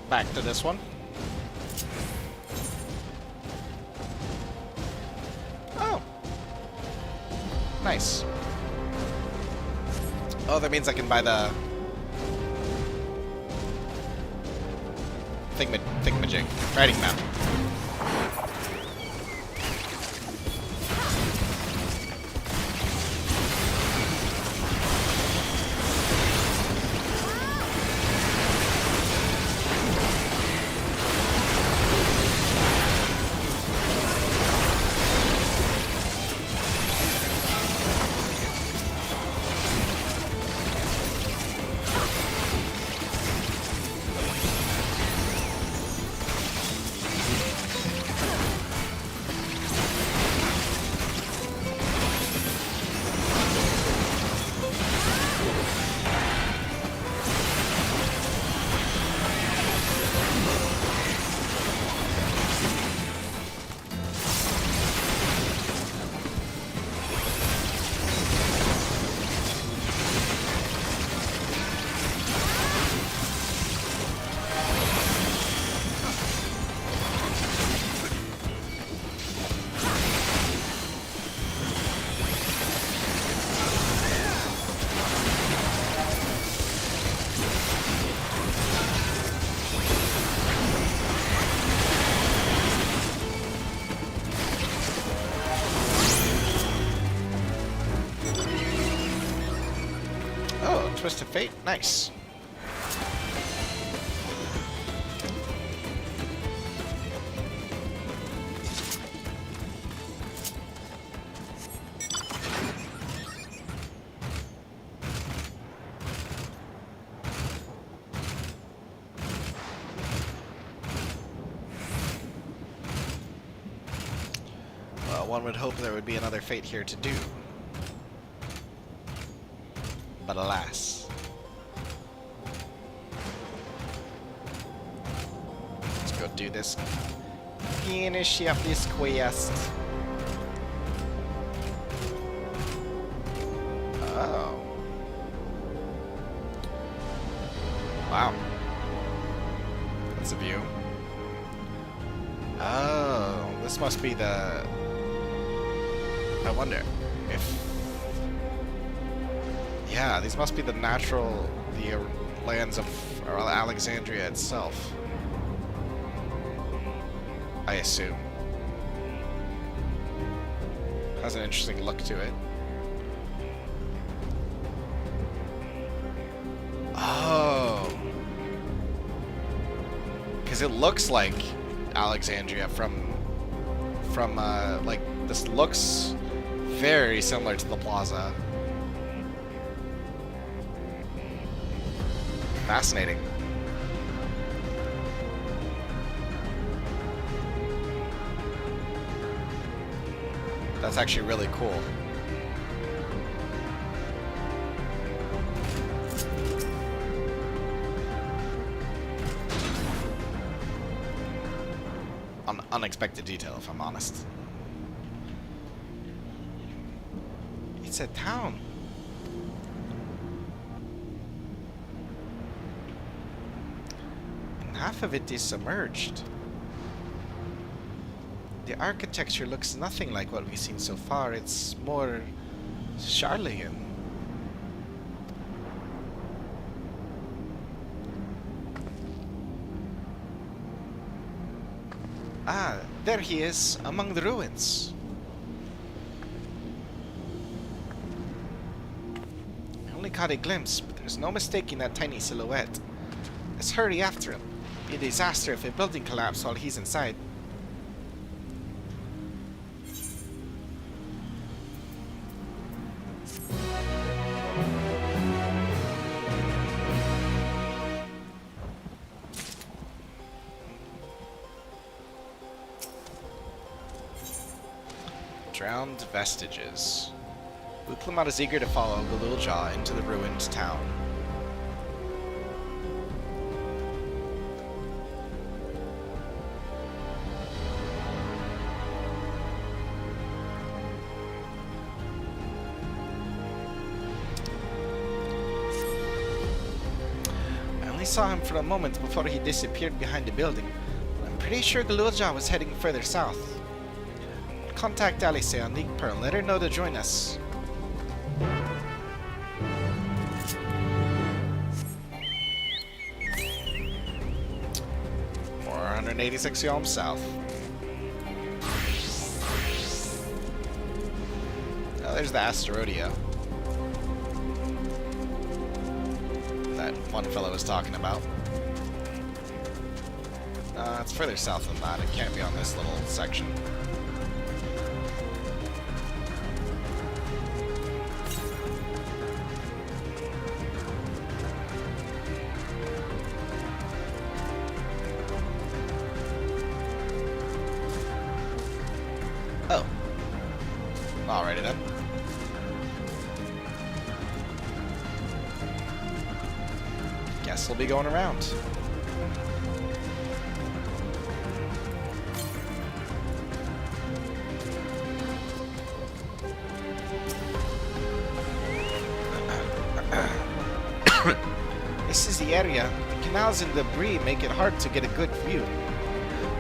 back to this one. Oh. Nice. Oh, that means I can buy the thingamajig. Riding map. Twist of Fate, nice. Well, one would hope there would be another Fate here to do. But alas. Let's go do this. Finish up this quest. Oh. Wow. That's a view. Oh, this must be the... I wonder if... Yeah, these must be the natural, lands of Alexandria itself. I assume. Has an interesting look to it. Oh. Because it looks like Alexandria from like, this looks very similar to the plaza. Fascinating. That's actually really cool. Unexpected detail, if I'm honest. It's a town. Half of it is submerged. The architecture looks nothing like what we've seen so far. It's more Charlean. Ah, there he is, among the ruins. I only caught a glimpse, but there's no mistaking that tiny silhouette. Let's hurry after him. Be a disaster if a building collapses while he's inside. Drowned vestiges. Uklamat is eager to follow the little jaw into the ruined town. only saw him for a moment before he disappeared behind the building. I'm pretty sure Galulja was heading further south. Contact Alice on League Pearl. Let her know to join us. More 186 kilometers south. Oh, there's the Asteroidea that one fellow was talking about. It's further south than that. It can't be on this little section. Oh. Alrighty then. Guess we'll be going around. This is the area. The canals and debris make it hard to get a good view.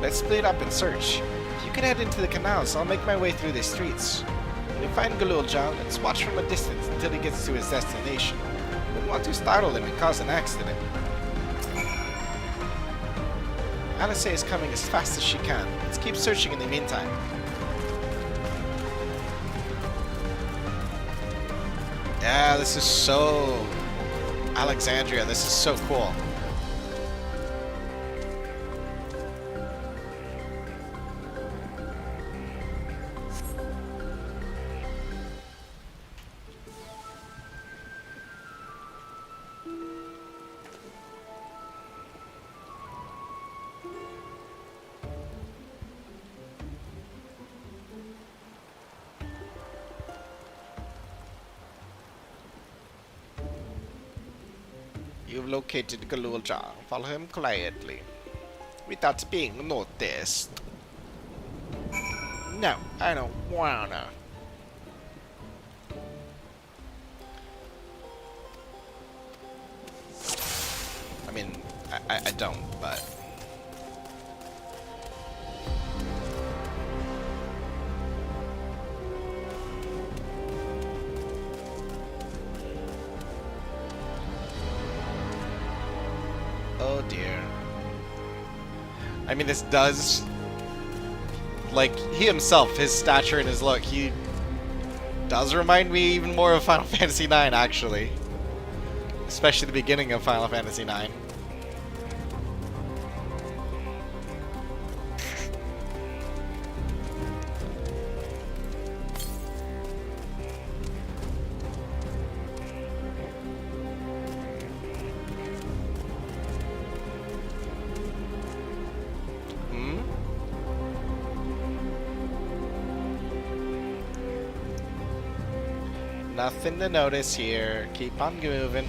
Let's split up and search. If you can head into the canals, I'll make my way through the streets. When you find Galulja, let's watch from a distance until he gets to his destination. We want to startle him and cause an accident. Alice is coming as fast as she can. Let's keep searching in the meantime. Yeah, this is so... Alexandria, this is so cool. You've located Galulja. Follow him quietly, without being noticed. No, I don't wanna. I mean, I don't, but... Oh dear. I mean, this does... Like, he himself, his stature and his look, he does remind me even more of Final Fantasy IX, actually. Especially the beginning of Final Fantasy IX. Nothing to notice here. Keep on moving.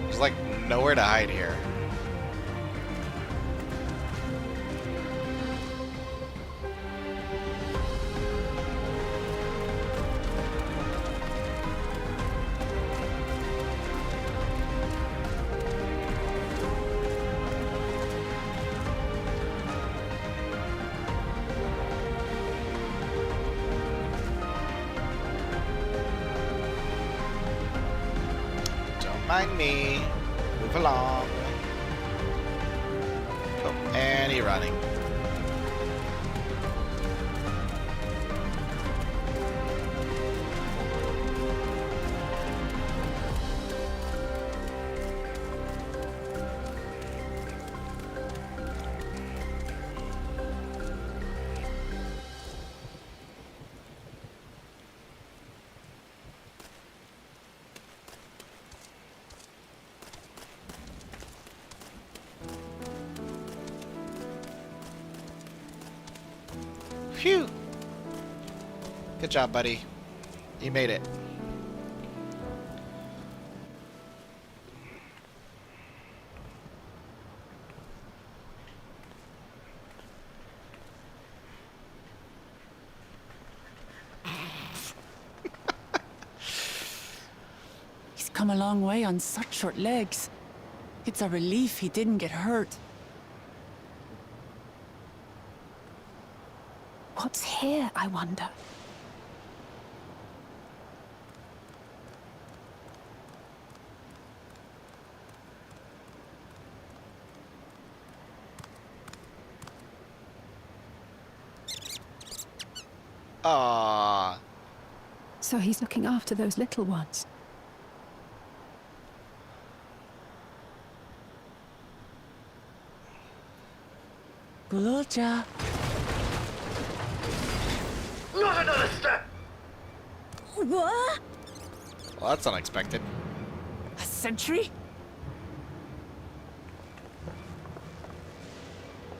There's like nowhere to hide here. Mind me. Move along. Oh, and he's running. Phew! Good job, buddy. You made it. He's come a long way on such short legs. It's a relief he didn't get hurt. What's here, I wonder? Aww. So he's looking after those little ones. Gululja. Not another step! What? Well, that's unexpected. A sentry?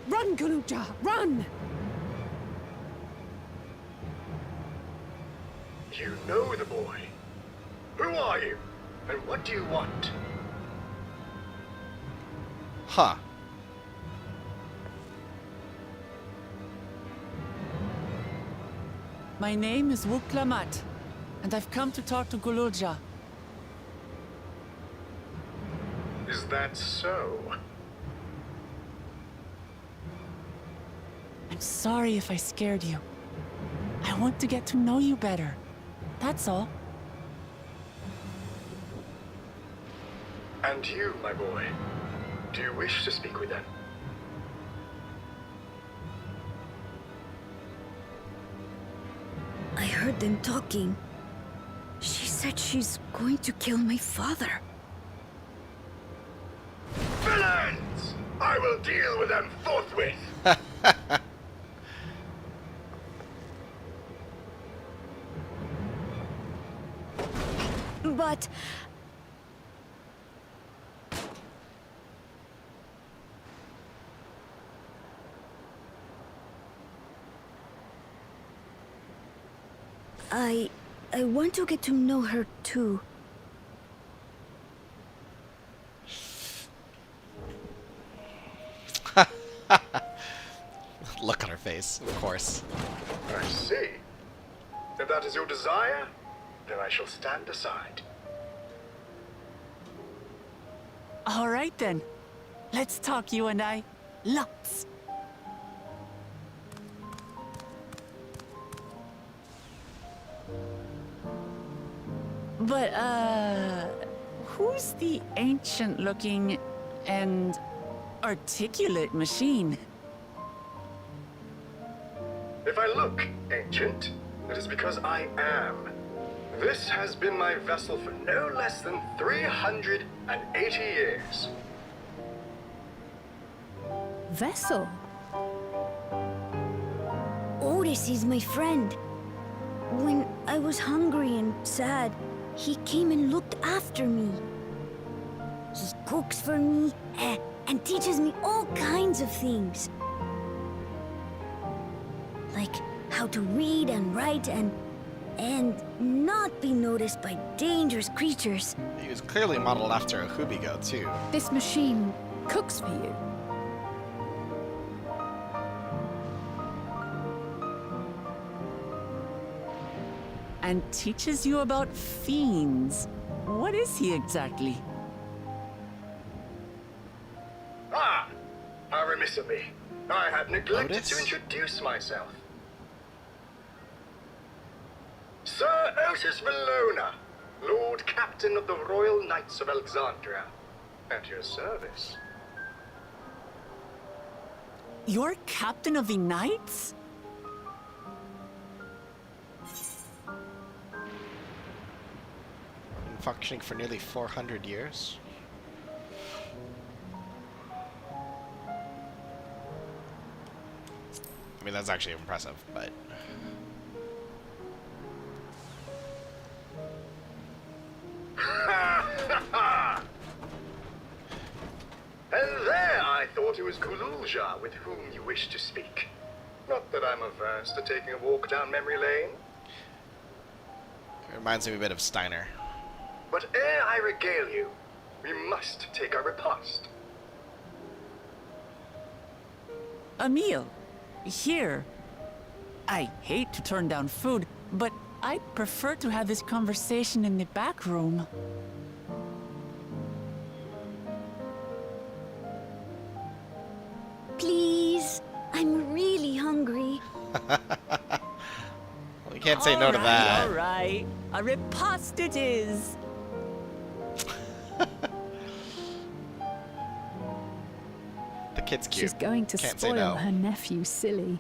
Run, Gululja, run! You know the boy. Who are you? And what do you want? Huh. My name is Wuklamat, and I've come to talk to Gululja. Is that so? I'm sorry if I scared you. I want to get to know you better. That's all. And you, my boy, do you wish to speak with them? I heard them talking. She said she's going to kill my father. Villains! I will deal with them forthwith! But... I want to get to know her too. Look on her face, of course. I see. If that is your desire, then I shall stand aside. All right then. Let's talk, you and I. Lots. But, who's the ancient-looking and articulate machine? If I look ancient, it is because I am. This has been my vessel for no less than 380 years. Vessel? Otis is my friend. When I was hungry and sad, he came and looked after me. He cooks for me and teaches me all kinds of things. Like how to read and write and not be noticed by dangerous creatures. He was clearly modeled after a Hubigo, too. This machine cooks for you. And teaches you about fiends. What is he exactly? Ah! How remiss of me. I had neglected Otis? to introduce myself. Sir Otis Valona, Lord Captain of the Royal Knights of Alexandria. At your service. You're captain of the knights? Been functioning for nearly 400 years. I mean, that's actually impressive, but... And there I thought it was Gululja with whom you wished to speak. Not that I'm averse to taking a walk down memory lane. It reminds me a bit of Steiner. But ere I regale you, we must take our repast. A meal. Here. I hate to turn down food, but I'd prefer to have this conversation in the back room. Please, I'm really hungry. We can't say no to that. All right. A repast it is. The kid's cute. She's going to Can't say spoil no. her nephew silly.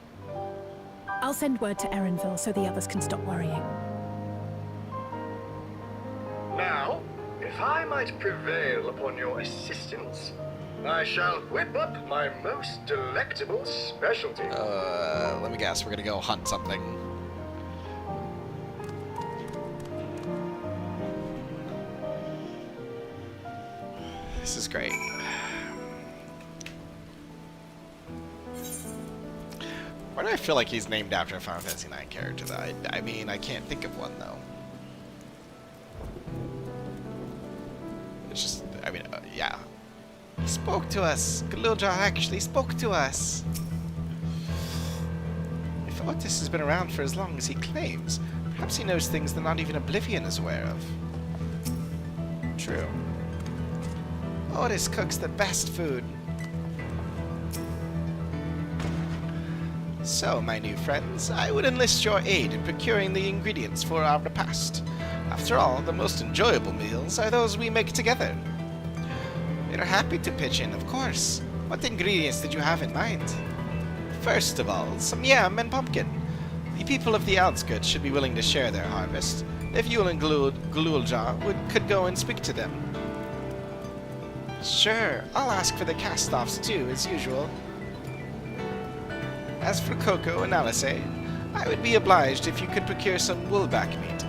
I'll send word to Erenville so the others can stop worrying. Now, if I might prevail upon your assistance, I shall whip up my most delectable specialty. Let me guess. We're gonna go hunt something. This is great. Why do I feel like he's named after a Final Fantasy IX character, though? I mean, I can't think of one, though. It's just, I mean, yeah. He spoke to us. Galiljar actually spoke to us. If Otis has been around for as long as he claims, perhaps he knows things that not even Oblivion is aware of. True. Otis cooks the best food. So, my new friends, I would enlist your aid in procuring the ingredients for our repast. After all, the most enjoyable meals are those we make together. We are happy to pitch in, of course. What ingredients did you have in mind? First of all, some yam and pumpkin. The people of the outskirts should be willing to share their harvest. If you and Galulja could go and speak to them. Sure, I'll ask for the cast-offs too, as usual. As for Coco and Alice, I would be obliged if you could procure some woolback meat.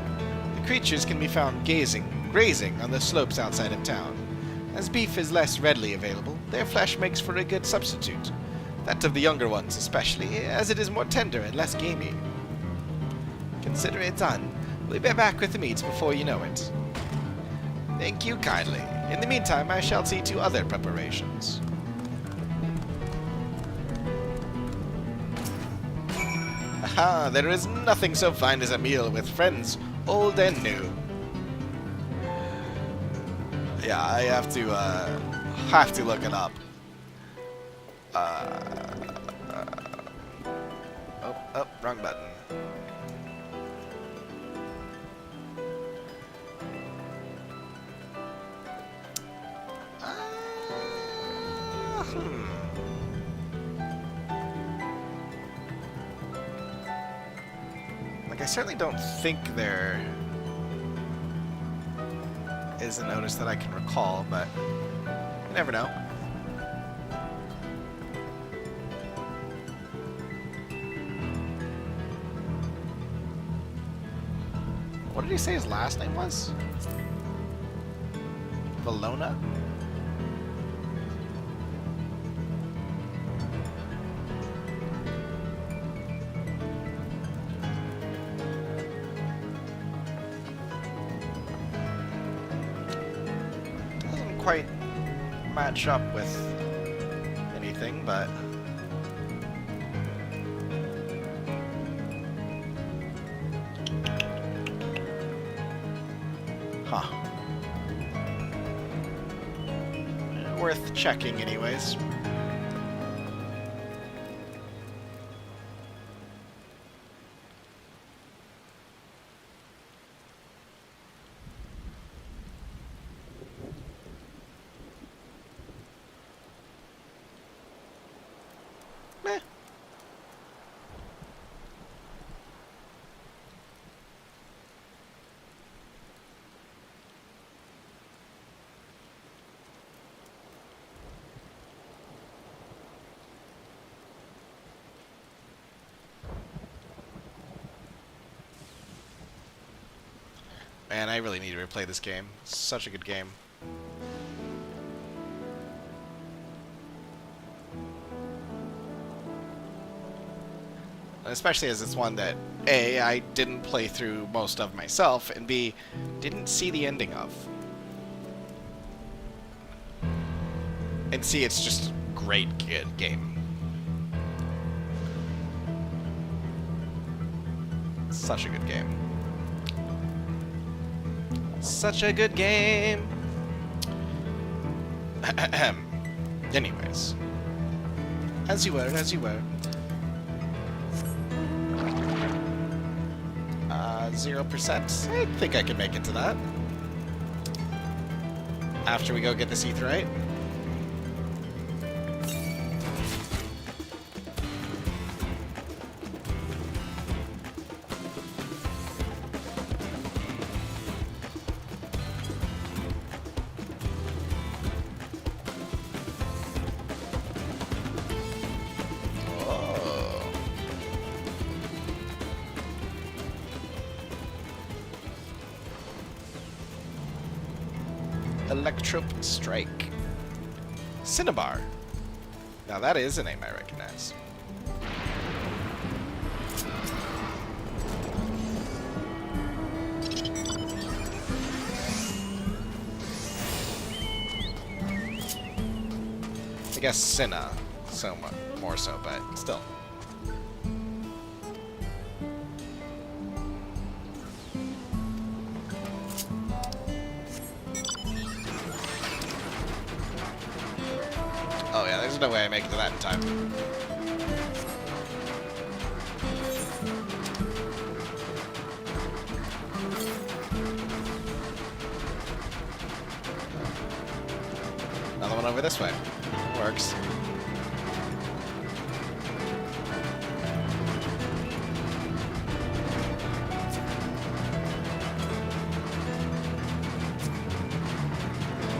The creatures can be found grazing on the slopes outside of town. As beef is less readily available, their flesh makes for a good substitute. That of the younger ones especially, as it is more tender and less gamey. Consider it done. We'll be back with the meats before you know it. Thank you kindly. In the meantime, I shall see to other preparations. Aha, there is nothing so fine as a meal with friends, old and new. Yeah, I have to look it up. Oh, wrong button. Like, I certainly don't think there is a notice that I can recall, but you never know. What did he say his last name was? Valona? Doesn't quite match up with anything, but worth checking anyways. Meh. Man, I really need to replay this game. It's such a good game. especially as it's one that A, I didn't play through most of myself, and B, didn't see the ending of. And C, it's just a great good game. Such a good game. Such a good game. Anyways. As you were, as you were. 0%. I think I can make it to that. After we go get this Aetheryte. Electrope Strike. Cinnabar. Now that is a name I recognize. I guess Cinna, so much more so, but still. Oh yeah, there's no way I make it to that in time. Another one over this way. Works.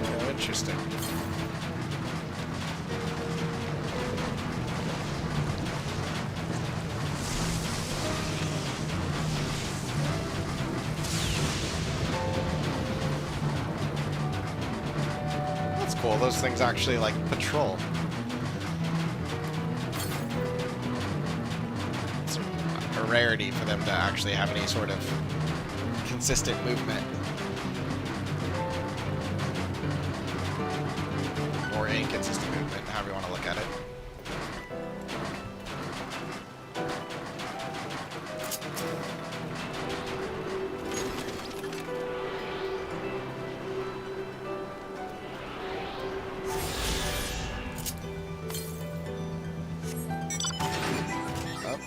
Oh, interesting. Cool. Those things actually like patrol. It's a rarity for them to actually have any sort of consistent movement. Or inconsistent movement, however you want to look at it.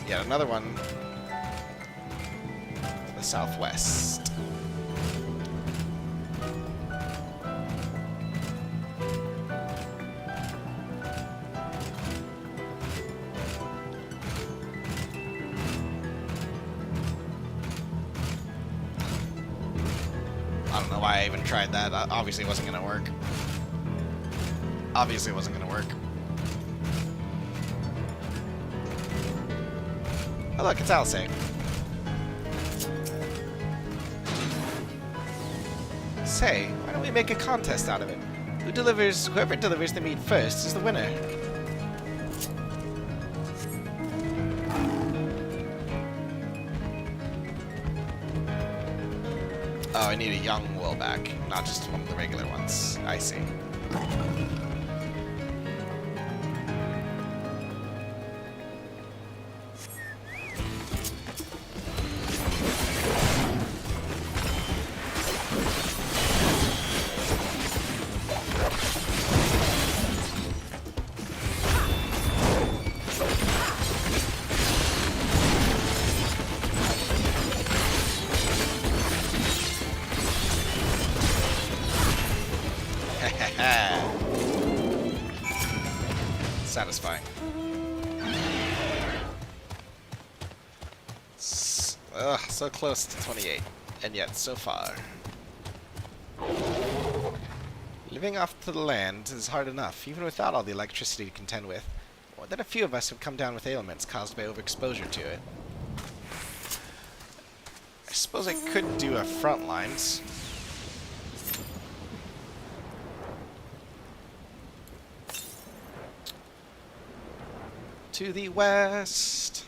Yet another one. The southwest. I don't know why I even tried that. Obviously it wasn't going to work. Obviously it wasn't going to work. Oh look, it's Alsay. Say, why don't we make a contest out of it? Whoever delivers the meat first is the winner. Oh, I need a young Willback, not just one of the regular ones. I see. Satisfying. Ugh, so close to 28, and yet so far. Living off to the land is hard enough, even without all the electricity to contend with. More than a few of us have come down with ailments caused by overexposure to it. I suppose I could do a front lines. To the west.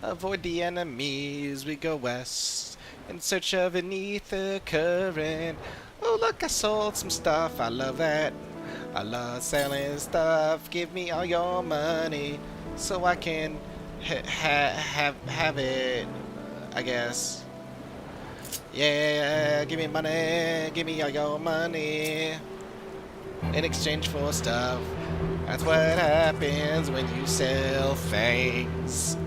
Avoid the enemies, we go west in search of an ether current. Oh look, I sold some stuff, I love that. I love selling stuff, give me all your money so I can have it, I guess. Yeah, give me money, give me all your money in exchange for stuff. That's what happens when you sell things.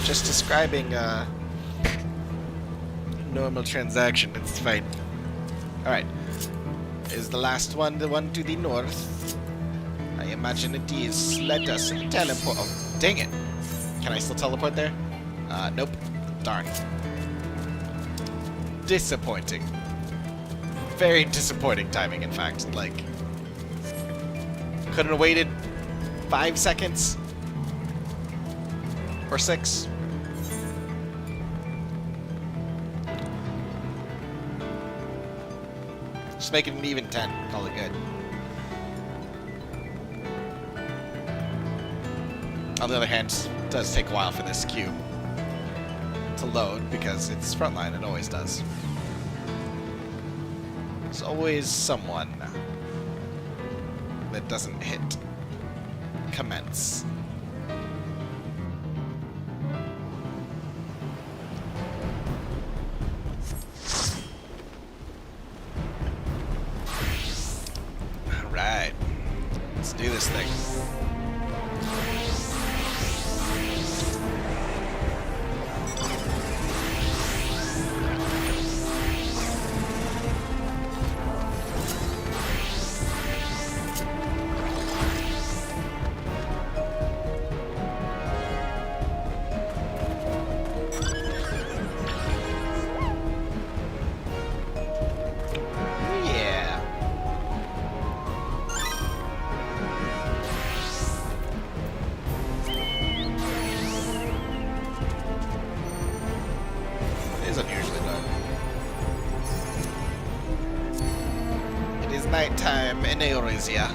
Just describing a normal transaction, it's fine. Alright. Is the last one the one to the north? I imagine it is. Let us teleport. Oh, dang it. Can I still teleport there? Nope. Darn. Disappointing. Very disappointing timing, in fact. Like, couldn't have waited 5 seconds? Or 6? Just make it an even 10. Call it good. On the other hand, it does take a while for this queue to load because it's frontline. It always does. There's always someone that doesn't hit commence. Alright. Let's do this thing. Nighttime in Eurasia.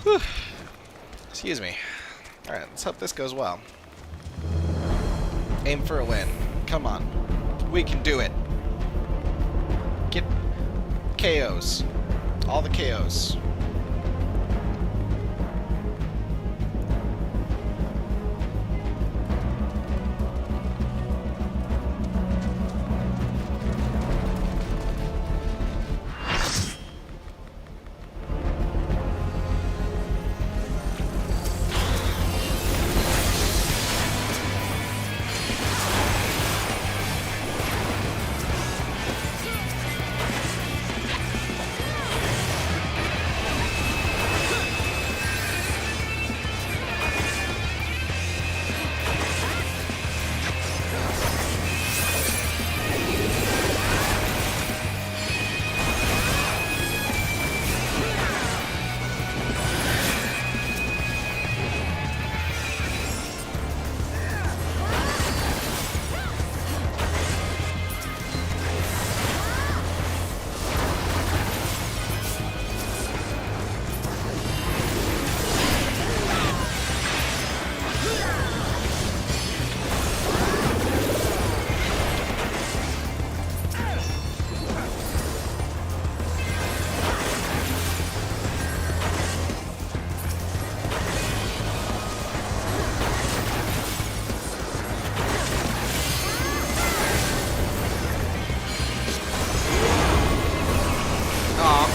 Whew. Excuse me. Alright, let's hope this goes well. Aim for a win. Come on. We can do it. Get KOs. All the KOs.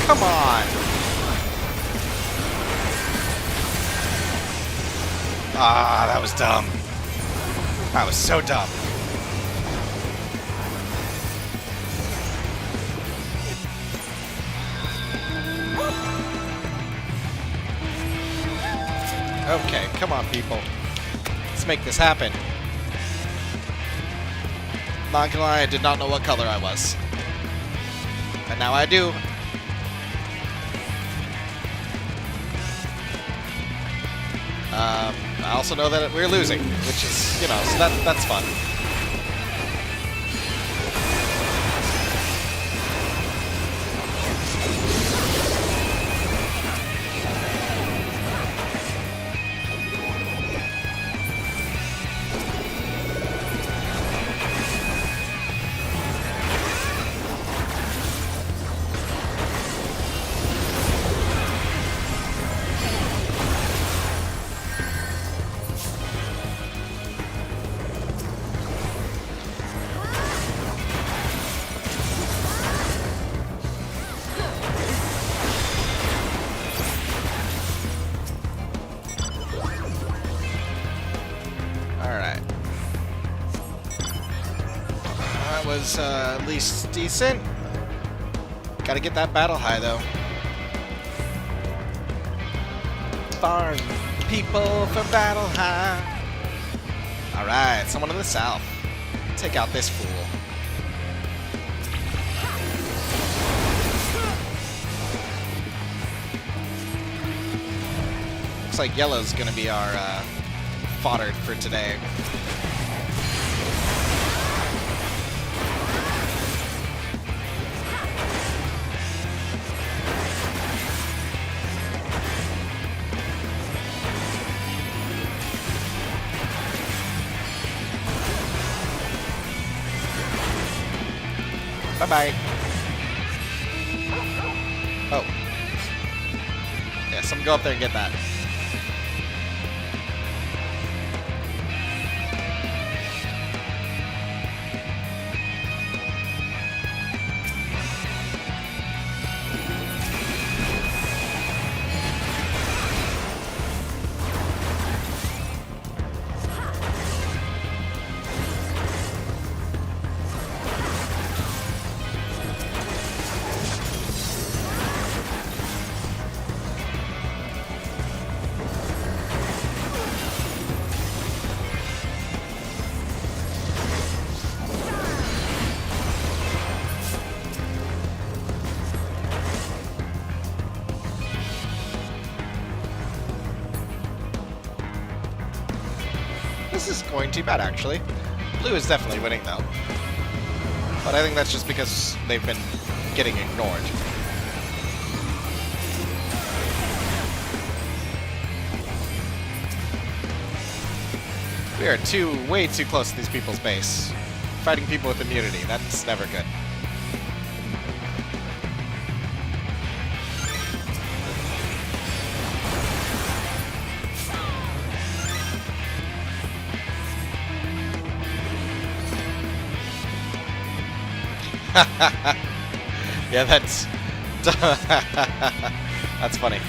Come on! Ah, that was dumb. That was so dumb. Okay, come on, people. Let's make this happen. Not gonna lie, I did not know what color I was. But now I do. I also know that we're losing, which is, you know, so that's fun. Was at least decent. Gotta get that battle high though. Farm people for battle high. Alright, someone in the south. Take out this fool. Looks like yellow's gonna be our fodder for today. Bye-bye. Oh. Yeah, someone go up there and get that. This is going too bad, actually. Blue is definitely winning, though. But I think that's just because they've been getting ignored. We are way too close to these people's base. Fighting people with immunity, that's never good. Yeah, that's that's funny.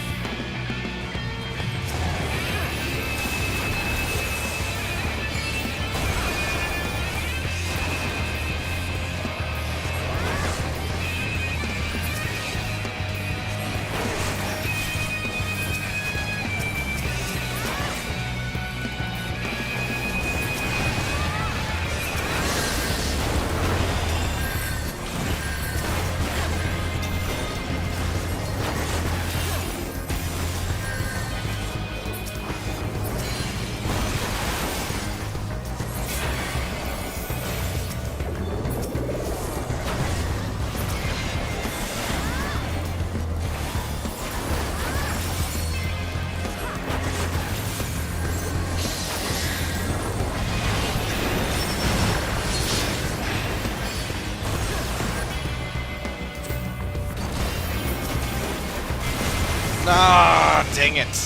Ah, dang it.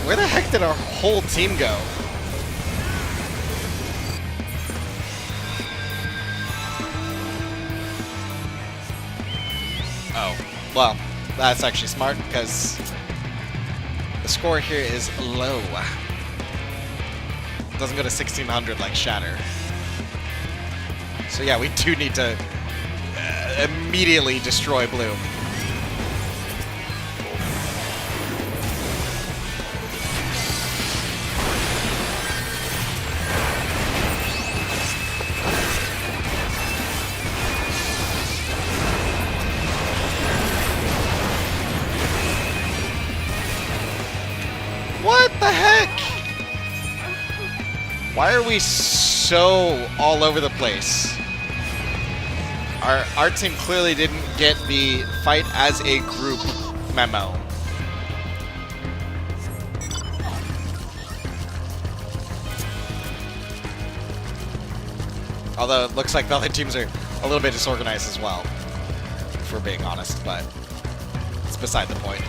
Where the heck did our whole team go? Oh, well, that's actually smart because the score here is low. It doesn't go to 1600 like Shatter. So yeah, we do need to immediately destroy blue. Why are we so all over the place? Our team clearly didn't get the fight as a group memo. Although it looks like the other teams are a little bit disorganized as well, if we're being honest, but it's beside the point.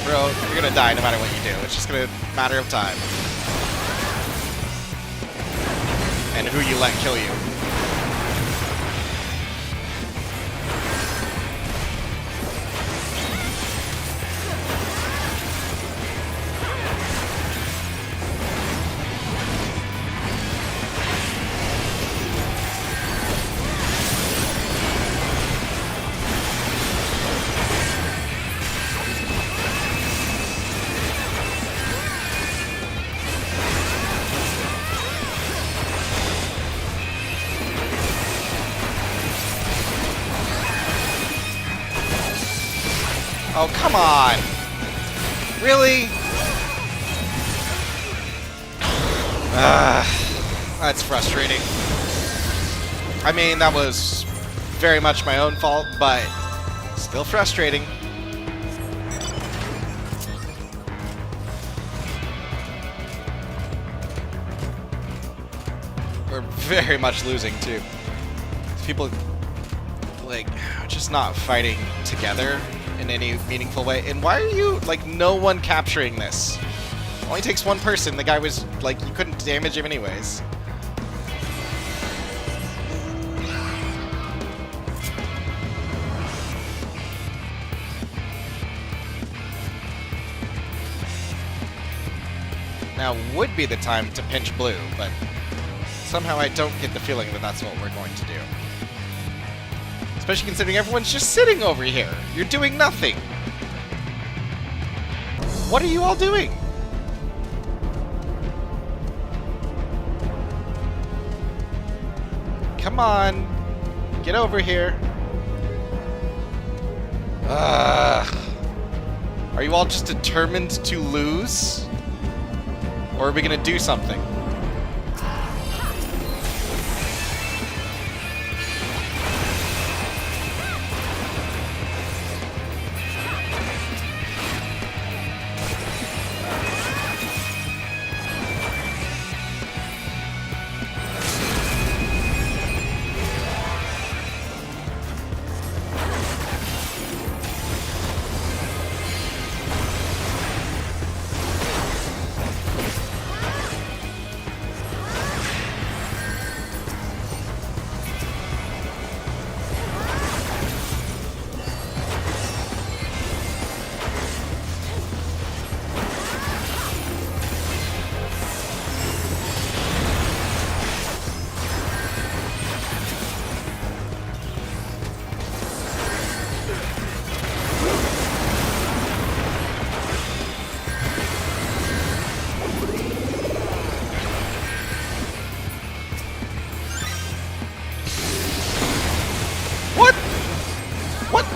Bro, you're gonna die no matter what you do. It's just gonna matter of time. And who you let kill you. Oh, come on! Really? That's frustrating. I mean, that was very much my own fault, but still frustrating. We're very much losing, too. People, like, just not fighting together in any meaningful way. And why are you, like, no one capturing this? It only takes one person. The guy was, like, you couldn't damage him anyways. Now would be the time to pinch blue, but somehow I don't get the feeling that that's what we're going to do. Especially considering everyone's just sitting over here. You're doing nothing. What are you all doing? Come on. Get over here. Are you all just determined to lose? Or are we gonna do something?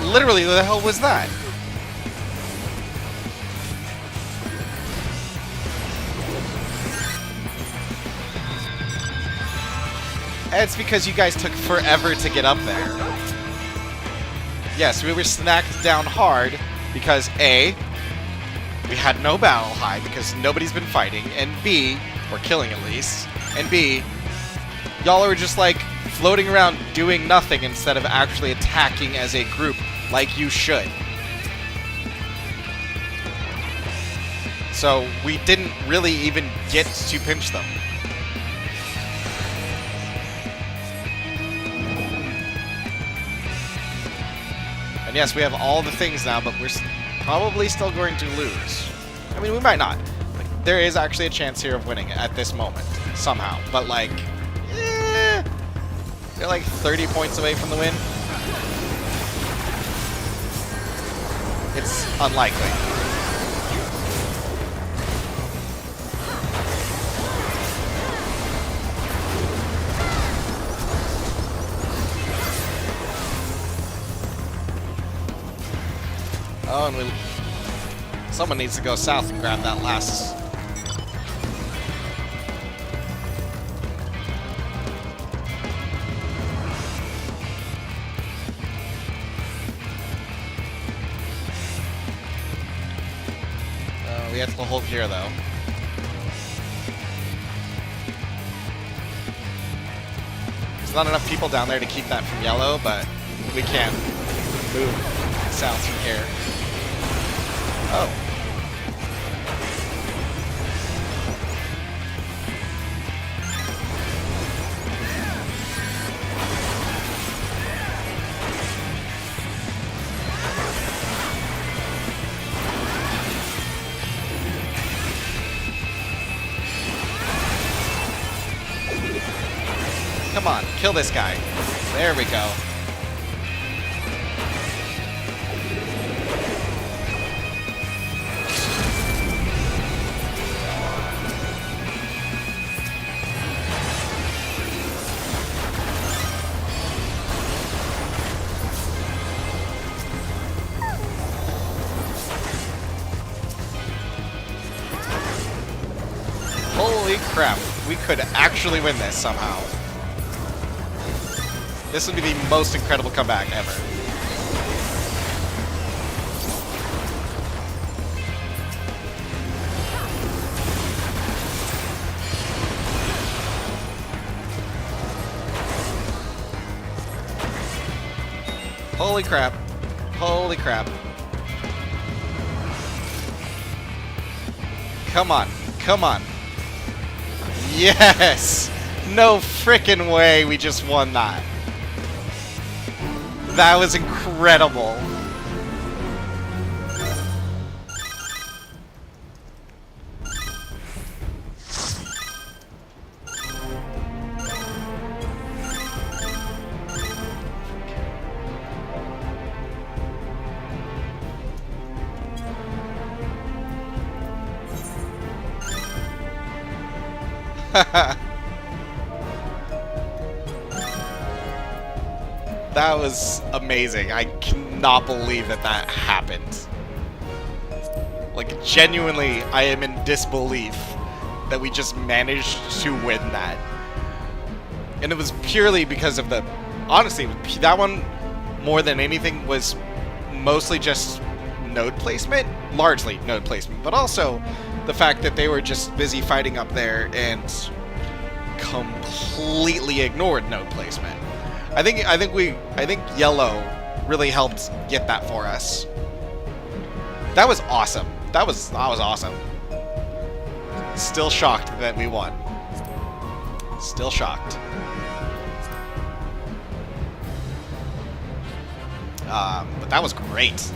Literally, what the hell was that? It's because you guys took forever to get up there. Yes, we were snacked down hard because A, we had no battle high because nobody's been fighting, and B, or killing at least, and B, y'all are just like floating around doing nothing instead of actually attacking as a group like you should. So we didn't really even get to pinch them. And yes, we have all the things now, but we're probably still going to lose. I mean, we might not. There is actually a chance here of winning at this moment, somehow. But like, You're like 30 points away from the win. It's unlikely. Oh, and someone needs to go south and grab that last. We have to hold here, though. There's not enough people down there to keep that from yellow, but we can move south from here. Oh. Come on, kill this guy. There we go. Holy crap, we could actually win this somehow. This would be the most incredible comeback ever. Holy crap. Holy crap. Come on. Come on. Yes! No frickin' way we just won that. That was incredible. That was amazing. I cannot believe that that happened. Like, genuinely, I am in disbelief that we just managed to win that. And it was purely because of the... Honestly, that one, more than anything, was mostly just node placement. Largely node placement. But also the fact that they were just busy fighting up there and completely ignored node placement. I think yellow really helped get that for us. That was awesome. That was awesome. Still shocked that we won. Still shocked. But that was great.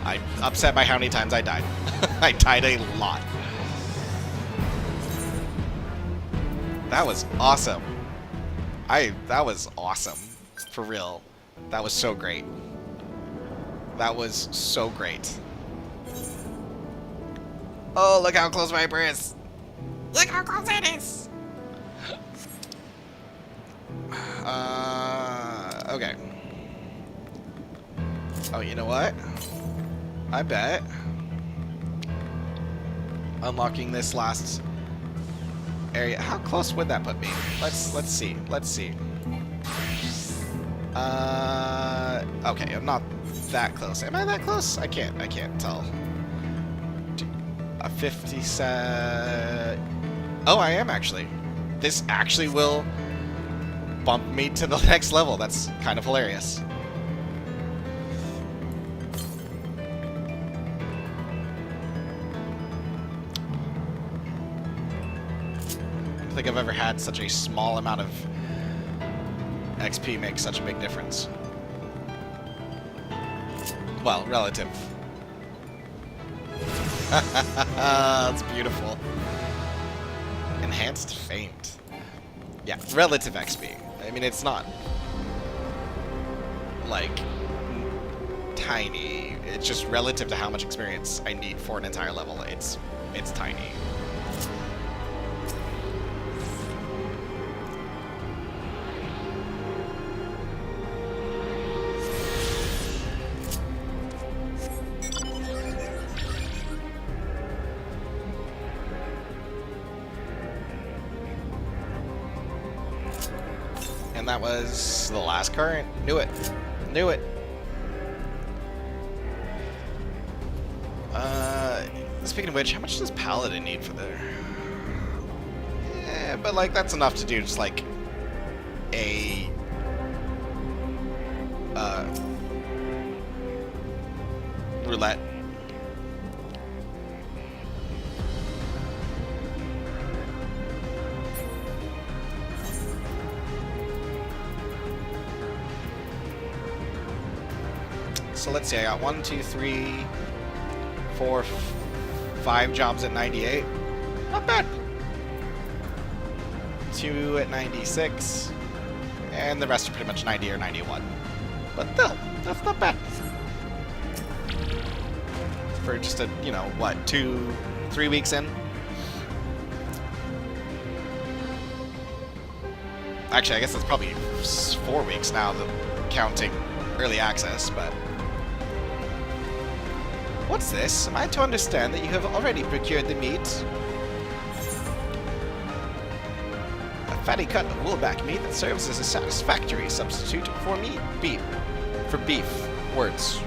I'm upset by how many times I died. I died a lot. That was awesome. That was awesome. For real. That was so great. That was so great. Oh, look how close Viper is. Look how close it is. Okay. Oh, you know what? I bet unlocking this last area. How close would that put me? Let's see. Let's see. Okay, I'm not that close. Am I that close? I can't tell. 57. Oh, I am actually. This actually will bump me to the next level. That's kind of hilarious. I don't think I've ever had such a small amount of XP make such a big difference. Well, relative. That's beautiful. Enhanced Faint. Yeah, relative XP. I mean, it's not like tiny. It's just relative to how much experience I need for an entire level. It's tiny. And that was the last current. Knew it. Knew it. Speaking of which, how much does Paladin need for there? Yeah, but like that's enough to do just like a roulette. So let's see, I got 1, 2, 3, 4, 5 jobs at 98. Not bad. 2 at 96. And the rest are pretty much 90 or 91. But still, that's not bad. For just a, you know, what, 2, 3 weeks in? Actually, I guess that's probably 4 weeks now, counting early access, but... What's this? Am I to understand that you have already procured the meat? A fatty cut of woolback meat that serves as a satisfactory substitute for meat. Beef. For beef. Words.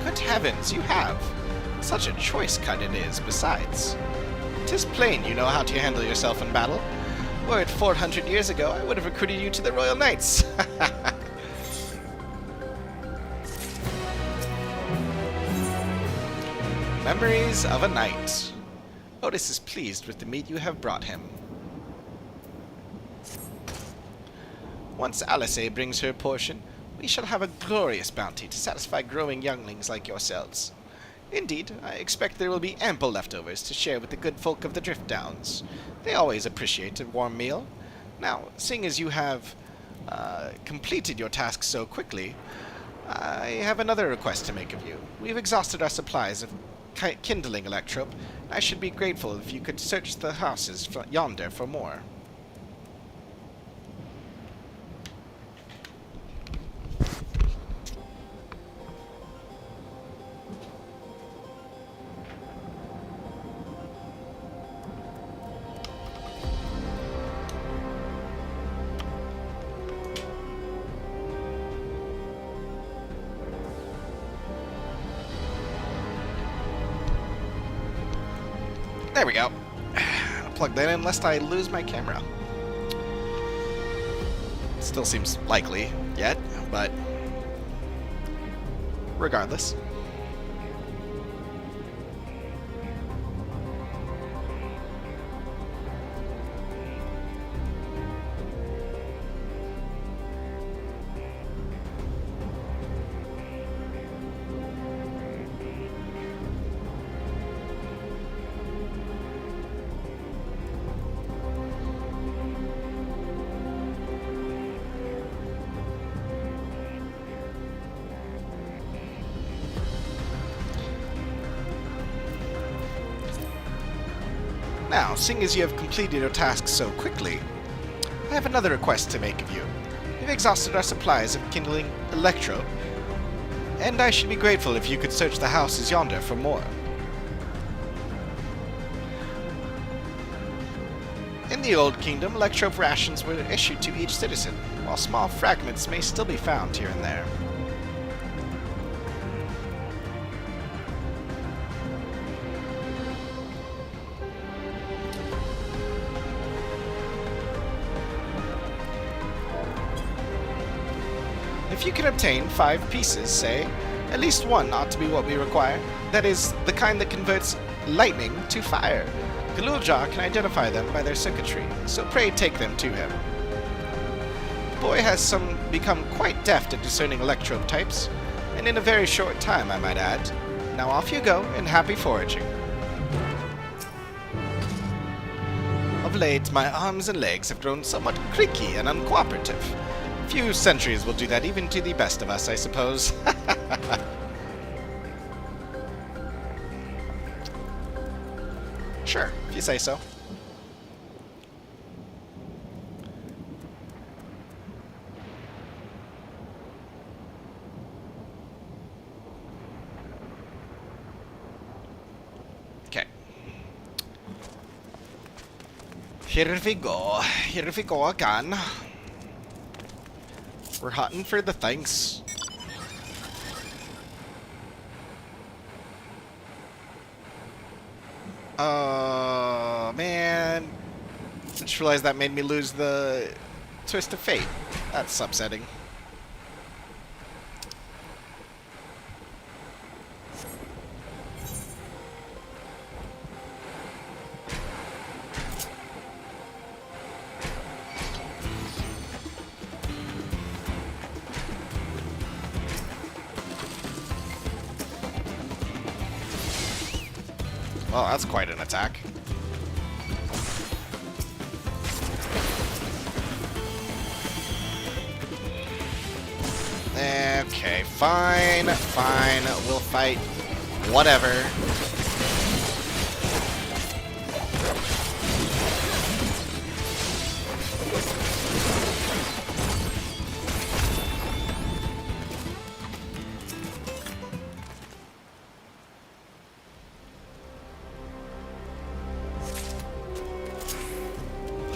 Good heavens, you have! Such a choice cut it is, besides. 'Tis plain you know how to handle yourself in battle. Were it 400 years ago, I would have recruited you to the Royal Knights. Memories of a Knight. Otis is pleased with the meat you have brought him. Once Alice brings her portion, we shall have a glorious bounty to satisfy growing younglings like yourselves. Indeed, I expect there will be ample leftovers to share with the good folk of the Drift Downs. They always appreciate a warm meal. Now, seeing as you have completed your task so quickly, I have another request to make of you. We've exhausted our supplies of kindling electrope. I should be grateful if you could search the houses yonder for more. There we go. I'll plug that in lest I lose my camera. Still seems likely yet, but regardless. Now, seeing as you have completed your task so quickly, I have another request to make of you. We've exhausted our supplies of kindling electrope, and I should be grateful if you could search the houses yonder for more. In the Old Kingdom, electrope rations were issued to each citizen, while small fragments may still be found here and there. If you can obtain 5 pieces, say, at least one ought to be what we require. That is, the kind that converts lightning to fire. Galulja can identify them by their circuitry, so pray take them to him. The boy has become quite deft at discerning electrope types, and in a very short time, I might add. Now off you go, and happy foraging. Of late, my arms and legs have grown somewhat creaky and uncooperative. Few centuries will do that even to the best of us, I suppose. Sure, if you say so. Okay. Here we go. Here we go again. We're hunting for the things. Oh, man. I just realized that made me lose the Twist of Fate. That's upsetting. Well, that's quite an attack. Okay, fine, fine. We'll fight. Whatever.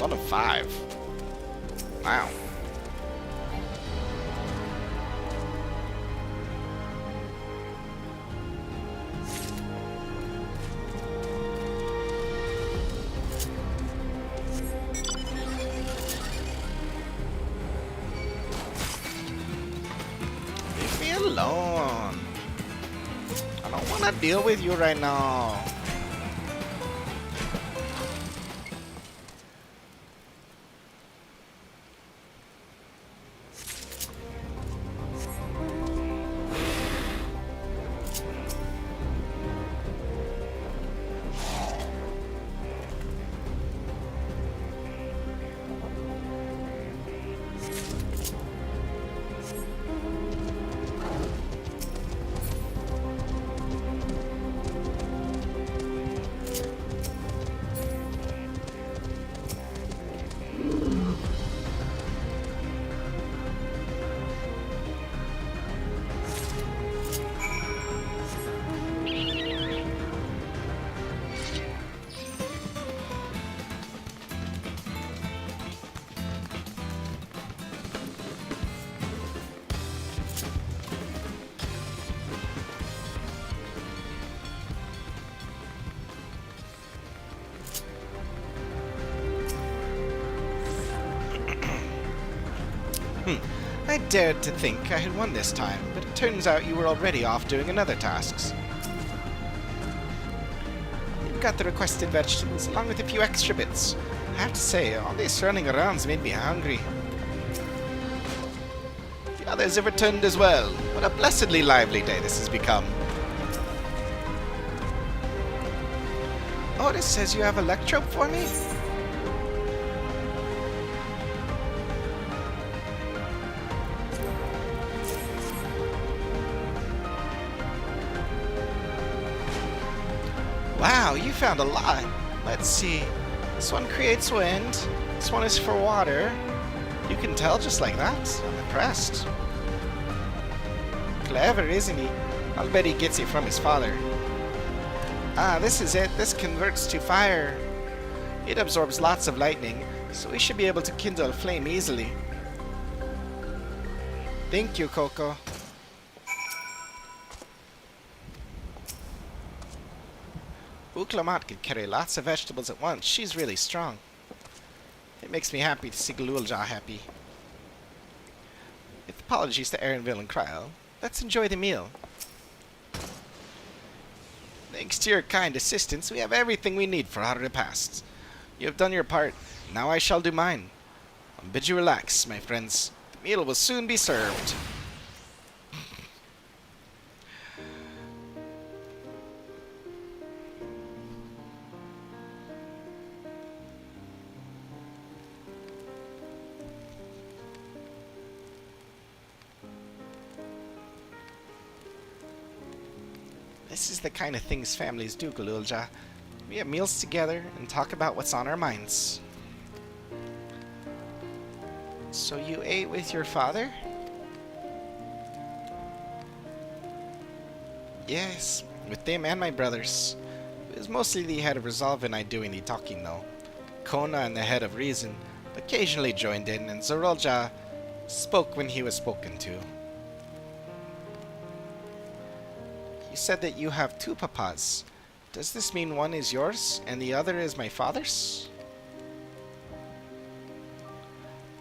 One of 5. Wow. Leave me alone. I don't want to deal with you right now. I dared to think I had won this time, but it turns out you were already off doing another tasks. You got the requested vegetables, along with a few extra bits. I have to say, all this running around's made me hungry. The others have returned as well. What a blessedly lively day this has become. Otis says you have a electrope for me? Wow, you found a lot. Let's see. This one creates wind. This one is for water. You can tell just like that. I'm impressed. Clever, isn't he? I'll bet he gets it from his father. Ah, this is it. This converts to fire. It absorbs lots of lightning, so we should be able to kindle a flame easily. Thank you, Coco. Uklamat can carry lots of vegetables at once. She's really strong. It makes me happy to see Galulja happy. With apologies to Aaronville and Cryle, let's enjoy the meal. Thanks to your kind assistance, we have everything we need for our repast. You have done your part. Now I shall do mine. I'll bid you relax, my friends. The meal will soon be served. This is the kind of things families do, Galulja. We have meals together and talk about what's on our minds. So you ate with your father? Yes, with them and my brothers. It was mostly the head of Resolve and I doing the talking though. Kona and the head of Reason occasionally joined in, and Zorolja spoke when he was spoken to. You said that you have two papas. Does this mean one is yours and the other is my father's?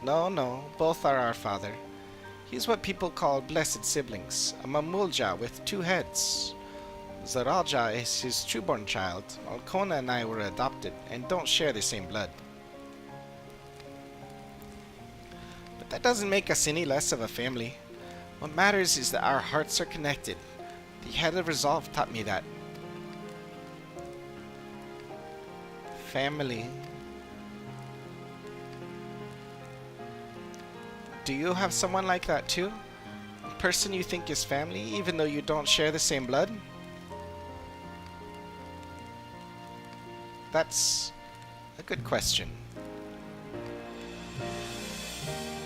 No, both are our father. He's what people call blessed siblings, a Mamulja with two heads. Zoralja is his trueborn child, while Kona and I were adopted and don't share the same blood. But that doesn't make us any less of a family. What matters is that our hearts are connected. The head of Resolve taught me that. Family. Do you have someone like that too? A person you think is family, even though you don't share the same blood? That's a good question.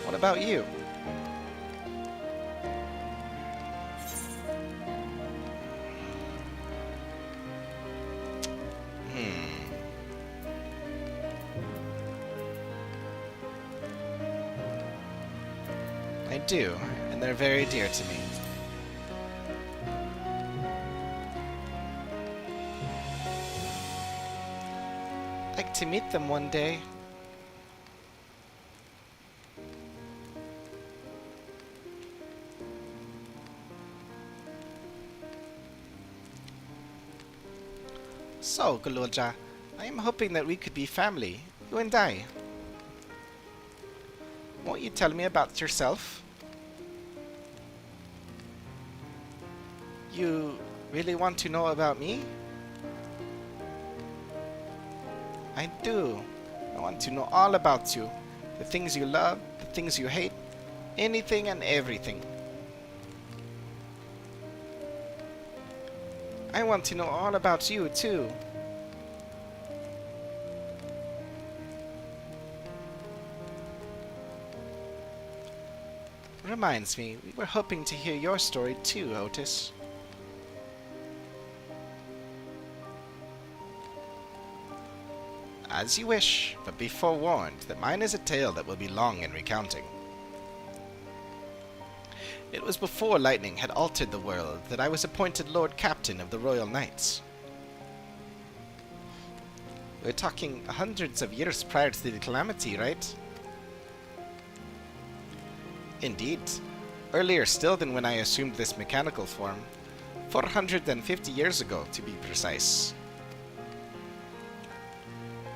What about you? I do, and they're very dear to me. I'd like to meet them one day. So, Galulja, I am hoping that we could be family, you and I. Won't you tell me about yourself? You really want to know about me? I do. I want to know all about you. The things you love, the things you hate, anything and everything. I want to know all about you, too. Reminds me, we were hoping to hear your story too, Otis. As you wish, but be forewarned that mine is a tale that will be long in recounting. It was before lightning had altered the world that I was appointed Lord Captain of the Royal Knights. We're talking hundreds of years prior to the calamity, right? Indeed. Earlier still than when I assumed this mechanical form. 450 years ago, to be precise.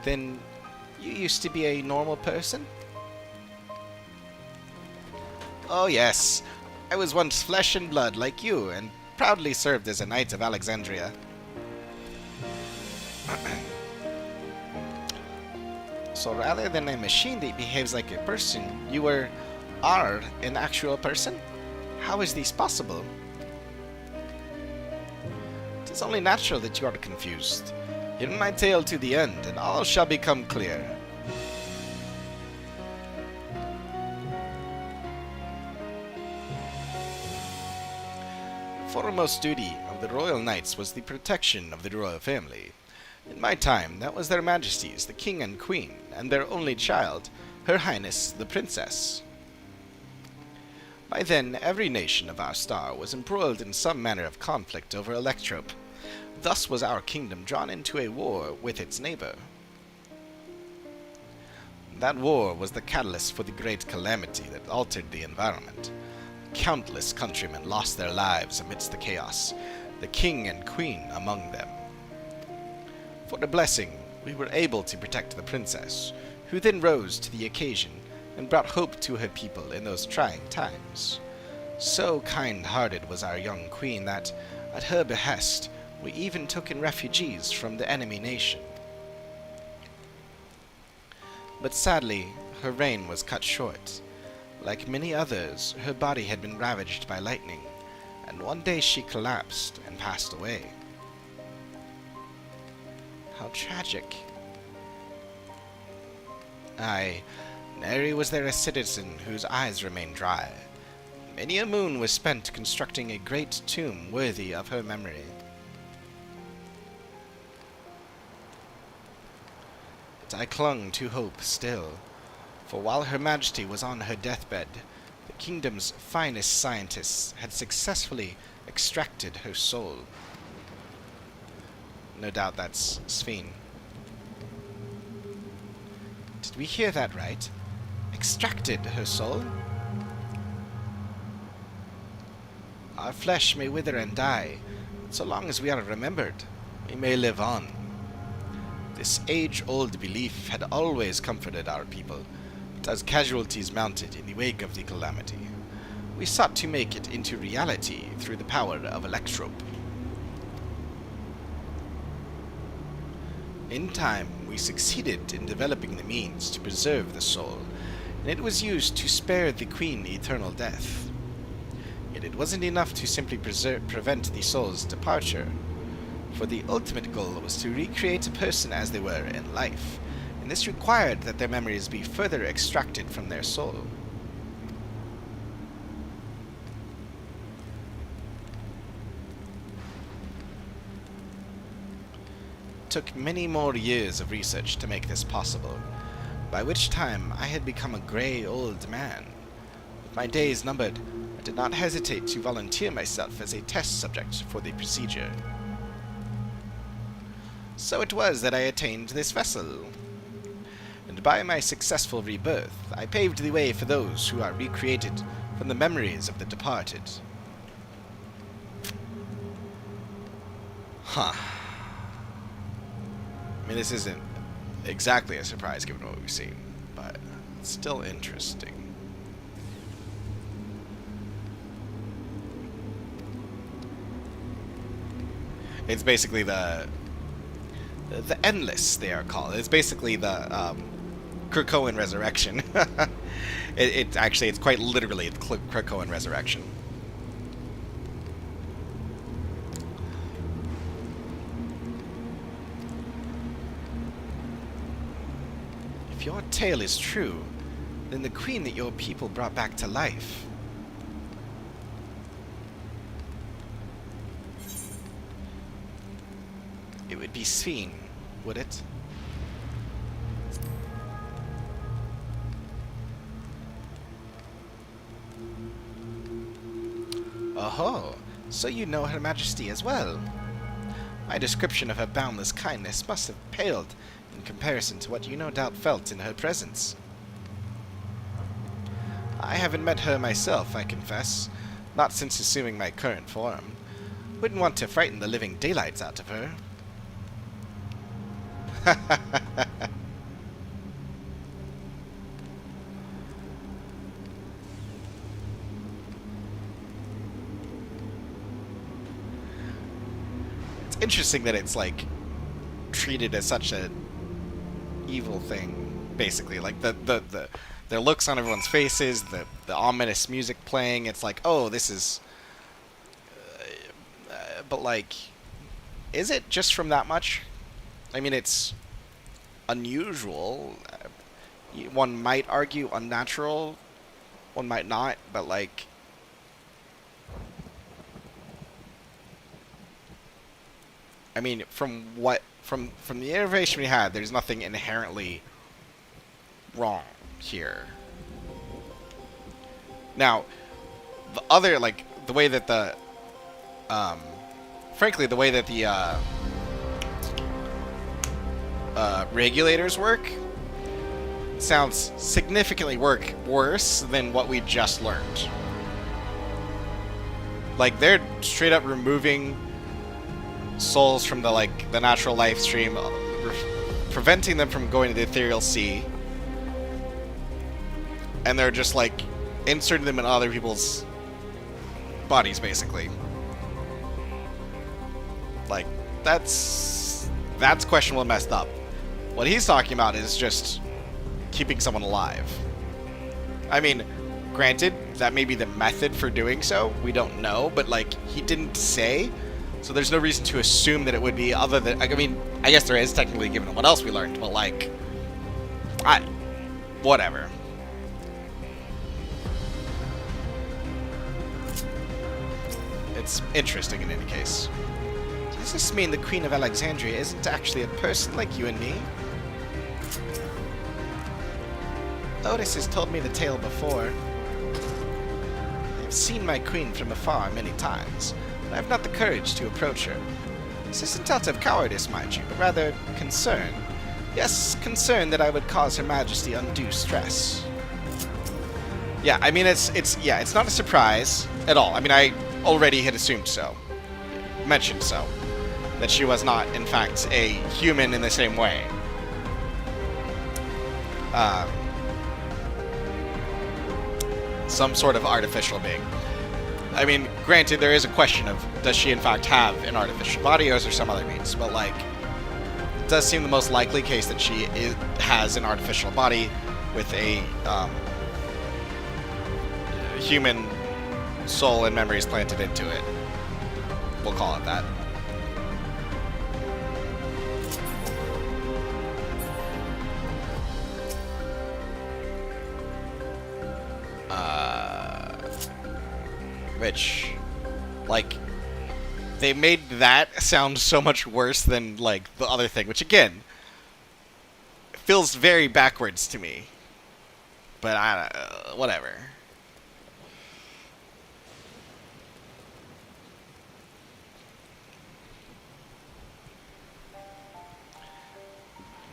Then, you used to be a normal person? Oh yes, I was once flesh and blood like you, and proudly served as a Knight of Alexandria. So rather than a machine that behaves like a person, you are an actual person? How is this possible? It is only natural that you are confused. Hear my tale to the end, and all shall become clear. Foremost duty of the Royal Knights was the protection of the royal family. In my time, that was their Majesties, the King and Queen, and their only child, Her Highness the Princess. By then, every nation of our star was embroiled in some manner of conflict over Electrope. Thus was our kingdom drawn into a war with its neighbor. That war was the catalyst for the great calamity that altered the environment. Countless countrymen lost their lives amidst the chaos, the king and queen among them. For a blessing, we were able to protect the princess, who then rose to the occasion and brought hope to her people in those trying times. So kind-hearted was our young queen that, at her behest, we even took in refugees from the enemy nation. But sadly, her reign was cut short. Like many others, her body had been ravaged by lightning, and one day she collapsed and passed away. How tragic. Aye, nary was there a citizen whose eyes remained dry. Many a moon was spent constructing a great tomb worthy of her memory. But I clung to hope still, for while Her Majesty was on her deathbed, the kingdom's finest scientists had successfully extracted her soul. No doubt that's Sphene. Did we hear that right? Extracted her soul? Our flesh may wither and die, but so long as we are remembered, we may live on. This age-old belief had always comforted our people, but as casualties mounted in the wake of the calamity, we sought to make it into reality through the power of Electrope. In time, we succeeded in developing the means to preserve the soul, and it was used to spare the Queen eternal death. Yet it wasn't enough to simply prevent the soul's departure, for the ultimate goal was to recreate a person as they were in life, and this required that their memories be further extracted from their soul. It took many more years of research to make this possible, by which time I had become a grey old man. With my days numbered, I did not hesitate to volunteer myself as a test subject for the procedure. So it was that I attained this vessel, and by my successful rebirth, I paved the way for those who are recreated from the memories of the departed. Huh. I mean, this isn't exactly a surprise given what we've seen, but it's still interesting. It's basically the Endless, they are called. It's basically the Krakoan Resurrection. It's quite literally the Krakoan Resurrection. If your tale is true, then the queen that your people brought back to life. It would be Sphene, would it? Oh, so you know Her Majesty as well. My description of her boundless kindness must have paled in comparison to what you no doubt felt in her presence. I haven't met her myself, I confess, not since assuming my current form. Wouldn't want to frighten the living daylights out of her. It's interesting that it's like treated as such a evil thing, basically. Like the looks on everyone's faces, the ominous music playing. It's like, oh, this is. But like, is it just from that much? I mean, it's unusual. One might argue unnatural. One might not, but like, I mean, from the information we had, there's nothing inherently wrong here. Now, the other, like, the way that the frankly, the way that the regulators work sounds significantly worse than what we just learned. Like, they're straight up removing souls from the natural life stream, preventing them from going to the ethereal sea, and they're just like inserting them in other people's bodies, basically. Like, that's questionable and messed up. What he's talking about is just keeping someone alive. I mean, granted, that may be the method for doing so. We don't know, but like, he didn't say. So there's no reason to assume that it would be other than... I mean, I guess there is technically given what else we learned, but like... whatever. It's interesting in any case. Does this mean the Queen of Alexandria isn't actually a person like you and me? Otis has told me the tale before. I've seen my queen from afar many times, but I have not the courage to approach her. This isn't out of cowardice, mind you, but rather concern. Yes, concern that I would cause Her Majesty undue stress. Yeah, I mean, it's not a surprise at all. I mean, I already had assumed so. Mentioned so. That she was not, in fact, a human in the same way. Some sort of artificial being. I mean, granted, there is a question of, does she in fact have an artificial body, or is there some other means? But, like, it does seem the most likely case that she has an artificial body with a human soul and memories planted into it. We'll call it that. Which, like, they made that sound so much worse than, like, the other thing, which, again, feels very backwards to me. But, whatever.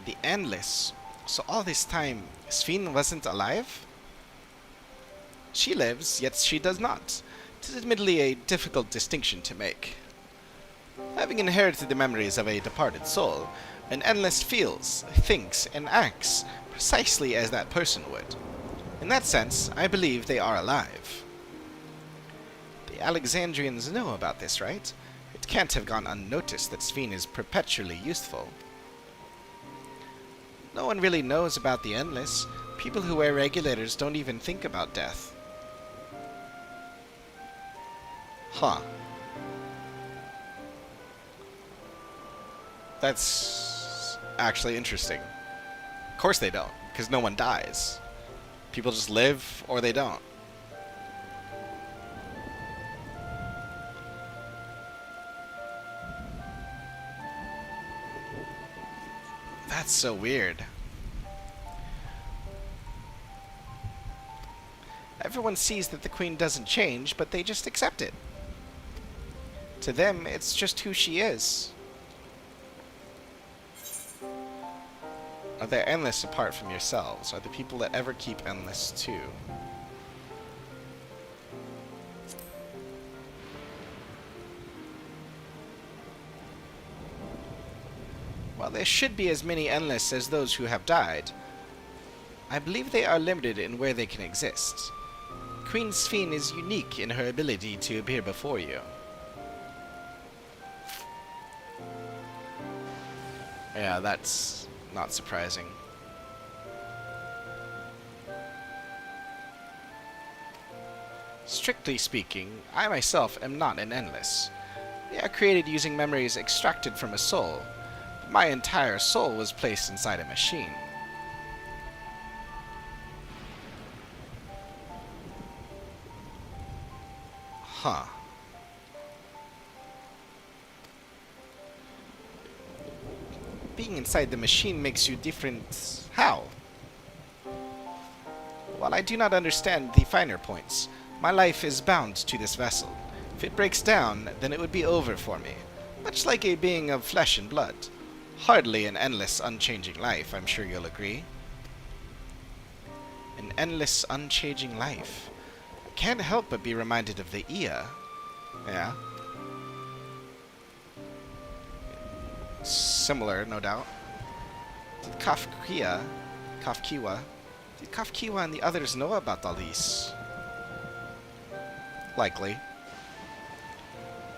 The Endless. So all this time, Sphene wasn't alive? She lives, yet she does not. It is admittedly a difficult distinction to make. Having inherited the memories of a departed soul, an Endless feels, thinks, and acts precisely as that person would. In that sense, I believe they are alive. The Alexandrians know about this, right? It can't have gone unnoticed that Sphene is perpetually youthful. No one really knows about the Endless. People who wear regulators don't even think about death. Huh. That's actually interesting. Of course they don't, because no one dies. People just live, or they don't. That's so weird. Everyone sees that the Queen doesn't change, but they just accept it. To them, it's just who she is. Are there Endless apart from yourselves? Are the people that ever keep Endless too? While there should be as many Endless as those who have died, I believe they are limited in where they can exist. Queen Sphene is unique in her ability to appear before you. Yeah, that's not surprising. Strictly speaking, I myself am not an Endless. They are created using memories extracted from a soul. My entire soul was placed inside a machine. Huh. Being inside the machine makes you different. How? While I do not understand the finer points, my life is bound to this vessel. If it breaks down, then it would be over for me. Much like a being of flesh and blood. Hardly an endless, unchanging life, I'm sure you'll agree. An endless, unchanging life. I can't help but be reminded of the Ia. Yeah. Similar, no doubt. Did Kafkiwa and the others know about all these? Likely.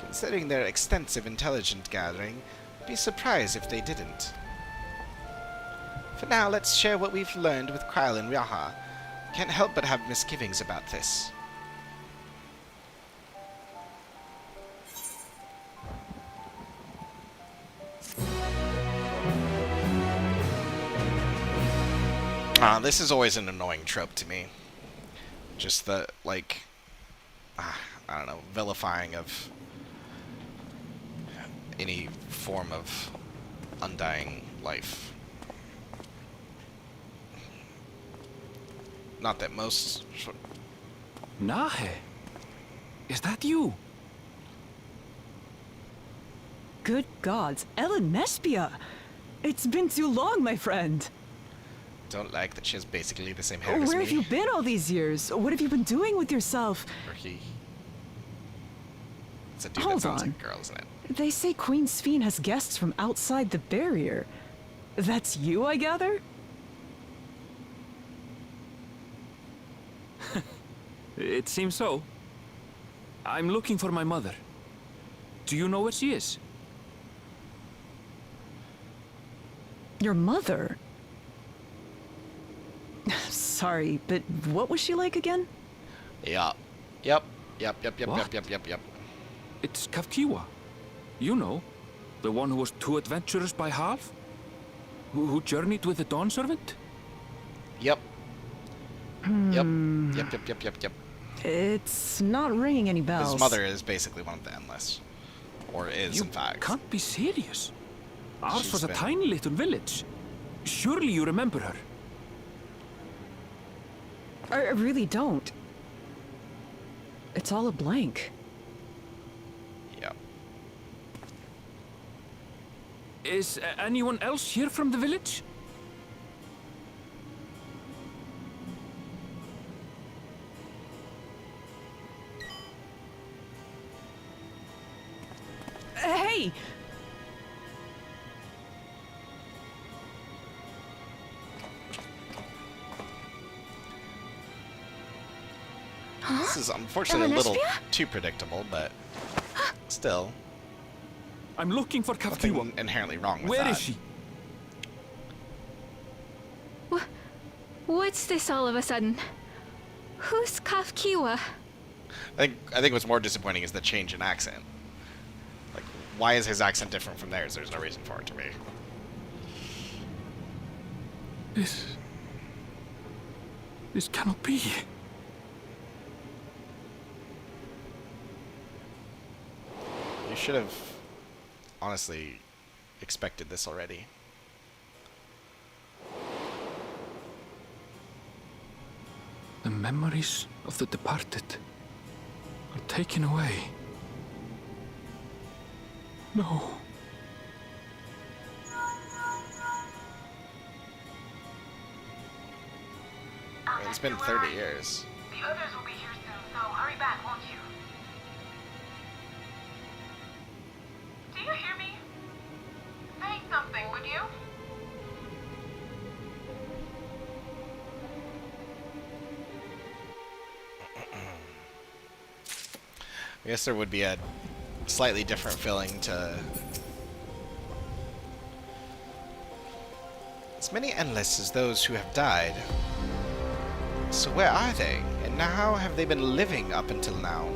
Considering their extensive intelligence gathering, I'd be surprised if they didn't. For now, let's share what we've learned with Kryl and Ryaha. Can't help but have misgivings about this. This is always an annoying trope to me. Just the, like, I don't know, vilifying of any form of undying life. Not that most... Nahe, is that you? Good gods, Ellen Nespia! It's been too long, my friend. Don't like that she has basically the same hair as me. Where have you been all these years? What have you been doing with yourself? Or he. It's a dude Hold that sounds on. like a girl, isn't it? They say Queen Sphene has guests from outside the barrier. That's you, I gather? It seems so. I'm looking for my mother. Do you know where she is? Your mother? Sorry, but what was she like again? Yep. It's Kafkiwa. You know, the one who was too adventurous by half? Who journeyed with the Dawn Servant? Yep. Yep. It's not ringing any bells. His mother is basically one of the Endless. Or is, in fact. You can't be serious. Ours She's was a been- tiny little village. Surely you remember her. I really don't. It's all a blank. Yep. Is anyone else here from the village? Hey! This is unfortunately a little Ellen too predictable, but still. I'm looking for Kafkiwa. Nothing inherently wrong with Where that. is she? What's this all of a sudden? Who's Kafkiwa? I think what's more disappointing is the change in accent. Like, why is his accent different from theirs? There's no reason for it to be. This cannot be. You should have, honestly, expected this already. The memories of the departed are taken away. No. It's been 30 years. The others will be here soon, so hurry back, won't you? Do you hear me? Say something, would you? I guess there would be a slightly different feeling to... As many Endless as those who have died. So where are they? And how have they been living up until now?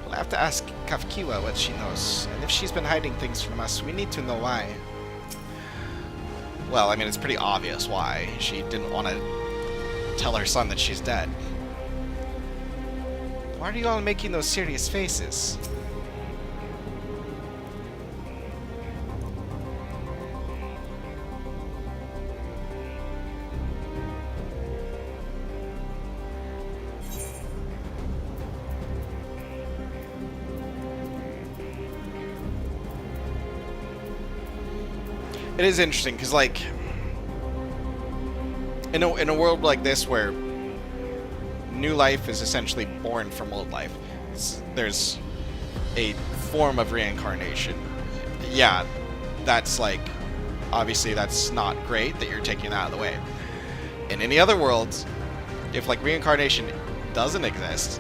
We'll have to ask Kafkiwa what she knows. And if she's been hiding things from us, we need to know why. Well, I mean, it's pretty obvious why. She didn't want to tell her son that she's dead. Why are you all making those serious faces? It is interesting because, like, in a world like this where new life is essentially born from old life, there's a form of reincarnation. Yeah, that's like, obviously that's not great that you're taking that out of the way. In any other worlds, if like reincarnation doesn't exist,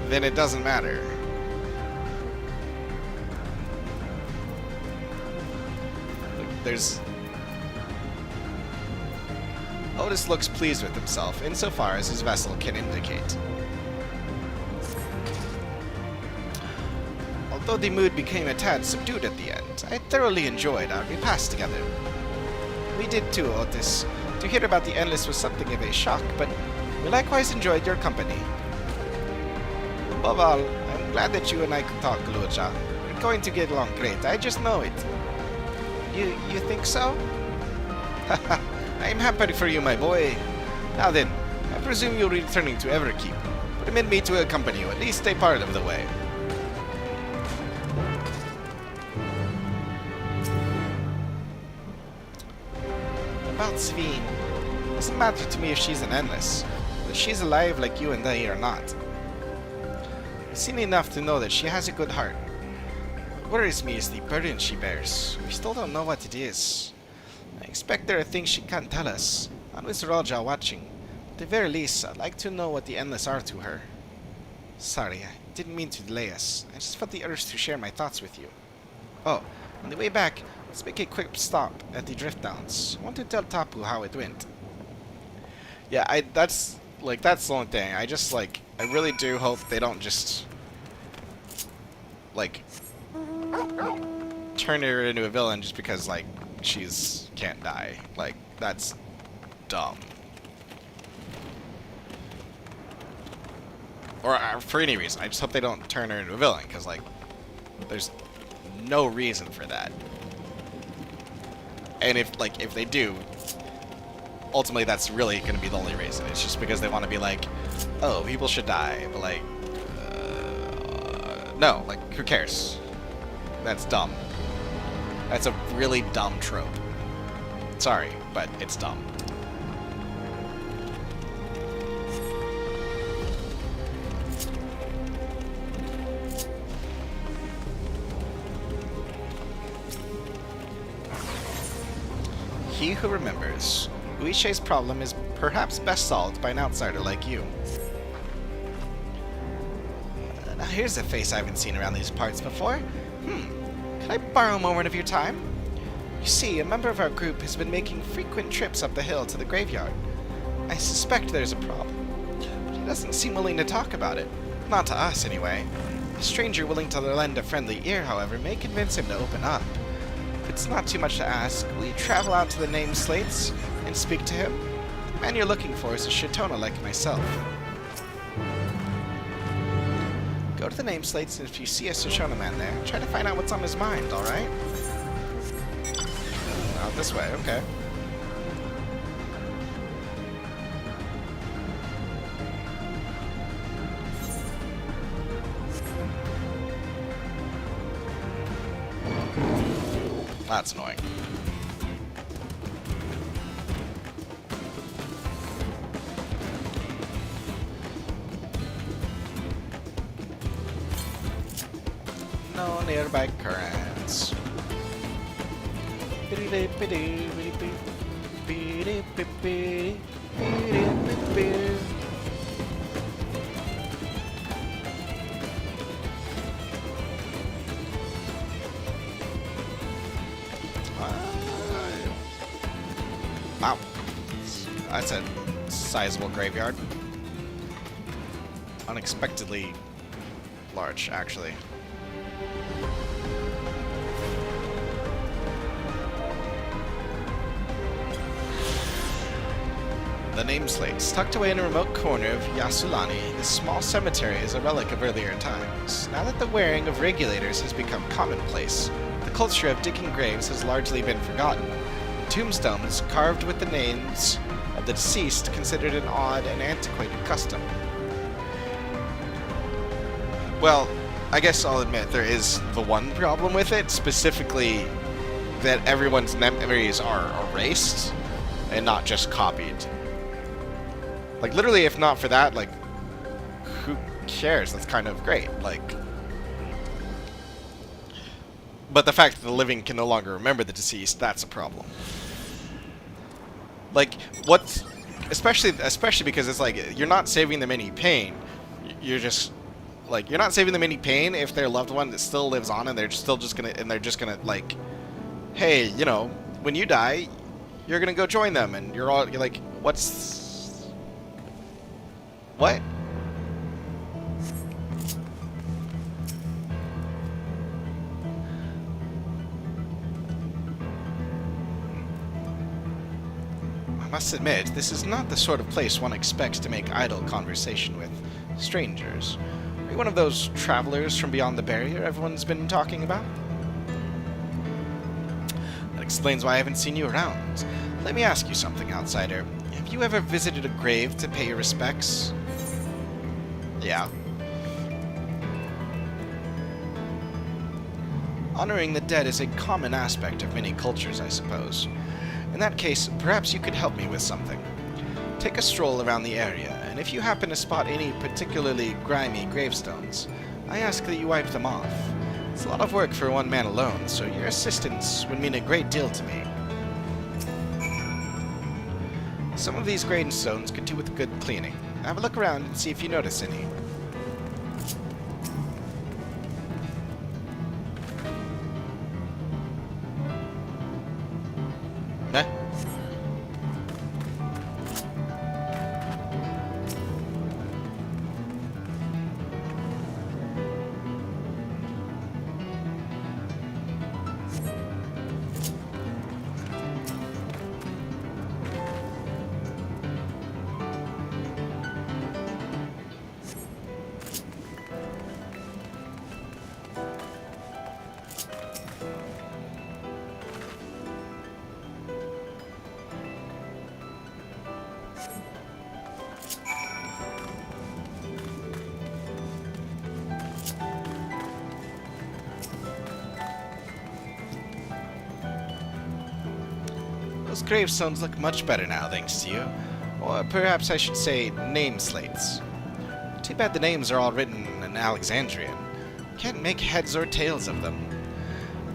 then it doesn't matter. There's... Otis looks pleased with himself, insofar as his vessel can indicate. Although the mood became a tad subdued at the end, I thoroughly enjoyed our repast together. We did too, Otis. To hear about the Endless was something of a shock, but we likewise enjoyed your company. Above all, I'm glad that you and I could talk, Lucha. We're going to get along great, I just know it. You think so? Haha, I'm happy for you, my boy. Now then, I presume you're returning to Everkeep. Permit me to accompany you at least a part of the way. About Sveen. It doesn't matter to me if she's an Endless, but she's alive like you and I are not. I've seen enough to know that she has a good heart. What worries me is the burden she bears. We still don't know what it is. I expect there are things she can't tell us. Not with Roja watching. At the very least, I'd like to know what the Endless are to her. Sorry, I didn't mean to delay us. I just felt the urge to share my thoughts with you. Oh, on the way back, let's make a quick stop at the Drift Downs. I want to tell Tapu how it went. Yeah, that's the only thing. I really do hope they don't just, turn her into a villain just because, she's can't die. That's dumb. Or for any reason. I just hope they don't turn her into a villain, because, there's no reason for that. And if they do, ultimately that's really going to be the only reason. It's just because they want to be oh, people should die, but no, who cares? That's dumb. That's a really dumb trope. Sorry, but it's dumb. He who remembers. Uishe's problem is perhaps best solved by an outsider like you. Now here's a face I haven't seen around these parts before. Can I borrow a moment of your time? You see, a member of our group has been making frequent trips up the hill to the graveyard. I suspect there's a problem, but he doesn't seem willing to talk about it. Not to us, anyway. A stranger willing to lend a friendly ear, however, may convince him to open up. If it's not too much to ask, will you travel out to the name slates and speak to him? The man you're looking for is a Shitona like myself. Go to the name slates, and if you see a Shitona man there, try to find out what's on his mind, alright? Out this way, okay. That's annoying. No nearby currents. Wow. That's a sizable graveyard. Unexpectedly large, actually. The name slates. Tucked away in a remote corner of Yasulani, this small cemetery is a relic of earlier times. Now that the wearing of regulators has become commonplace, the culture of digging graves has largely been forgotten. Tombstones carved with the names of the deceased considered an odd and antiquated custom. Well, I guess I'll admit there is the one problem with it, specifically that everyone's memories are erased and not just copied. Literally, if not for that, who cares? That's kind of great. But the fact that the living can no longer remember the deceased, that's a problem. Especially because it's you're not saving them any pain. You're just, you're not saving them any pain if their loved one that still lives on and they're just gonna, hey, you know, when you die, you're gonna go join them, and you're like, what? must admit, this is not the sort of place one expects to make idle conversation with strangers. Are you one of those travelers from beyond the barrier everyone's been talking about? That explains why I haven't seen you around. Let me ask you something, outsider. Have you ever visited a grave to pay your respects? Yeah. Honoring the dead is a common aspect of many cultures, I suppose. In that case, perhaps you could help me with something. Take a stroll around the area, and if you happen to spot any particularly grimy gravestones, I ask that you wipe them off. It's a lot of work for one man alone, so your assistance would mean a great deal to me. Some of these gravestones could do with good cleaning. Have a look around and see if you notice any. Huh? Those gravestones look much better now, thanks to you. Or perhaps I should say name slates. Too bad the names are all written in Alexandrian. Can't make heads or tails of them.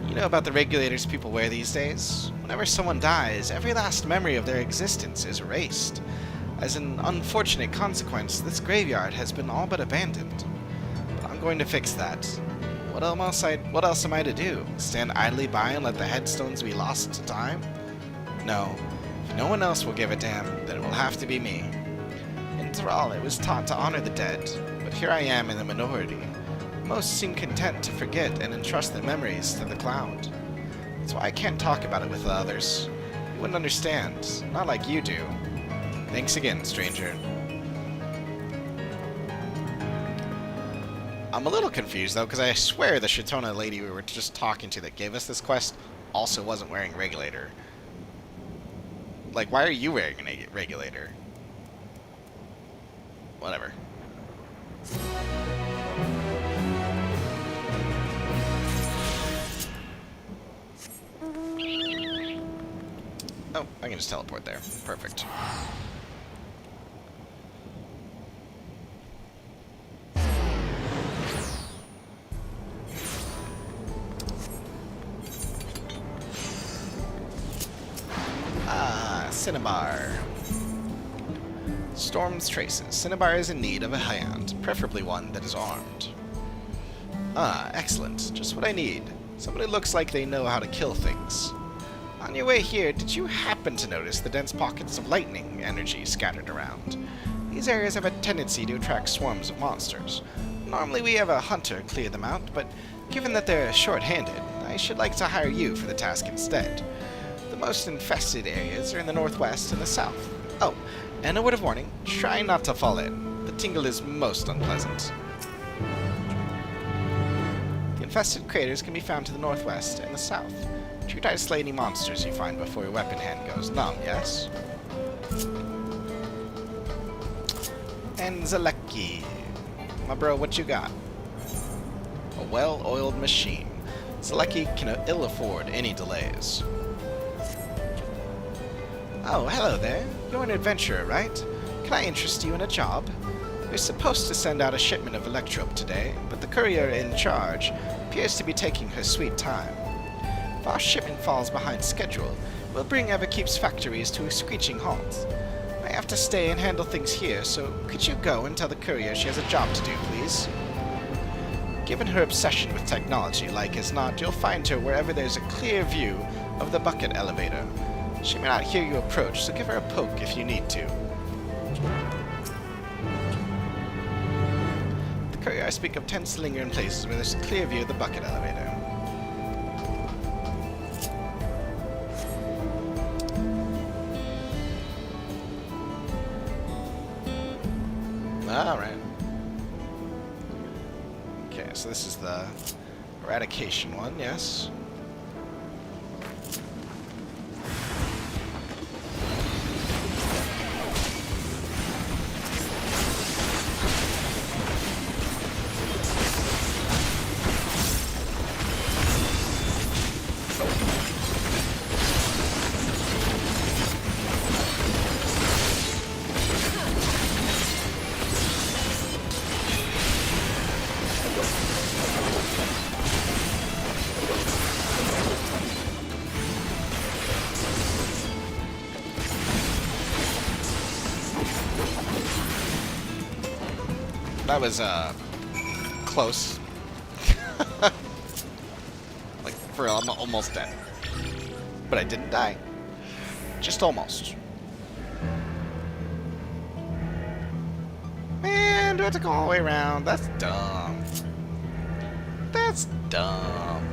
You know about the regulators people wear these days? Whenever someone dies, every last memory of their existence is erased. As an unfortunate consequence, this graveyard has been all but abandoned. But I'm going to fix that. What else am I to do? Stand idly by and let the headstones be lost to time? No. If no one else will give a damn, then it will have to be me. In Thrall, it was taught to honor the dead, but here I am in the minority. Most seem content to forget and entrust their memories to the cloud. That's why I can't talk about it with the others. You wouldn't understand, not like you do. Thanks again, stranger. I'm a little confused, though, because I swear the Shitona lady we were just talking to that gave us this quest also wasn't wearing regulator. Like, why are you wearing a regulator? Whatever. Oh, I can just teleport there. Perfect. Cinnabar. Storm's traces. Cinnabar is in need of a hand, preferably one that is armed. Ah, excellent. Just what I need. Somebody looks like they know how to kill things. On your way here, did you happen to notice the dense pockets of lightning energy scattered around? These areas have a tendency to attract swarms of monsters. Normally we have a hunter clear them out, but given that they're short-handed, I should like to hire you for the task instead. The most infested areas are in the northwest and the south. Oh, and a word of warning, try not to fall in. The tingle is most unpleasant. The infested craters can be found to the northwest and the south. Try to slay any monsters you find before your weapon hand goes numb, yes? And Zaleki. My bro, what you got? A well-oiled machine. Zaleki can ill afford any delays. Oh, hello there. You're an adventurer, right? Can I interest you in a job? We're supposed to send out a shipment of electrope today, but the courier in charge appears to be taking her sweet time. If our shipment falls behind schedule, we'll bring Everkeep's factories to a screeching halt. I have to stay and handle things here, so could you go and tell the courier she has a job to do, please? Given her obsession with technology, like as not, you'll find her wherever there's a clear view of the bucket elevator. She may not hear you approach, so give her a poke if you need to. The courier I speak of tends to linger in places where there's a clear view of the bucket elevator. Alright. Okay, so this is the eradication one, yes. That was, close. Like, for real, I'm almost dead. But I didn't die. Just almost. Man, do I have to go all the way around? That's dumb. That's dumb.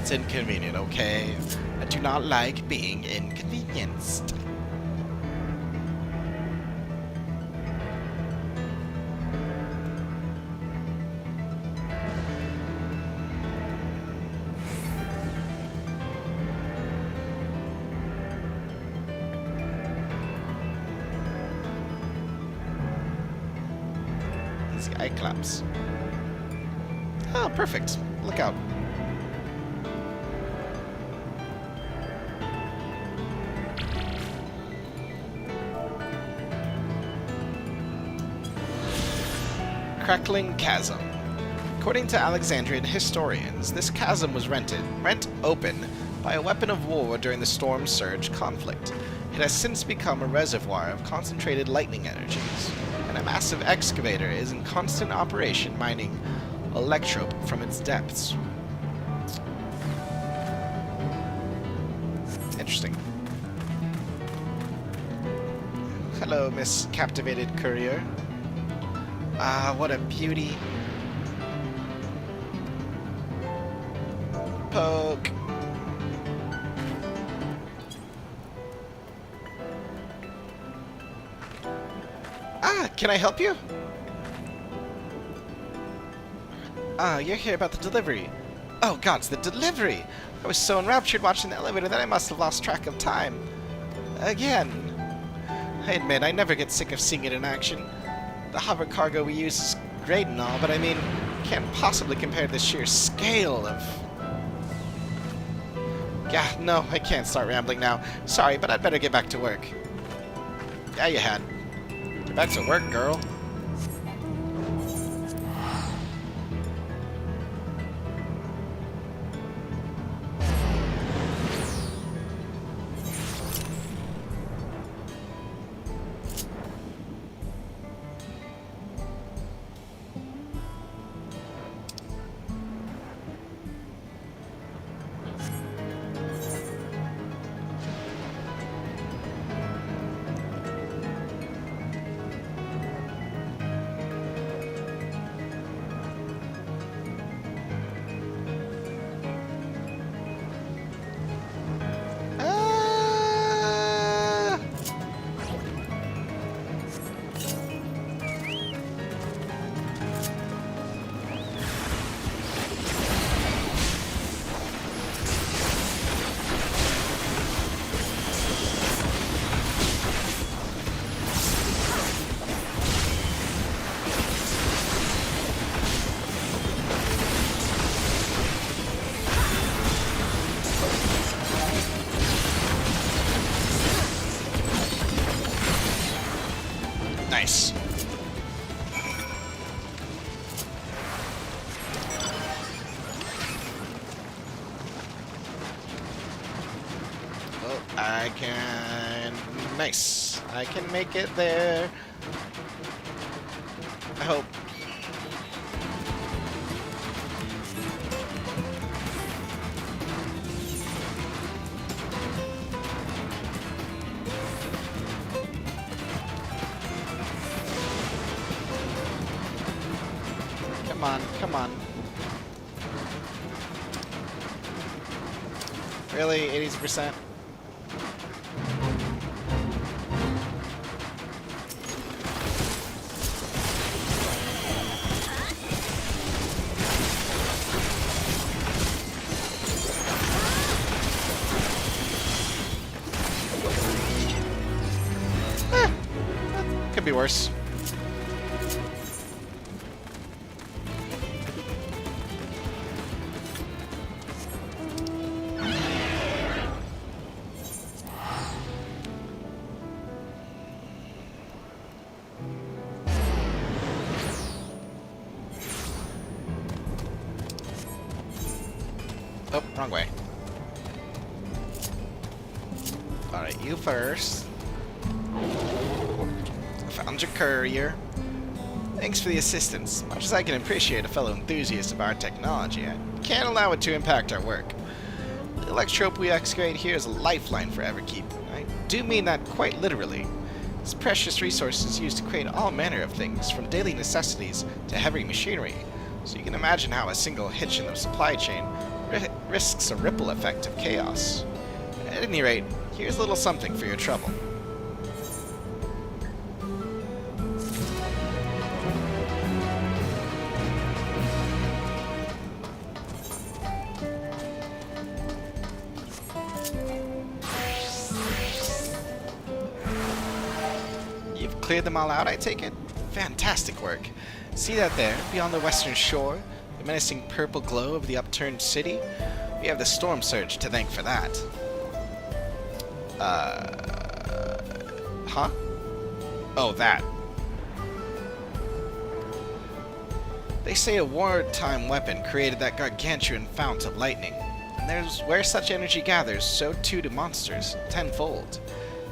It's inconvenient, okay? I do not like being inconvenienced. Eye claps. Oh, perfect. Look out. Crackling Chasm. According to Alexandrian historians, this chasm was rent open by a weapon of war during the Storm Surge conflict. It has since become a reservoir of concentrated lightning energies, and a massive excavator is in constant operation mining electrope from its depths. Interesting. Hello, Miss Captivated Courier. Ah, what a beauty. Poke. Can I help you? You're here about the delivery. Oh, God, it's the delivery! I was so enraptured watching the elevator that I must have lost track of time. Again. I admit, I never get sick of seeing it in action. The hover cargo we use is great and all, but I mean, can't possibly compare to the sheer scale of... Yeah, no, I can't start rambling now. Sorry, but I'd better get back to work. Yeah, you had. Get back to work, girl. Nice. Oh, I can... Nice. I can make it there. I hope. Come on, come on. Really? 80%? Could be worse. Oh, wrong way. Alright, you first. Found your courier. Thanks for the assistance. Much as I can appreciate a fellow enthusiast of our technology, I can't allow it to impact our work. The electrope we excavate here is a lifeline for Everkeep. I do mean that quite literally. This precious resource is used to create all manner of things, from daily necessities to heavy machinery. So you can imagine how a single hitch in the supply chain risks a ripple effect of chaos. At any rate, here's a little something for your trouble. You've cleared them all out, I take it? Fantastic work. See that there, beyond the western shore? The menacing purple glow of the upturned city? We have the storm surge to thank for that. Huh? Oh, that. They say a wartime weapon created that gargantuan fount of lightning. And there's where such energy gathers, so too do monsters, tenfold.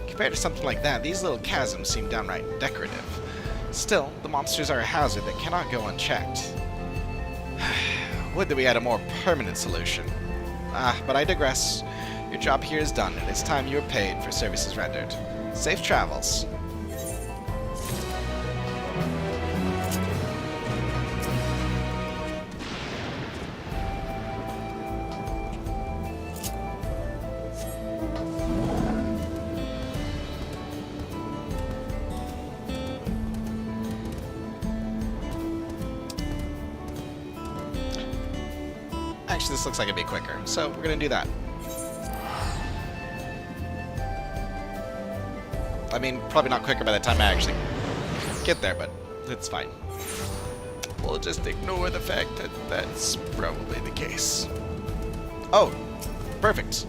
Compared to something like that, these little chasms seem downright decorative. Still, the monsters are a hazard that cannot go unchecked. Would that we had a more permanent solution. But I digress. Your job here is done, and it's time you were paid for services rendered. Safe travels. Actually, this looks like it'd be quicker, so we're gonna do that. I mean, probably not quicker by the time I actually get there, but it's fine. We'll just ignore the fact that that's probably the case. Oh, perfect.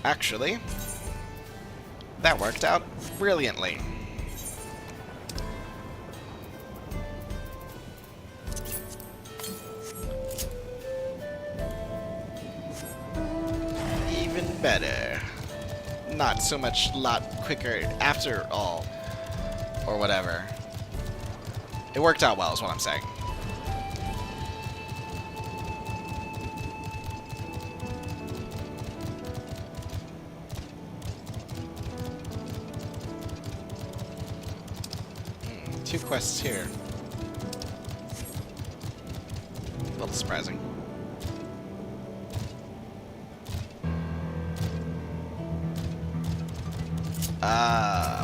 Actually, that worked out brilliantly. Better. Not so much lot quicker after all. Or whatever. It worked out well is what I'm saying. Two quests here. A little surprising.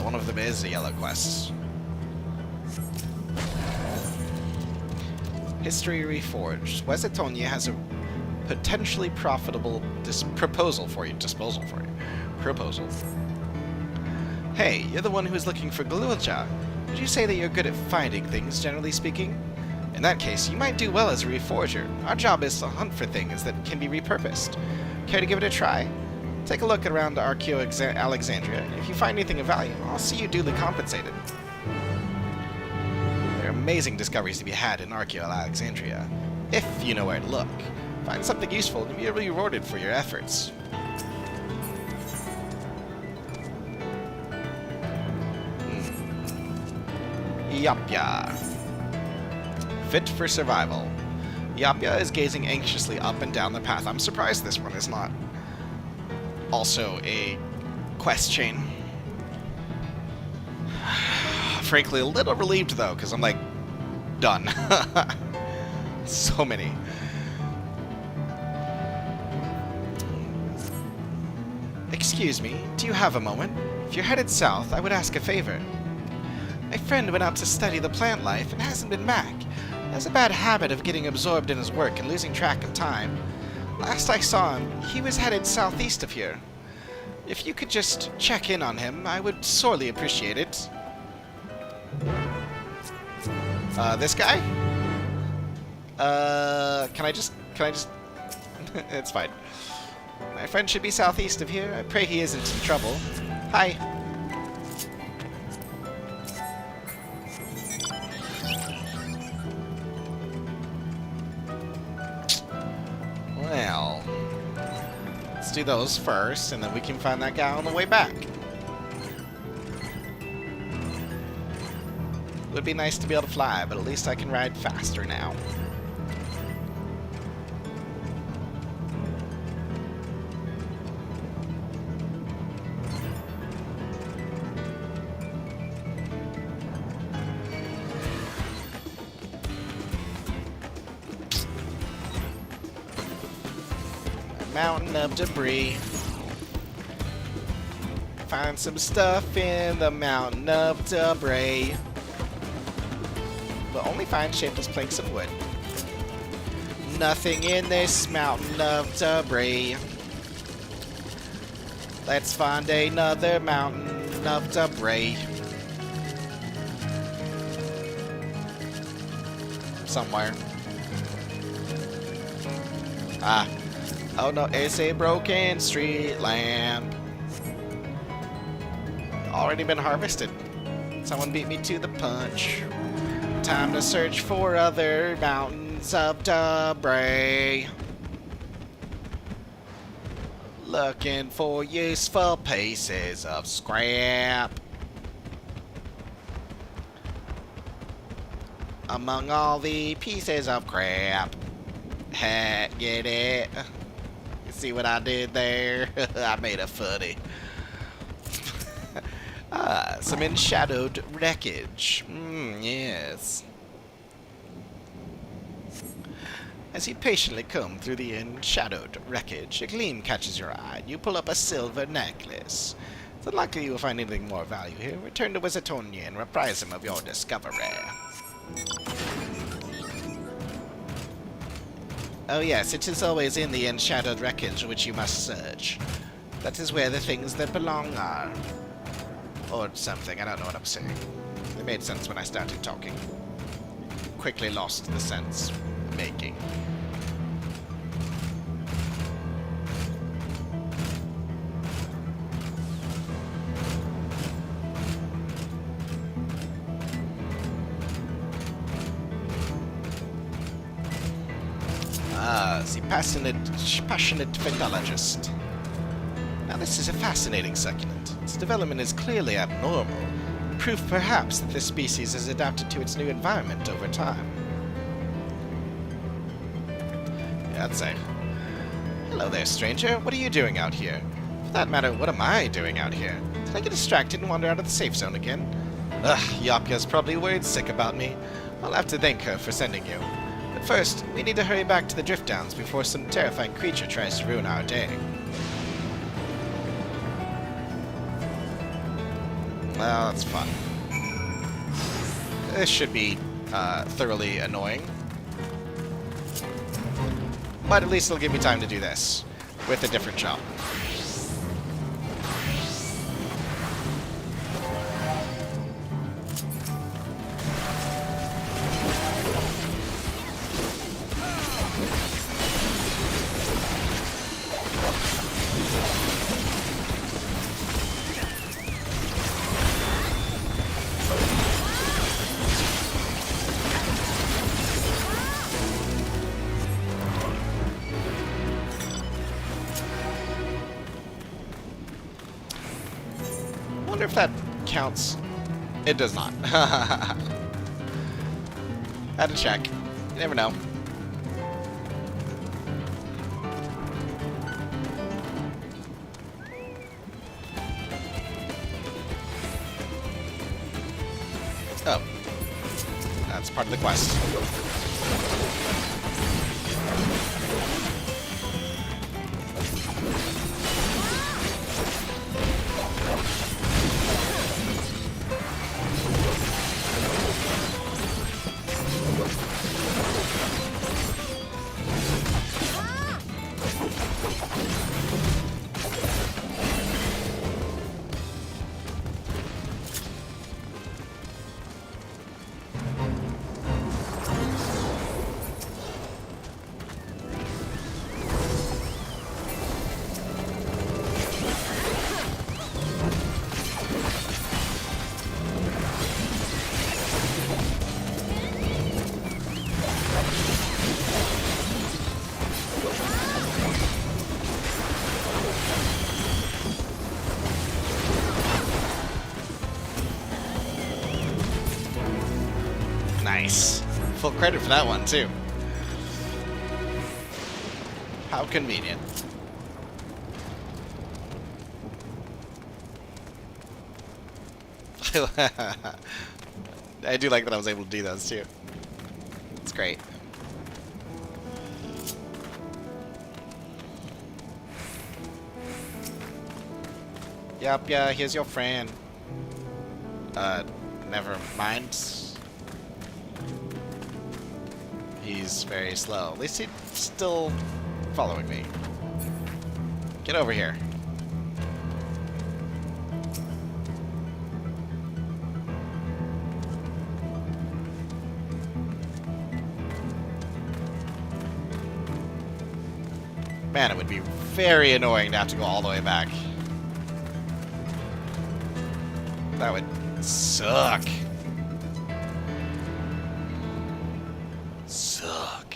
One of them is a yellow quest. History Reforged. Wesetonia has a potentially profitable proposal for you. Proposal. Hey, you're the one who is looking for Galulja. Would you say that you're good at finding things, generally speaking? In that case, you might do well as a reforger. Our job is to hunt for things that can be repurposed. Care to give it a try? Take a look around Archeo Alexandria. If you find anything of value, I'll see you duly compensated. There are amazing discoveries to be had in Archeo Alexandria, if you know where to look. Find something useful and you'll be rewarded for your efforts. Yapya. Fit for survival. Yapya is gazing anxiously up and down the path. I'm surprised this one is not also a quest chain. Frankly, a little relieved though, because I'm like, done. So many. Excuse me, do you have a moment? If you're headed south, I would ask a favor. My friend went out to study the plant life and hasn't been back. He has a bad habit of getting absorbed in his work and losing track of time. Last I saw him, he was headed southeast of here. If you could just check in on him, I would sorely appreciate it. This guy? Can I just... It's fine. My friend should be southeast of here. I pray he isn't in trouble. Hi. Well, let's do those first, and then we can find that guy on the way back. It would be nice to be able to fly, but at least I can ride faster now. Mountain of debris. Find some stuff in the mountain of debris. But only find shapeless planks of wood. Nothing in this mountain of debris. Let's find another mountain of debris. Somewhere. Ah. Oh no, it's a broken street lamp. Already been harvested. Someone beat me to the punch. Time to search for other mountains of debris. Looking for useful pieces of scrap. Among all the pieces of crap. Get it? See what I did there? I made a footy. Some enshadowed wreckage. Yes. As you patiently comb through the enshadowed wreckage, a gleam catches your eye, and you pull up a silver necklace. It's unlikely you will find anything more value here. Return to Wisatonia and reprise him of your discovery. Oh yes, it is always in the enshadowed wreckage which you must search. That is where the things that belong are. Or something, I don't know what I'm saying. It made sense when I started talking. Quickly lost the sense making. The passionate phytologist. Now this is a fascinating succulent. Its development is clearly abnormal, proof perhaps that this species has adapted to its new environment over time. Yeah, I'd say. Hello there, stranger. What are you doing out here? For that matter, what am I doing out here? Did I get distracted and wander out of the safe zone again? Ugh, Yapka's probably worried sick about me. I'll have to thank her for sending you. But first, we need to hurry back to the Drift Downs before some terrifying creature tries to ruin our day. Well, that's fun. This should be thoroughly annoying. But at least it'll give me time to do this with a different job. I wonder if that counts. It does not. Had to check. You never know. Oh. That's part of the quest. Nice. Full credit for that one, too. How convenient. I do like that I was able to do those, too. It's great. Yup, yeah, here's your friend. Never mind. He's very slow. At least he's still following me. Get over here. Man, it would be very annoying to have to go all the way back. That would suck. Suck.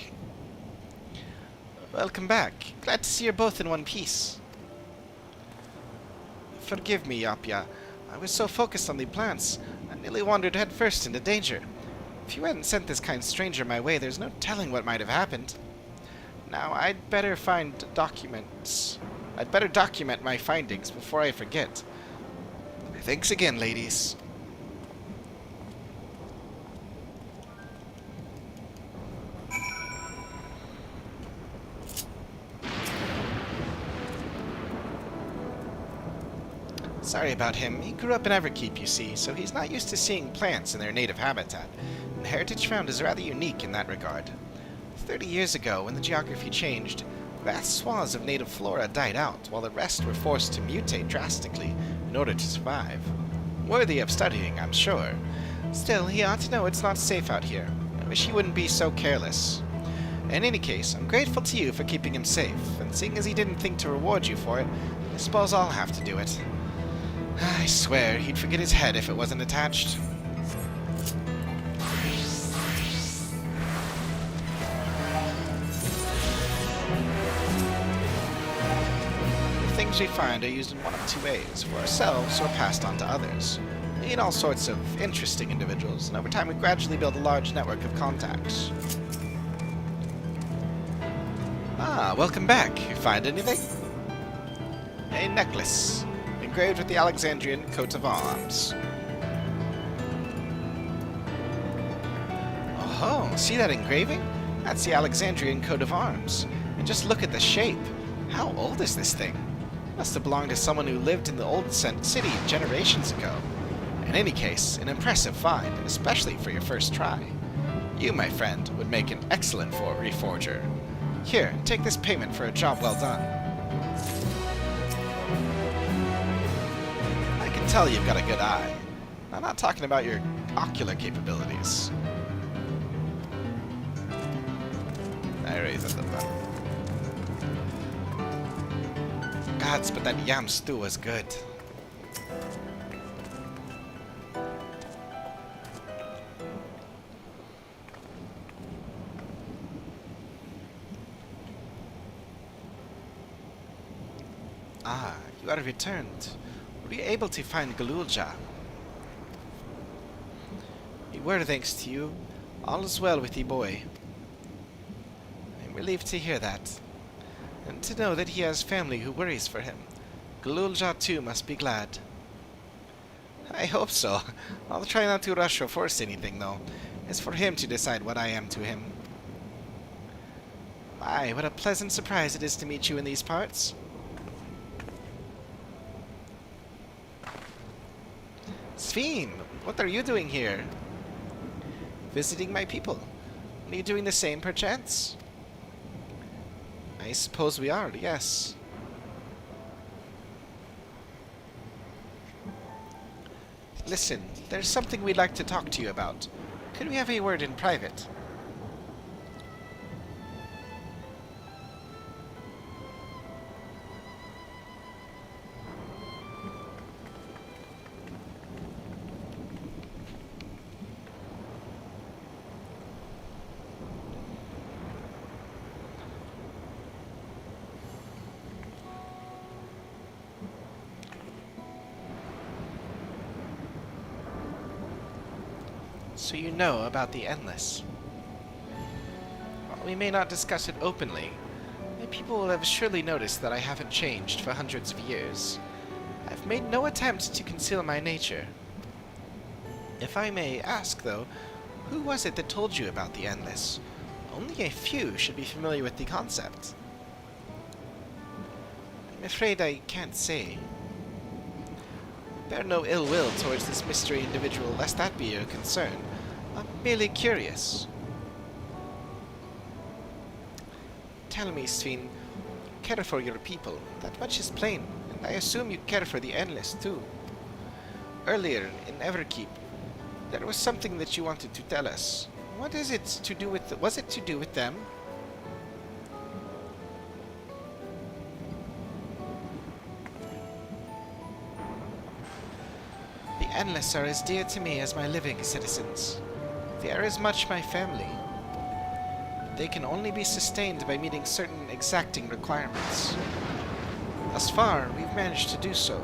Welcome back. Glad to see you're both in one piece. Forgive me, Yapia. I was so focused on the plants, I nearly wandered headfirst into danger. If you hadn't sent this kind stranger my way, there's no telling what might have happened. Now, I'd better document my findings before I forget. Thanks again, ladies. Sorry about him. He grew up in Everkeep, you see, so he's not used to seeing plants in their native habitat. And the heritage found is rather unique in that regard. 30 years ago, when the geography changed, vast swaths of native flora died out, while the rest were forced to mutate drastically in order to survive. Worthy of studying, I'm sure. Still, he ought to know it's not safe out here. I wish he wouldn't be so careless. In any case, I'm grateful to you for keeping him safe, and seeing as he didn't think to reward you for it, I suppose I'll have to do it. I swear, he'd forget his head if it wasn't attached. The things we find are used in one of two ways, for ourselves or passed on to others. We meet all sorts of interesting individuals, and over time we gradually build a large network of contacts. Ah, welcome back. You find anything? A necklace, engraved with the Alexandrian coat of arms. Oh, see that engraving? That's the Alexandrian coat of arms. And just look at the shape. How old is this thing? Must have belonged to someone who lived in the old city generations ago. In any case, an impressive find, and especially for your first try. You, my friend, would make an excellent reforger. Here, take this payment for a job well done. I can tell you've got a good eye. I'm not talking about your ocular capabilities. Gods, but that yam stew was good. Ah, you are returned. Were you able to find Galulja? We were, thanks to you. All is well with the boy. I'm relieved to hear that. And to know that he has family who worries for him. Galulja too must be glad. I hope so. I'll try not to rush or force anything, though. It's for him to decide what I am to him. My, what a pleasant surprise it is to meet you in these parts. Sphene, what are you doing here? Visiting my people. Are you doing the same, perchance? I suppose we are, yes. Listen, there's something we'd like to talk to you about. Could we have a word in private? So you know about the Endless. While we may not discuss it openly, my people will have surely noticed that I haven't changed for hundreds of years. I've made no attempt to conceal my nature. If I may ask, though, who was it that told you about the Endless? Only a few should be familiar with the concept. I'm afraid I can't say. Bear no ill will towards this mystery individual, lest that be your concern. I'm merely curious. Tell me, Sven, you care for your people. That much is plain, and I assume you care for the Endless, too. Earlier, in Everkeep, there was something that you wanted to tell us. What is it to do with... was it to do with them? The Endless are as dear to me as my living citizens. They are as much my family. But they can only be sustained by meeting certain exacting requirements. Thus far, we've managed to do so.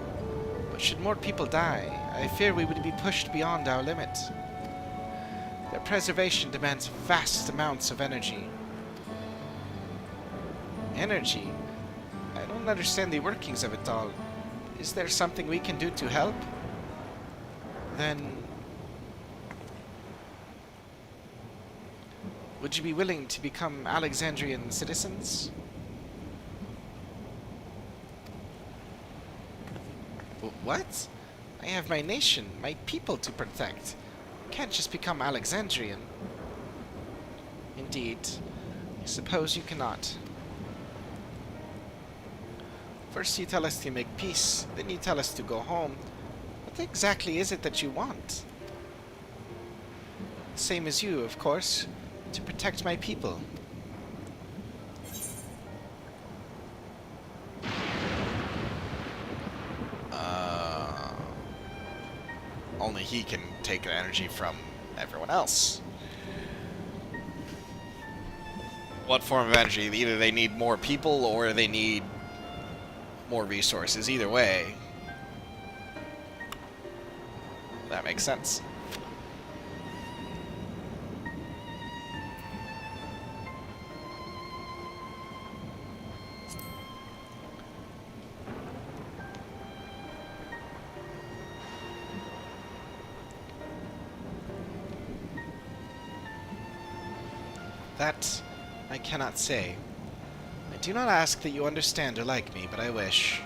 But should more people die, I fear we would be pushed beyond our limit. Their preservation demands vast amounts of energy. Energy? I don't understand the workings of it all. Is there something we can do to help? Then... would you be willing to become Alexandrian citizens? What? I have my nation, my people to protect. Can't just become Alexandrian. Indeed. I suppose you cannot. First you tell us to make peace, then you tell us to go home. What exactly is it that you want? Same as you, of course. To protect my people. Only he can take the energy from everyone else. What form of energy? Either they need more people or they need more resources. Either way. That makes sense. That I cannot say. I do not ask that you understand or like me, but I wish.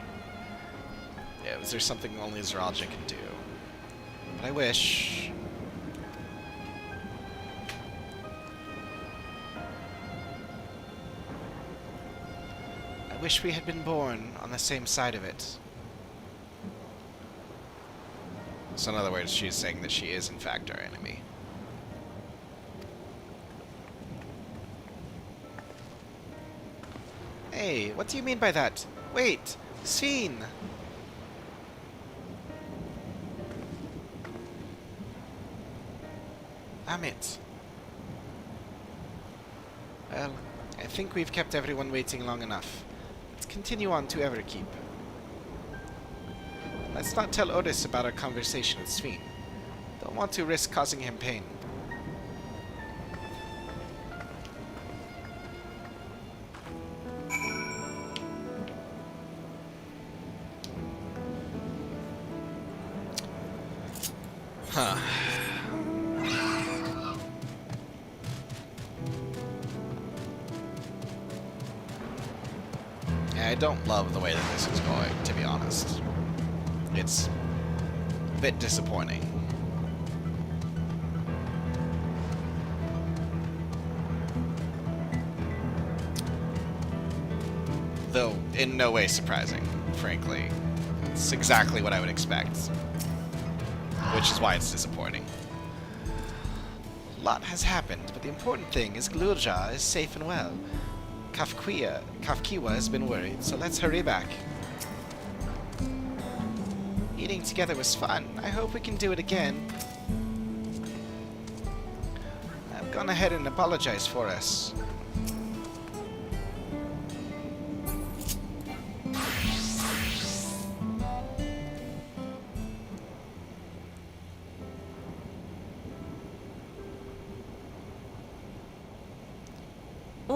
Yeah, is there something only Zeralja can do? But I wish. I wish we had been born on the same side of it. So in other words, she's saying that she is in fact our enemy. Hey, what do you mean by that? Wait, Sven! Amit. Well, I think we've kept everyone waiting long enough. Let's continue on to Everkeep. Let's not tell Otis about our conversation with Sven. Don't want to risk causing him pain. Huh. I don't love the way that this is going, to be honest. It's a bit disappointing. Though, in no way surprising, frankly. It's exactly what I would expect. Which is why it's disappointing. A lot has happened, but the important thing is Glurja is safe and well. Kafkiwa has been worried, so let's hurry back. Eating together was fun. I hope we can do it again. I've gone ahead and apologized for us.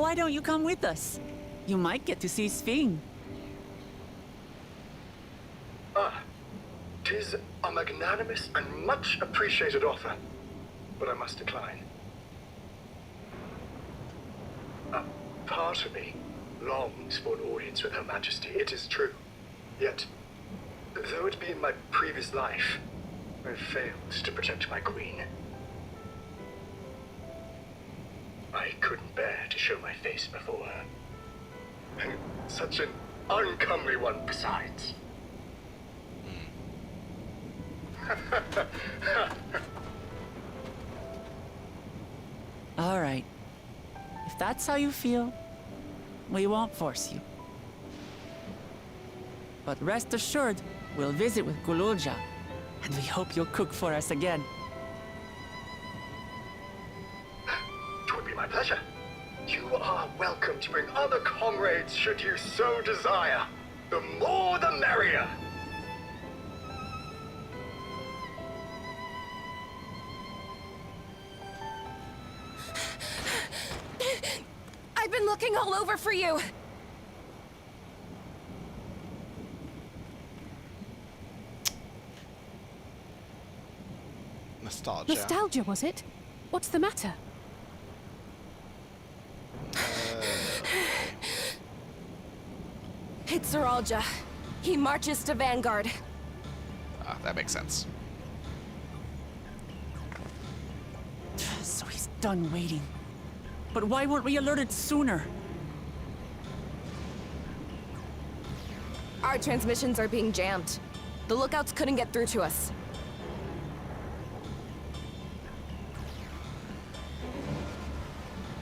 Why don't you come with us? You might get to see Sphene. Ah, 'tis a magnanimous and much appreciated offer, but I must decline. A part of me longs for an audience with Her Majesty, it is true. Yet, though it be in my previous life, I failed to protect my queen. I couldn't bear to show my face before her. And such an uncomely one besides. All right. If that's how you feel, we won't force you. But rest assured, we'll visit with Gululja, and we hope you'll cook for us again. It would be my pleasure. You are welcome to bring other comrades should you so desire. The more the merrier. I've been looking all over for you. Nostalgia. Nostalgia, was it? What's the matter? It's Zeralja. He marches to Vanguard. Ah, that makes sense. So he's done waiting. But why weren't we alerted sooner? Our transmissions are being jammed. The lookouts couldn't get through to us.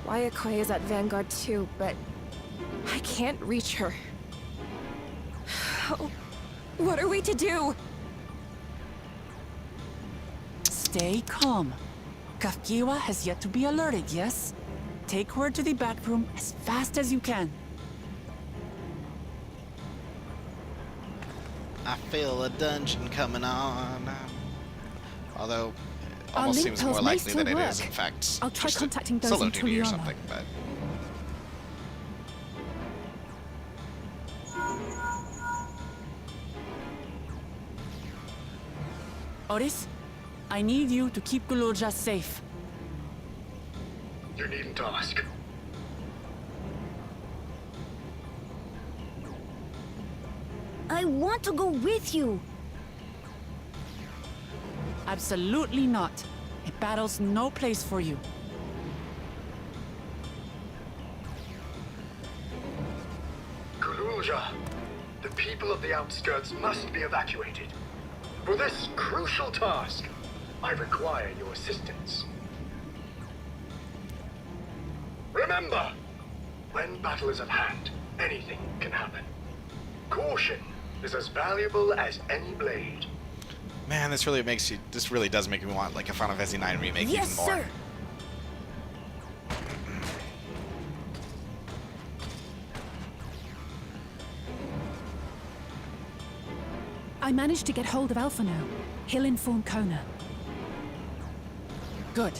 Wayakoi is at Vanguard too, but I can't reach her. What are we to do? Stay calm. Kafkiwa has yet to be alerted, yes? Take her to the back room as fast as you can. I feel a dungeon coming on. Although, it Our almost link seems pearls more may likely still that it is, work. in fact, I'll try just contacting a those solo in duty or Tuliana. something, but... Oris, I need you to keep Gululja safe. You needn't ask. I want to go with you. Absolutely not. A battle's no place for you. Gululja, the people of the outskirts must be evacuated. For this crucial task, I require your assistance. Remember, when battle is at hand, anything can happen. Caution is as valuable as any blade. Man, this really does make me want, like, a Final Fantasy IX remake Yes, even more. sir. I managed to get hold of Alpha now. He'll inform Kona. Good.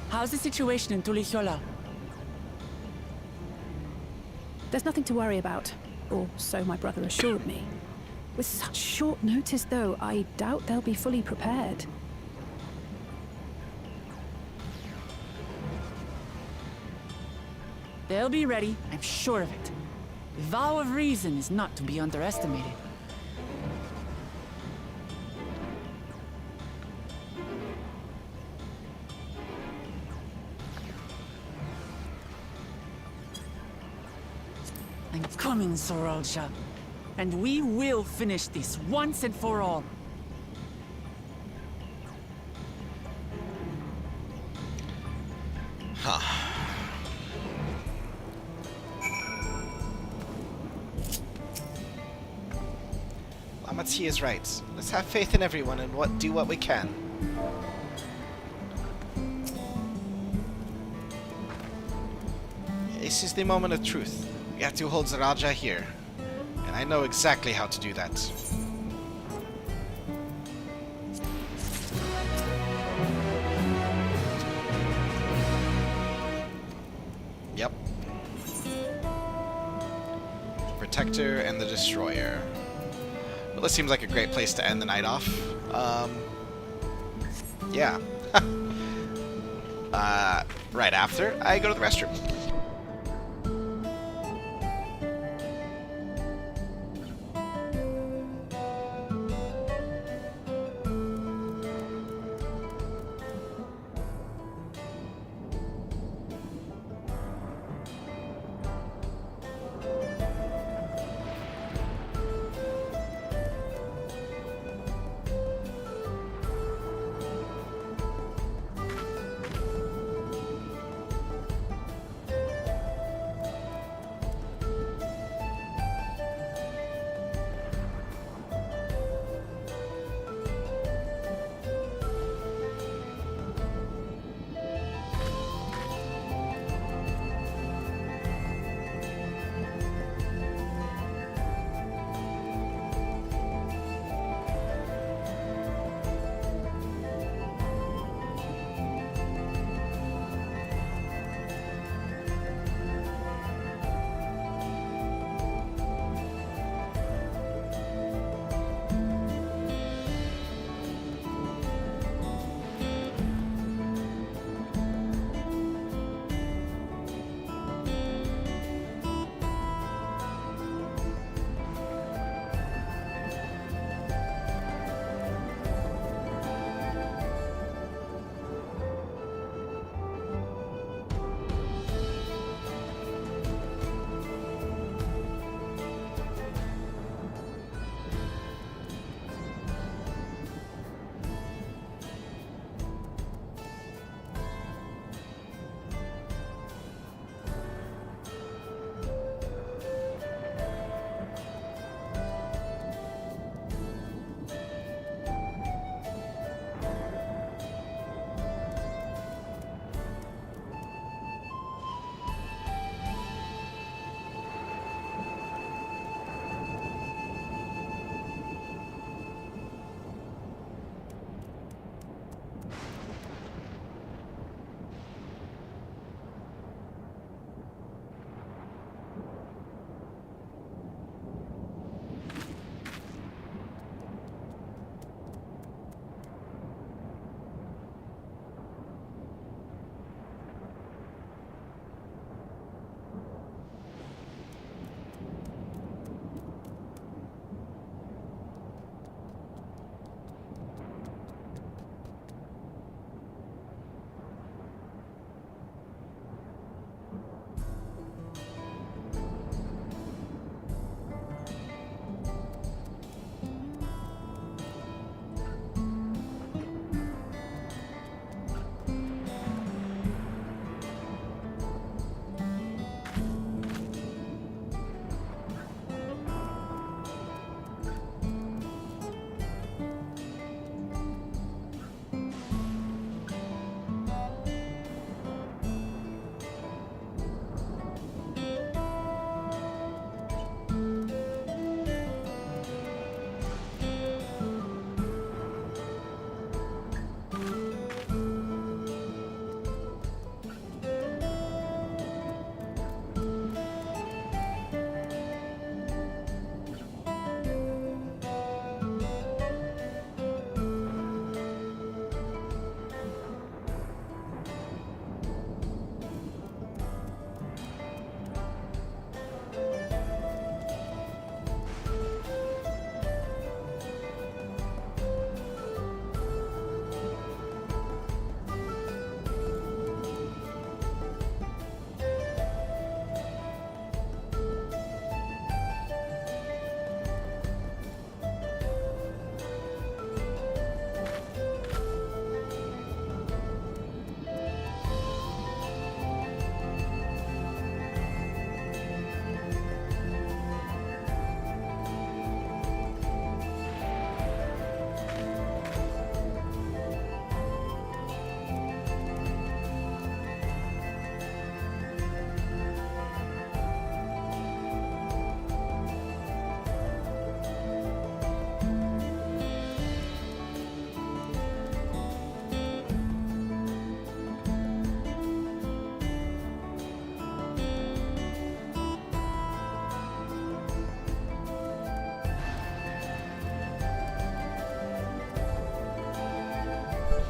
How's the situation in Tulichola? There's nothing to worry about, or so my brother assured me. With such short notice, though, I doubt they'll be fully prepared. They'll be ready, I'm sure of it. The vow of reason is not to be underestimated. I'm coming, Zeralja. And we will finish this once and for all. Huh. Lamatsi is right. Let's have faith in everyone and do what we can. This is the moment of truth. We have to hold Zeralja here. And I know exactly how to do that. Yep. Hunter and the Destroyer. Well, this seems like a great place to end the night off. Yeah. Right after, I go to the restroom.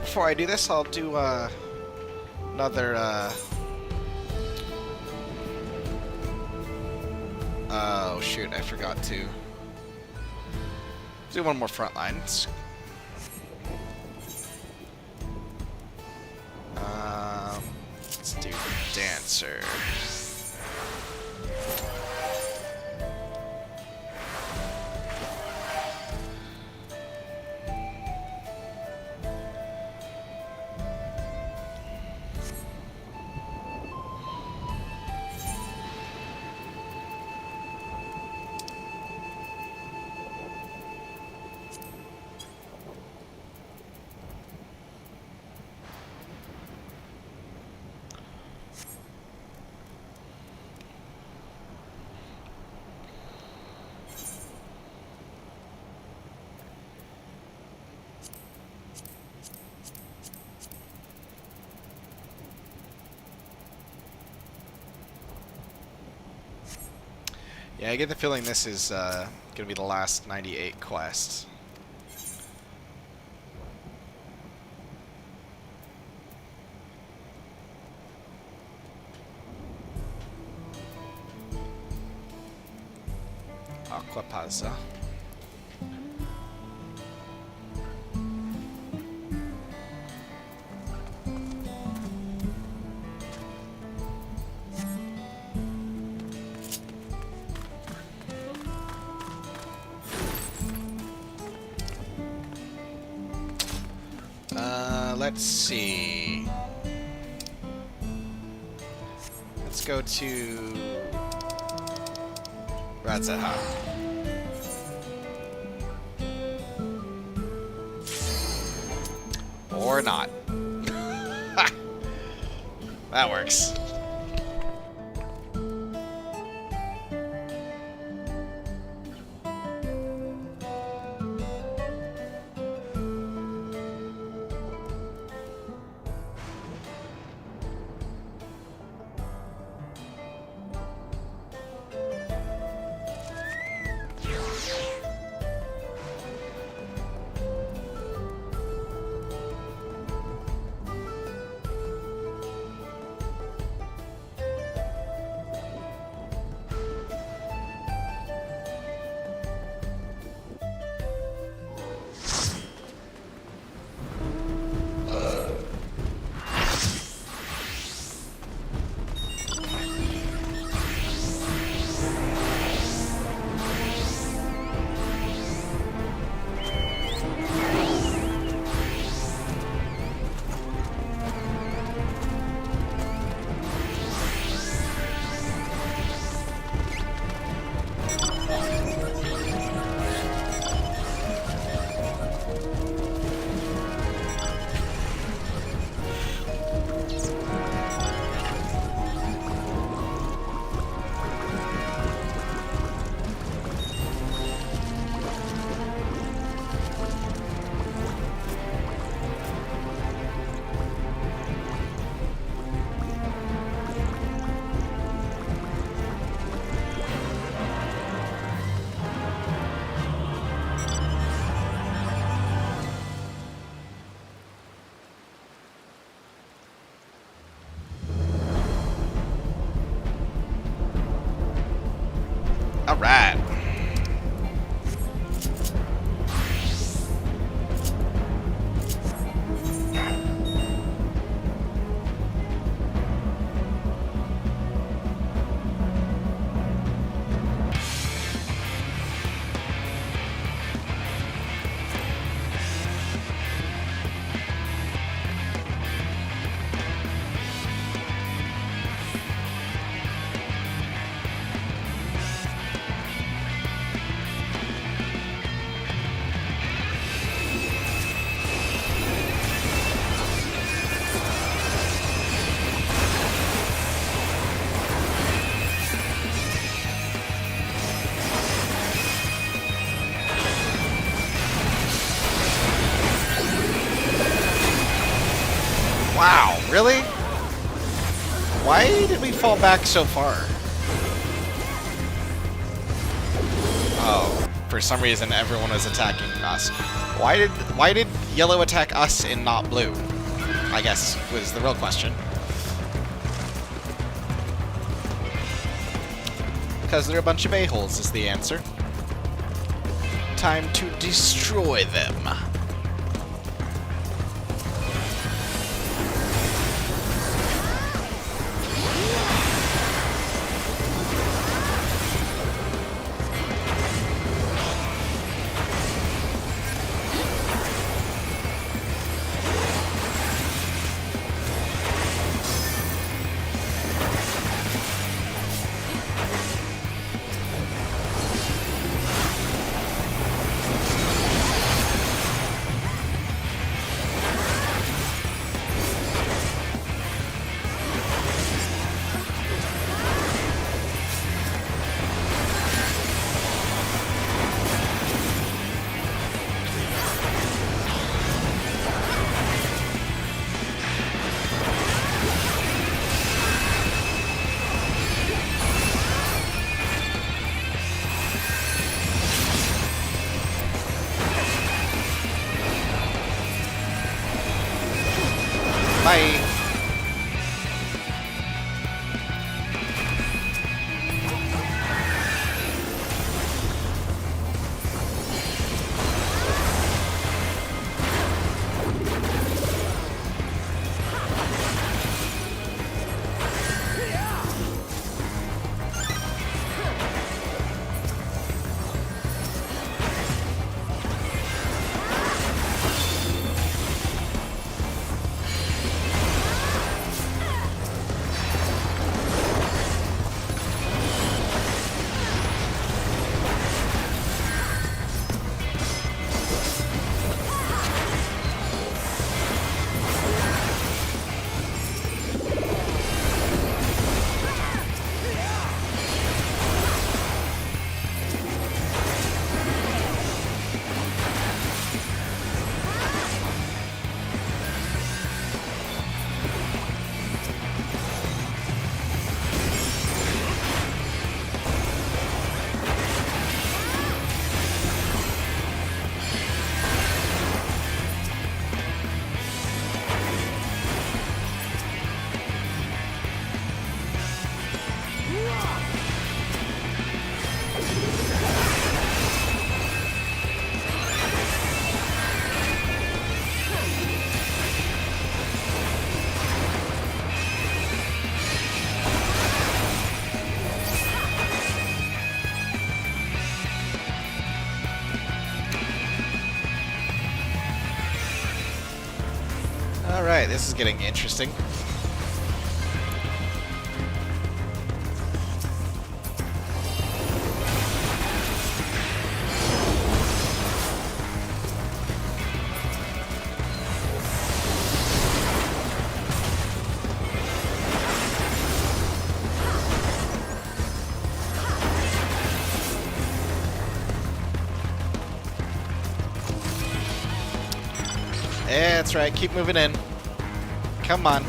before I do this, I'll do another. Oh shoot! I forgot to do one more front lines. Let's do dancer. Yeah, I get the feeling this is gonna be the last 98 quest. Aquapazza. Let's see. Let's go to Radzaha. Or not. That works. All right. Wow, really? Why did we fall back so far? Oh, for some reason everyone was attacking us. Why did yellow attack us and not blue? I guess was the real question. Because they're a bunch of a-holes is the answer. Time to destroy them. Bye. Alright, this is getting interesting. Yeah, that's right, keep moving in. Come on.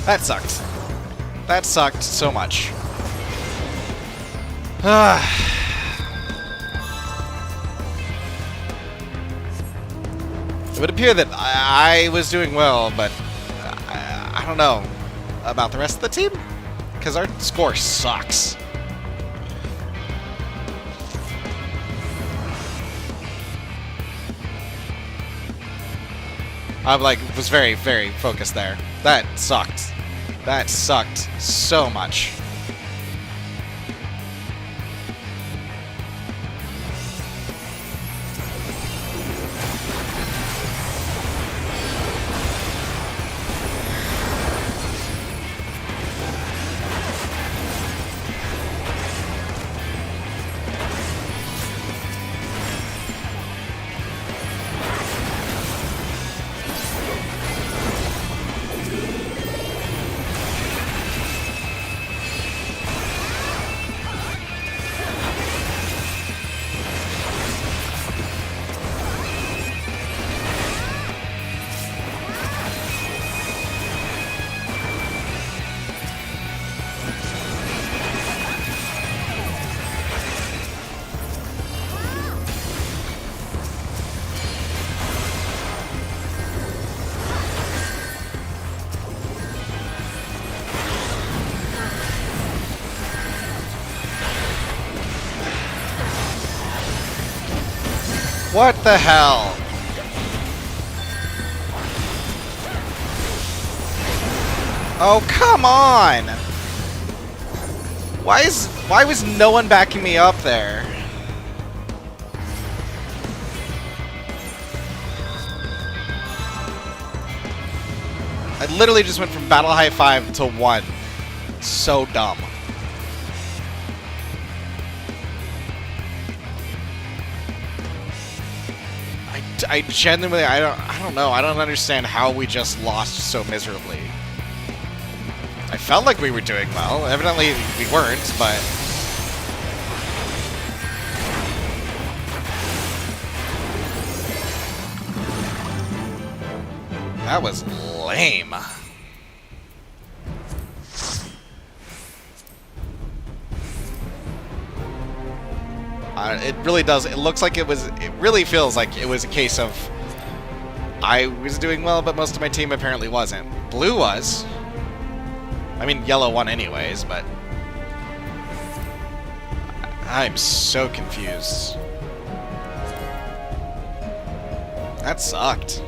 That sucked. That sucked so much. It would appear that I was doing well, but I don't know about the rest of the team, because our score sucks. Was very, very focused there. That sucked. That sucked so much. What the hell? Oh, come on! Why was no one backing me up there? I literally just went from battle high 5 to 1. So dumb. I genuinely, I don't know. I don't understand how we just lost so miserably. I felt like we were doing well. Evidently, we weren't, but... That was lame. It really does. It looks like it was... It really feels like it was a case of... I was doing well, but most of my team apparently wasn't. Blue was. I mean, yellow won anyways, but... I'm so confused. That sucked.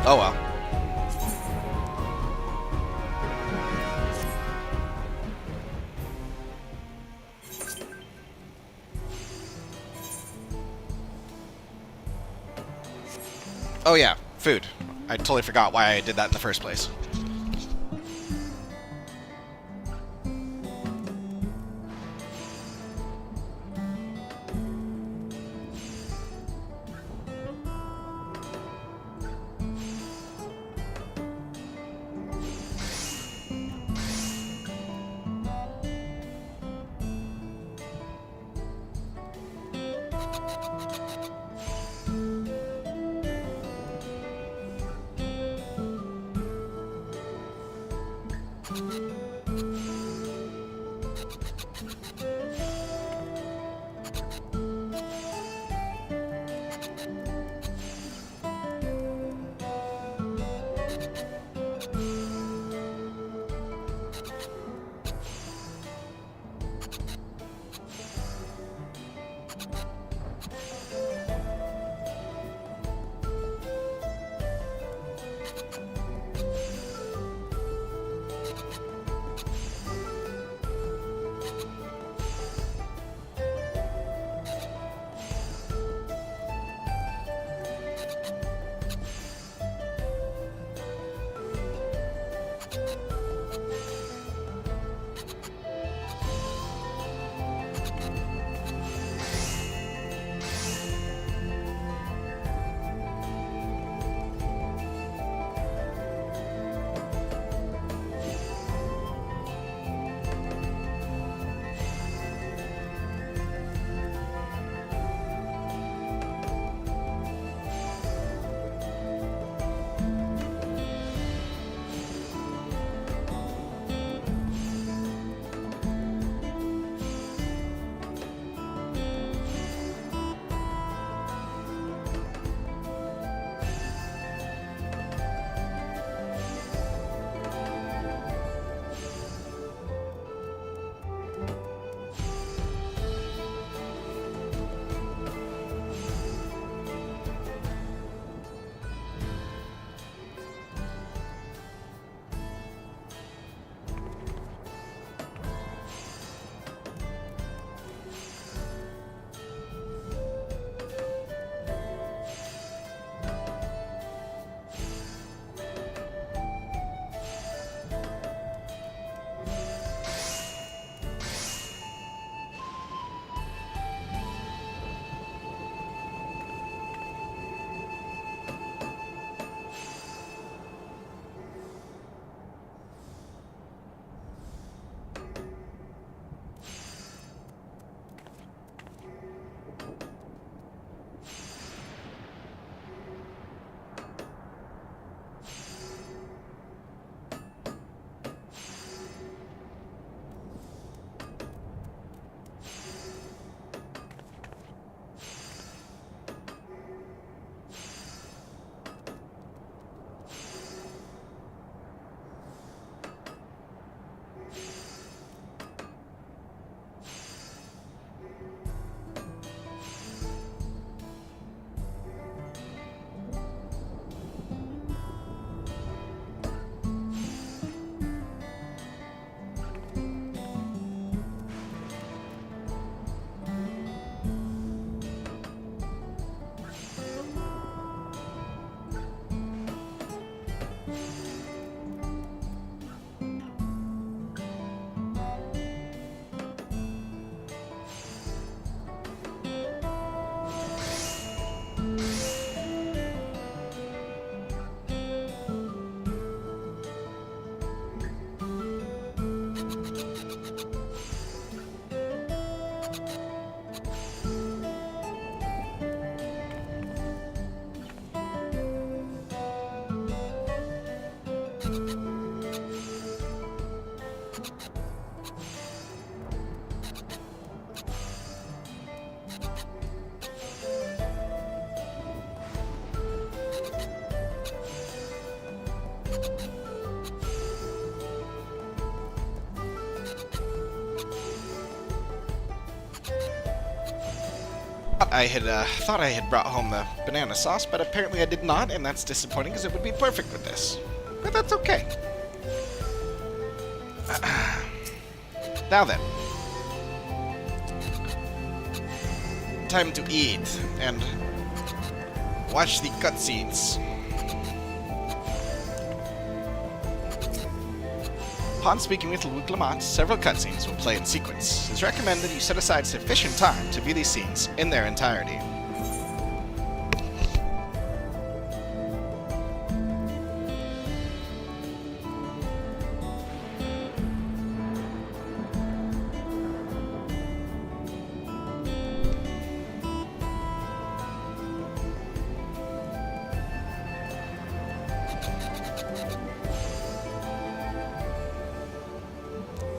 Oh well. Oh yeah, food. I totally forgot why I did that in the first place. I had thought I had brought home the banana sauce, but apparently I did not, and that's disappointing because it would be perfect with this. But that's okay. Now then. Time to eat and watch the cutscenes. Upon speaking with Luke Lamont, several cutscenes will play in sequence. It is recommended you set aside sufficient time to view these scenes in their entirety.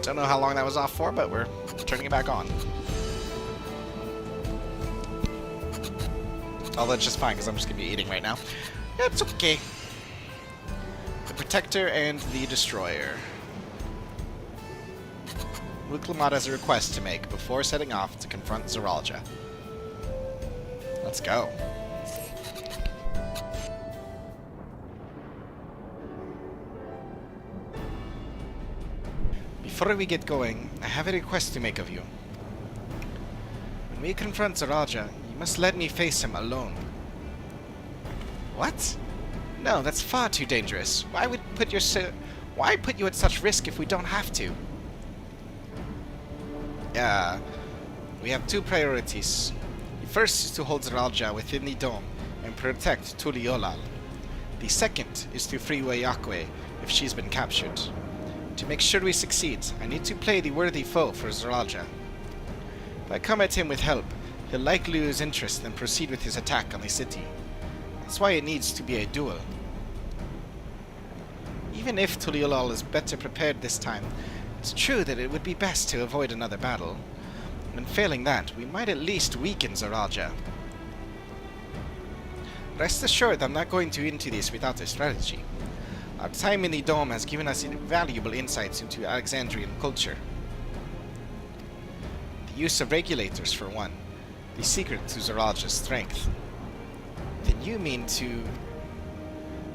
Don't know how long that was off for, but we're turning it back on. Although it's just fine, because I'm just going to be eating right now. It's okay. The Protector and the Destroyer. Luke Lamont has a request to make before setting off to confront Zeralja. Let's go. Before we get going, I have a request to make of you. When we confront Zeralja, you must let me face him alone. What? No, that's far too dangerous. Why put you at such risk if we don't have to? We have two priorities. The first is to hold Zeralja within the dome and protect Tuliolal. The second is to free Wayakwe if she's been captured. To make sure we succeed, I need to play the worthy foe for Zeralja. If I come at him with help, he'll likely lose interest and proceed with his attack on the city. That's why it needs to be a duel. Even if Tuliolal is better prepared this time, it's true that it would be best to avoid another battle. And failing that, we might at least weaken Zeralja. Rest assured I'm not going to into this without a strategy. Our time in the Dome has given us invaluable insights into Alexandrian culture. The use of regulators, for one, the secret to Zeralja's strength. Then you mean to...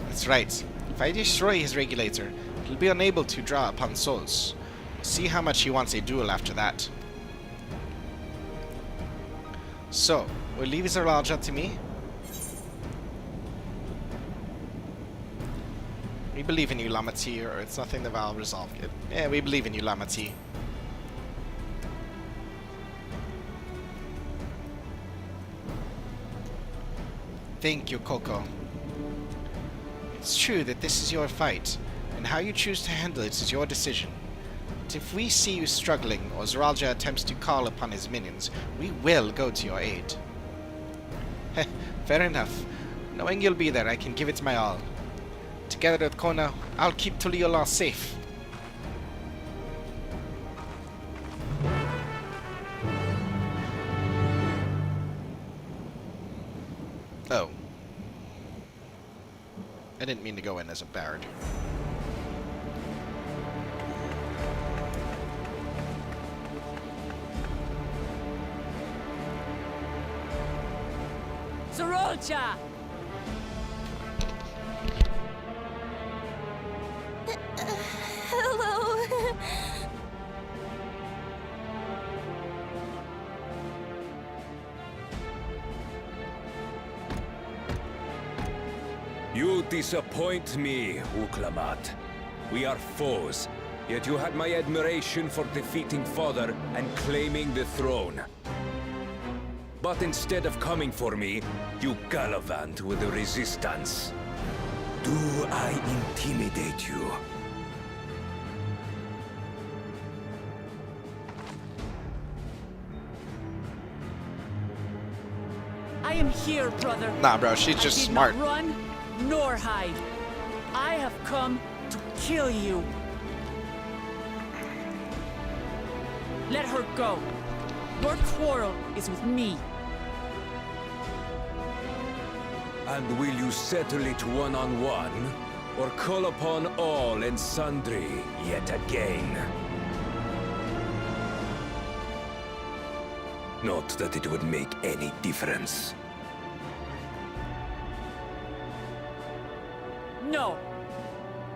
That's right. If I destroy his regulator, he'll be unable to draw upon souls. We'll see how much he wants a duel after that. So, we'll leave Zeralja to me. We believe in you, Lamati, or it's nothing that I'll resolve it. Yeah, we believe in you, Lamati. Thank you, Coco. It's true that this is your fight, and how you choose to handle it is your decision. But if we see you struggling, or Zeralja attempts to call upon his minions, we will go to your aid. Heh, fair enough. Knowing you'll be there, I can give it my all. Together with Kona, I'll keep Tuliolal safe. Oh. I didn't mean to go in as a bard. Zeralja! Hello. You disappoint me, Uklamat. We are foes, yet you had my admiration for defeating Father and claiming the throne. But instead of coming for me, you gallivant with the resistance. Do I intimidate you? I am here, brother. Nah, bro, she's just smart. I did not run nor hide. I have come to kill you. Let her go. Your quarrel is with me. And will you settle it one-on-one, or call upon all and sundry yet again? Not that it would make any difference. No.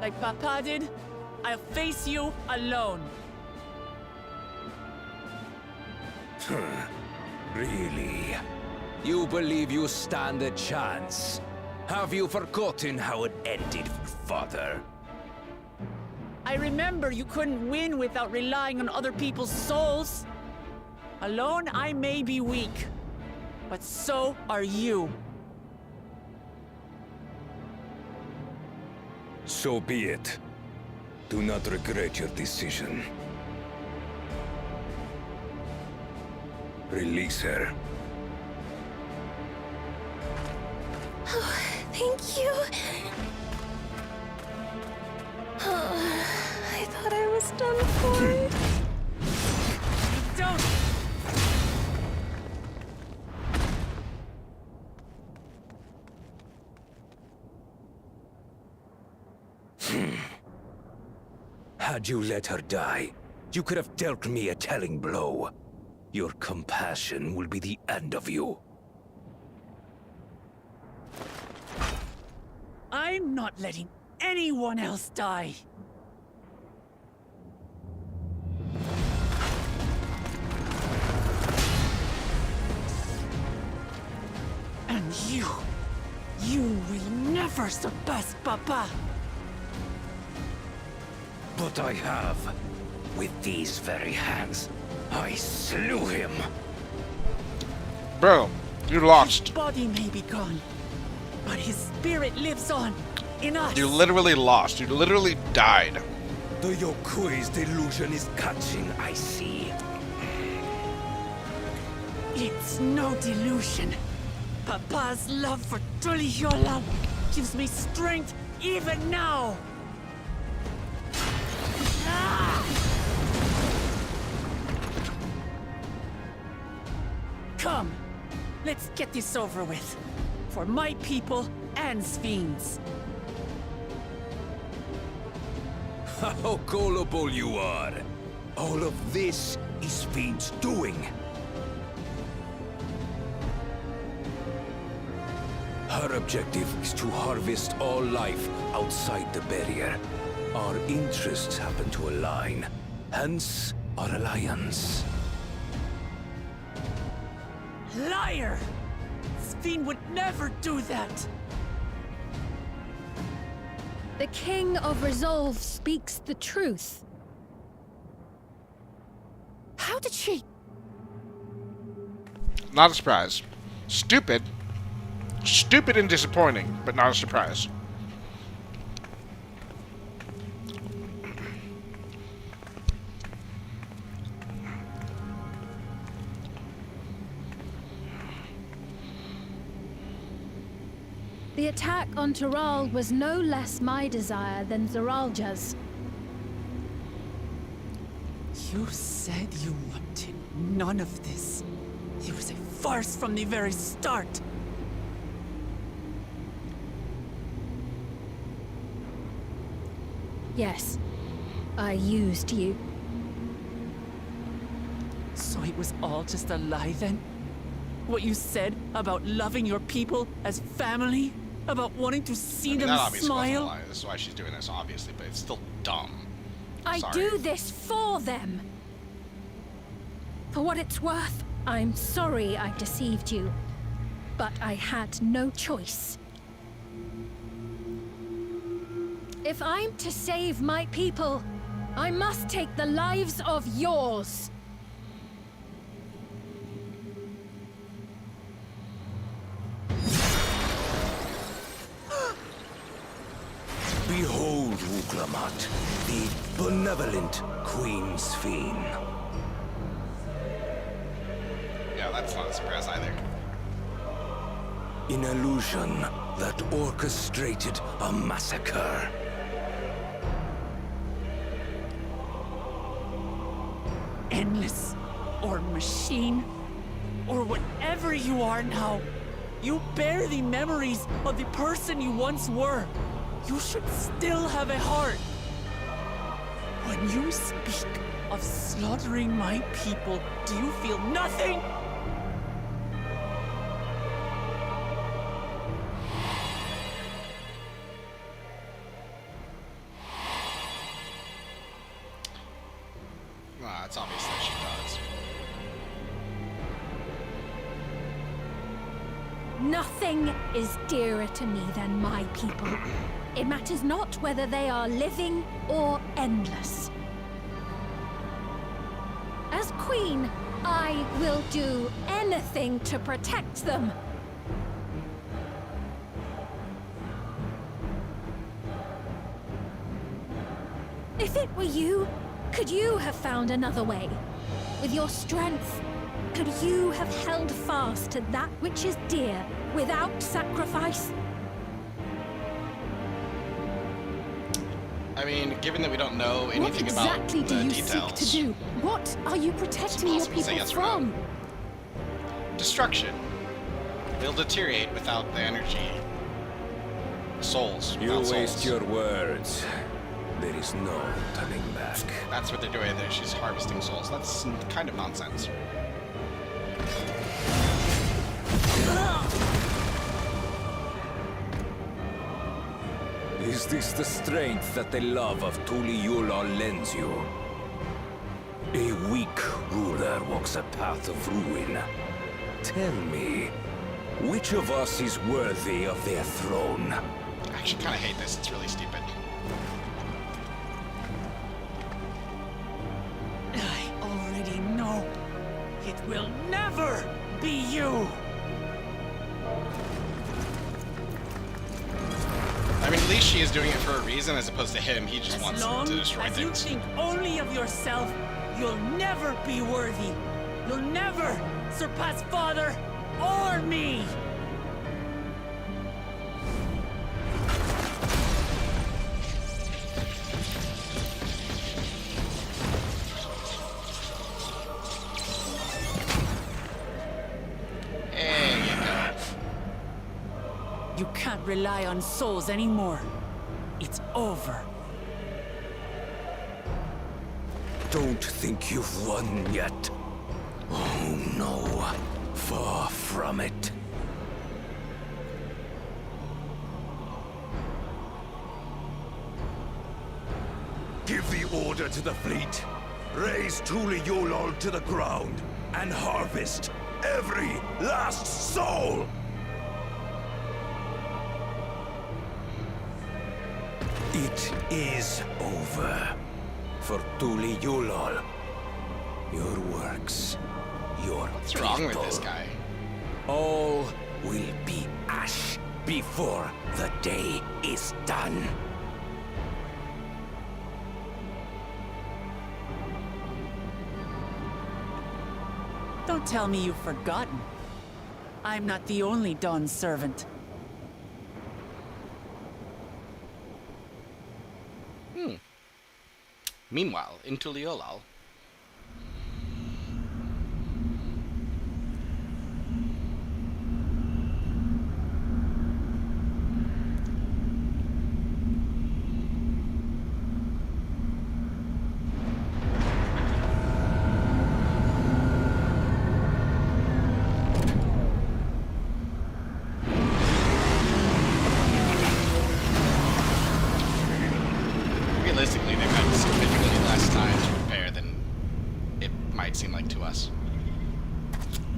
Like Papa did, I'll face you alone. Really? You believe you stand a chance? Have you forgotten how it ended for Father? I remember you couldn't win without relying on other people's souls. Alone, I may be weak, but so are you. So be it. Do not regret your decision. Release her. Oh, thank you. Oh, I thought I was done for. Don't! Had you let her die, you could have dealt me a telling blow. Your compassion will be the end of you. I'm not letting anyone else die. And you will never surpass Papa. But I have. With these very hands, I slew him. Bro, you lost. His body may be gone, but his spirit lives on in us. You literally lost. You literally died. The Yokui's delusion is catching, I see. It's no delusion. Papa's love for Tulihiola gives me strength even now. Come, let's get this over with. For my people and Sven's. How gullible you are. All of this is Sven's doing. Her objective is to harvest all life outside the barrier. Our interests happen to align, hence our alliance. Liar! Sven would never do that! The King of Resolve speaks the truth. How did she? Not a surprise. Stupid. Stupid and disappointing, but not a surprise. The attack on Tural was no less my desire than Zeralja's. You said you wanted none of this. It was a farce from the very start. Yes, I used you. So it was all just a lie then? What you said about loving your people as family? About wanting to see them that obviously smile? wasn't a lie. This is why she's doing this, obviously, but it's still dumb. I Sorry. do this for them. For what it's worth, I'm sorry I deceived you. But I had no choice. If I'm to save my people, I must take the lives of yours. Behold, Wuklamat, the benevolent Queen Sven. Yeah, that's not a surprise either. An illusion that orchestrated a massacre. endless, or machine, or whatever you are now, you bear the memories of the person you once were. You should still have a heart. When you speak of slaughtering my people, do you feel nothing? Well, it's obvious that she does. Nothing is dearer to me than my people. It matters not whether they are living or endless. As Queen, I will do anything to protect them. If it were you, could you have found another way? With your strength, could you have held fast to that which is dear without sacrifice? I mean, given that we don't know anything What about exactly the do you details, seek to do? What are you protecting your impossible to say people yes or no. from? Destruction. They'll deteriorate without the energy. Souls. You without waste souls. your words. There is no turning back. That's what they're doing there. She's harvesting souls. That's kind of nonsense. Is this the strength that the love of Tuliyollal lends you? A weak ruler walks a path of ruin. Tell me, which of us is worthy of their throne? I actually kind of hate this. It's really stupid. I already know. It will never be you! I mean, at least she is doing it for a reason as opposed to him. He just As wants long to destroy as you things. think only of yourself, you'll never be worthy. You'll never surpass Father or me! There you go. You can't rely on souls anymore. It's over. Don't think you've won yet. Oh no, far from it. Give the order to the fleet. Raise Tuliyollal to the ground and harvest every last soul! It is over. For Tuliyollal. Your works, your What's wrong with this guy? all will be ash before the day is done. Don't tell me you've forgotten. I'm not the only Dawn's servant. Meanwhile, in Tuliyollal, realistically, they've had significantly less time to prepare than it might seem like to us.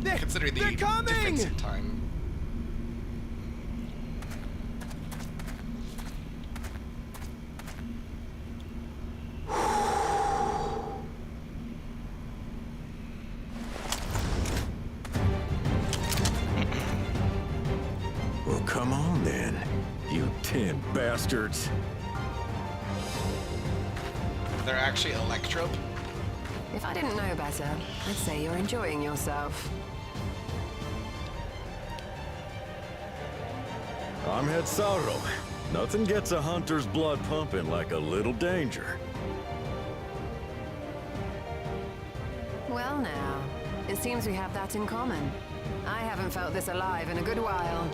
Considering the difference in time. Well, come on then, you 10 bastards. They're actually electrope. If I didn't know better, I'd say you're enjoying yourself. I'm Head Sauro. Nothing gets a hunter's blood pumping like a little danger. Well now, it seems we have that in common. I haven't felt this alive in a good while.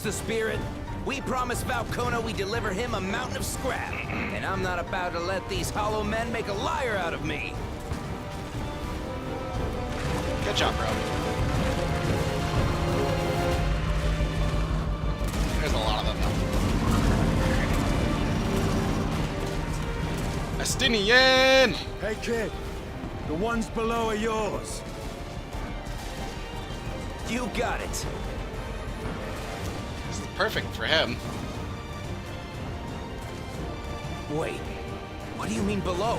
The spirit. We promised Falcona we deliver him a mountain of scrap, and I'm not about to let these hollow men make a liar out of me. Good job, bro. There's a lot of them, though. Astinian! Hey, kid. The ones below are yours. You got it. Perfect for him. Wait, what do you mean below?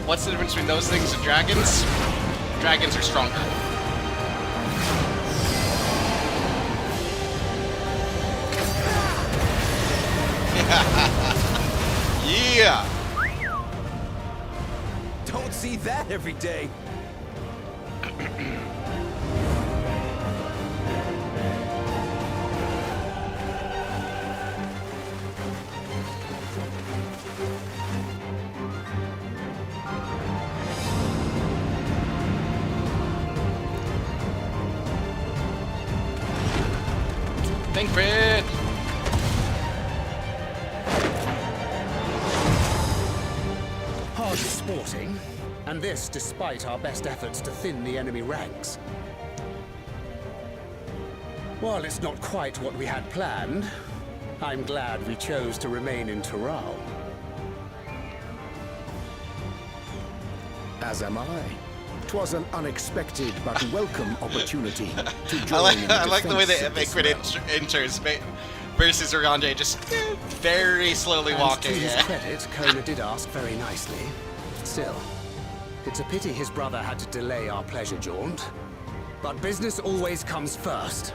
What's the difference between those things and dragons? Dragons are stronger. Yeah! Don't see that every day. Think Fred! Hardly sporting, and this despite our best efforts to thin the enemy ranks. While it's not quite what we had planned, I'm glad we chose to remain in thru. As am I. 'Twas an unexpected but welcome opportunity to join in the I like the way defense that of this Equid realm. enters versus Urganje just very slowly And walking. to his Yeah. credit, Kona did ask very nicely. Still, it's a pity his brother had to delay our pleasure jaunt. But business always comes first.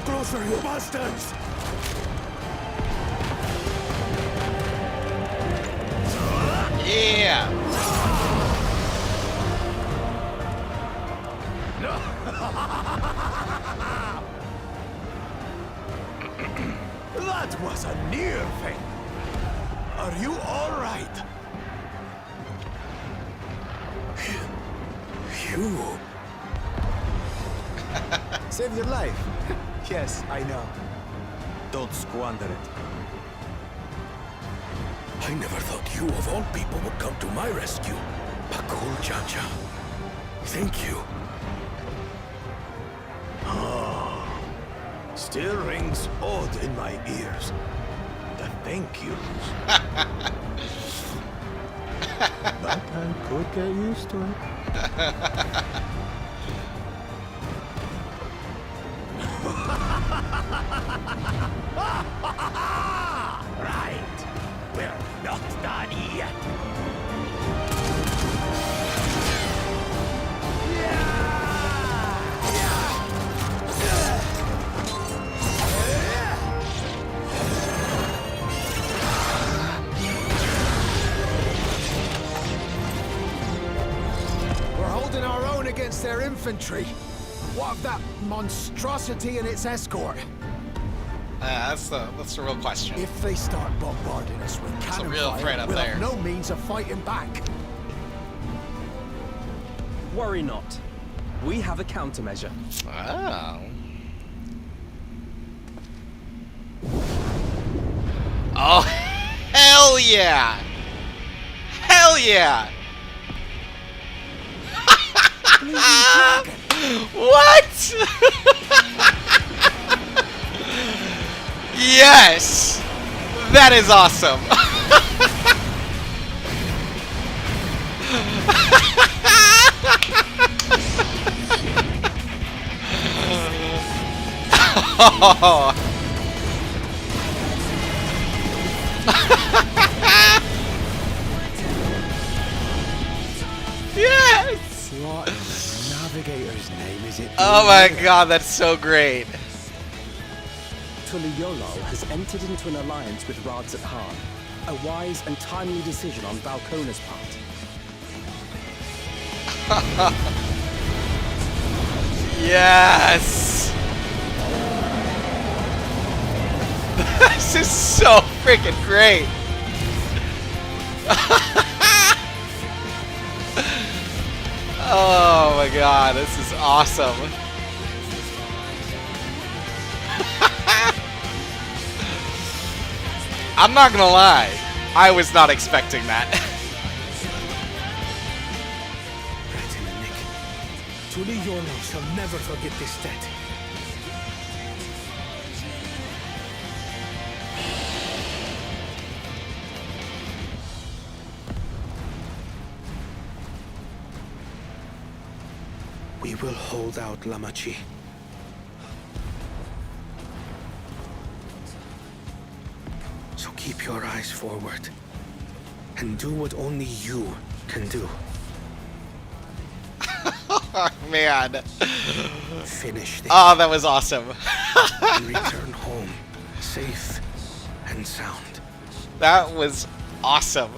Closer, you bastards! Yeah! That was a near thing. Are you all right? You... Save your life. Yes, I know. Don't squander it. I never thought you of all people would come to my rescue. Pakul Chacha. Thank you. Still rings odd in my ears. The thank yous. But I could get used to it. Right. We're not done yet. against their infantry? What of that monstrosity and its escort? That's the real question. If they start bombarding us with It's a cannon real fire, threat up we'll there. have no means of fighting back. Worry not. We have a countermeasure. Oh. Oh, hell yeah! Hell yeah! What? Yes! That is awesome! Oh. Yes! What in the navigator's name is it? Oh my god, that's so great. Tuliyollal has entered into an alliance with Rads at Han. A wise and timely decision on Valkona's part. Yes! This is so freaking great! Oh my god, this is awesome. I'm not gonna lie, I was not expecting that. Tuliyollal shall never forget this debt. We will hold out, Lamachi. So keep your eyes forward and do what only you can do. Oh man. Finish this. Oh, that was awesome. And return home safe and sound. That was awesome.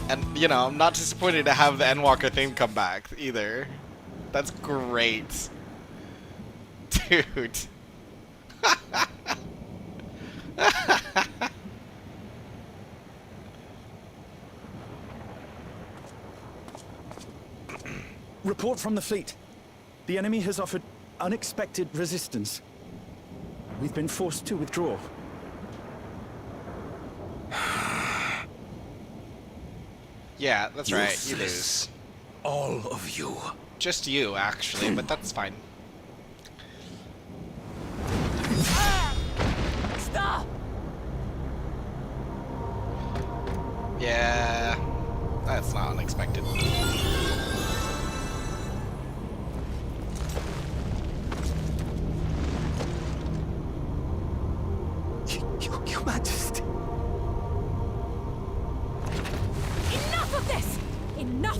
And, you know, I'm not disappointed to have the Endwalker theme come back, either. That's great. Dude. Report from the fleet. The enemy has offered unexpected resistance. We've been forced to withdraw. Yeah, that's right. You lose. All of you. Just you, actually, but that's fine. Stop! Yeah, that's not unexpected. Your Majesty. Enough of this! Enough!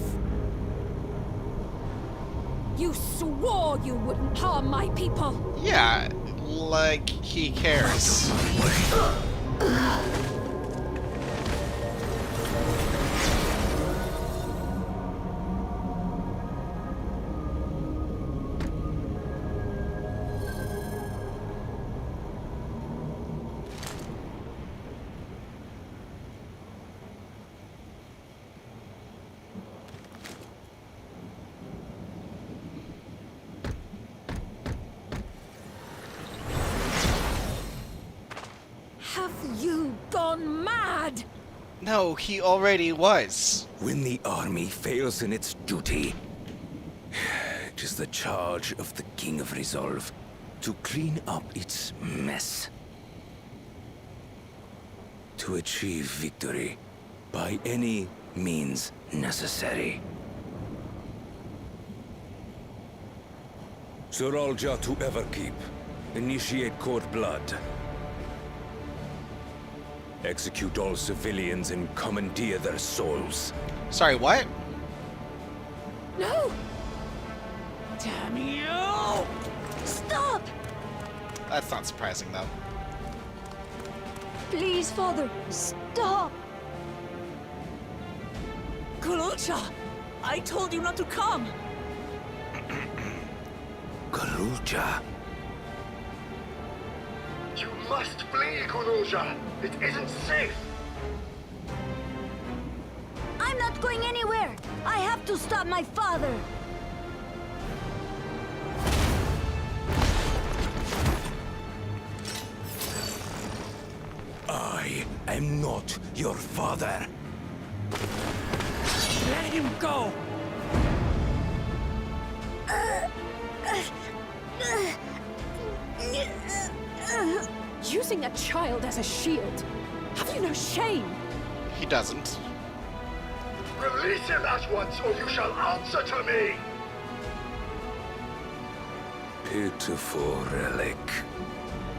You swore you wouldn't harm my people! Yeah, like he cares. Have you gone mad? No, he already was. When the army fails in its duty, it is the charge of the King of Resolve to clean up its mess. To achieve victory by any means necessary. Suralja to Everkeep. Initiate court blood. Execute all civilians and commandeer their souls. Sorry, what? No! Damn you! Stop! That's not surprising, though. Please, Father, stop! Galucha! I told you not to come! Galucha. You must flee, Guruja. It isn't safe. I'm not going anywhere! I have to stop my father! I am not your father. Let him go! Using a child as a shield. Have you no shame? He doesn't. Release him at once, or you shall answer to me! Pitiful relic.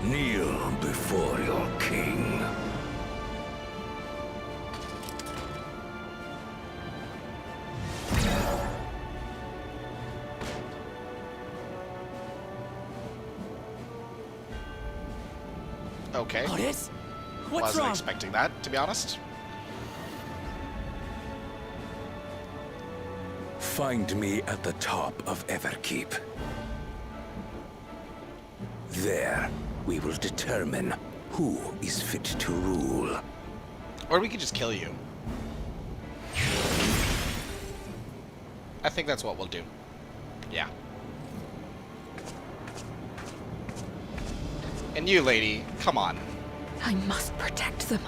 Kneel before your king. Okay. Otis? What's Wasn't wrong? expecting that, to be honest. Find me at the top of Everkeep. There, we will determine who is fit to rule. Or we could just kill you. I think that's what we'll do. Yeah. And you, lady, come on. I must protect them.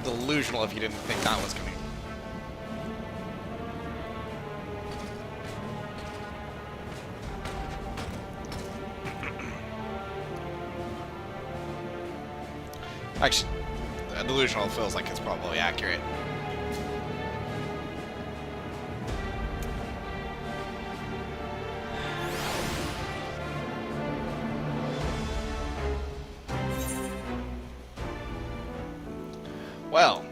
Delusional if you didn't think that was coming. Actually, delusional feels like it's probably accurate. Well,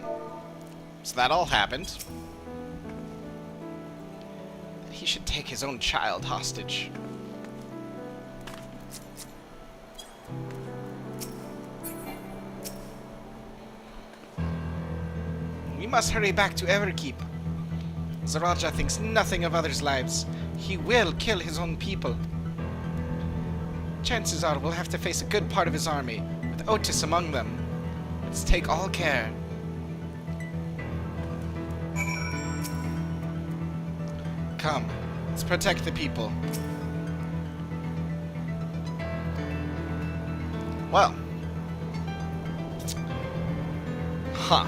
so that all happened. He should take his own child hostage. We must hurry back to Everkeep. Zaraja thinks nothing of others' lives. He will kill his own people. Chances are we'll have to face a good part of his army, with Otis among them. Let's take all care. Come, let's protect the people. Well. Huh.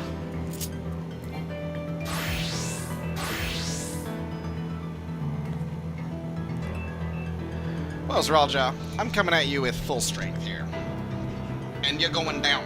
Well, Zralja, I'm coming at you with full strength here. And you're going down.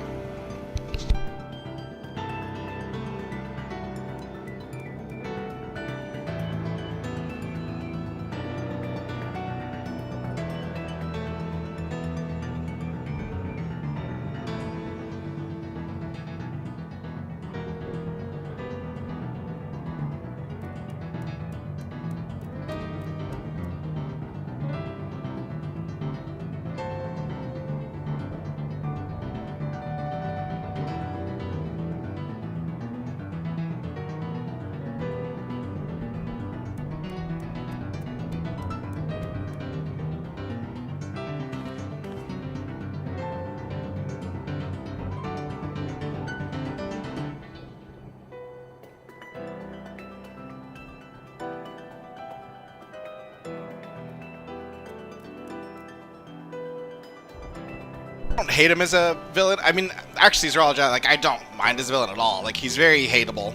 I don't hate him as a villain. I mean, actually, Zralja, like, I don't mind his villain at all. Like, he's very hateable.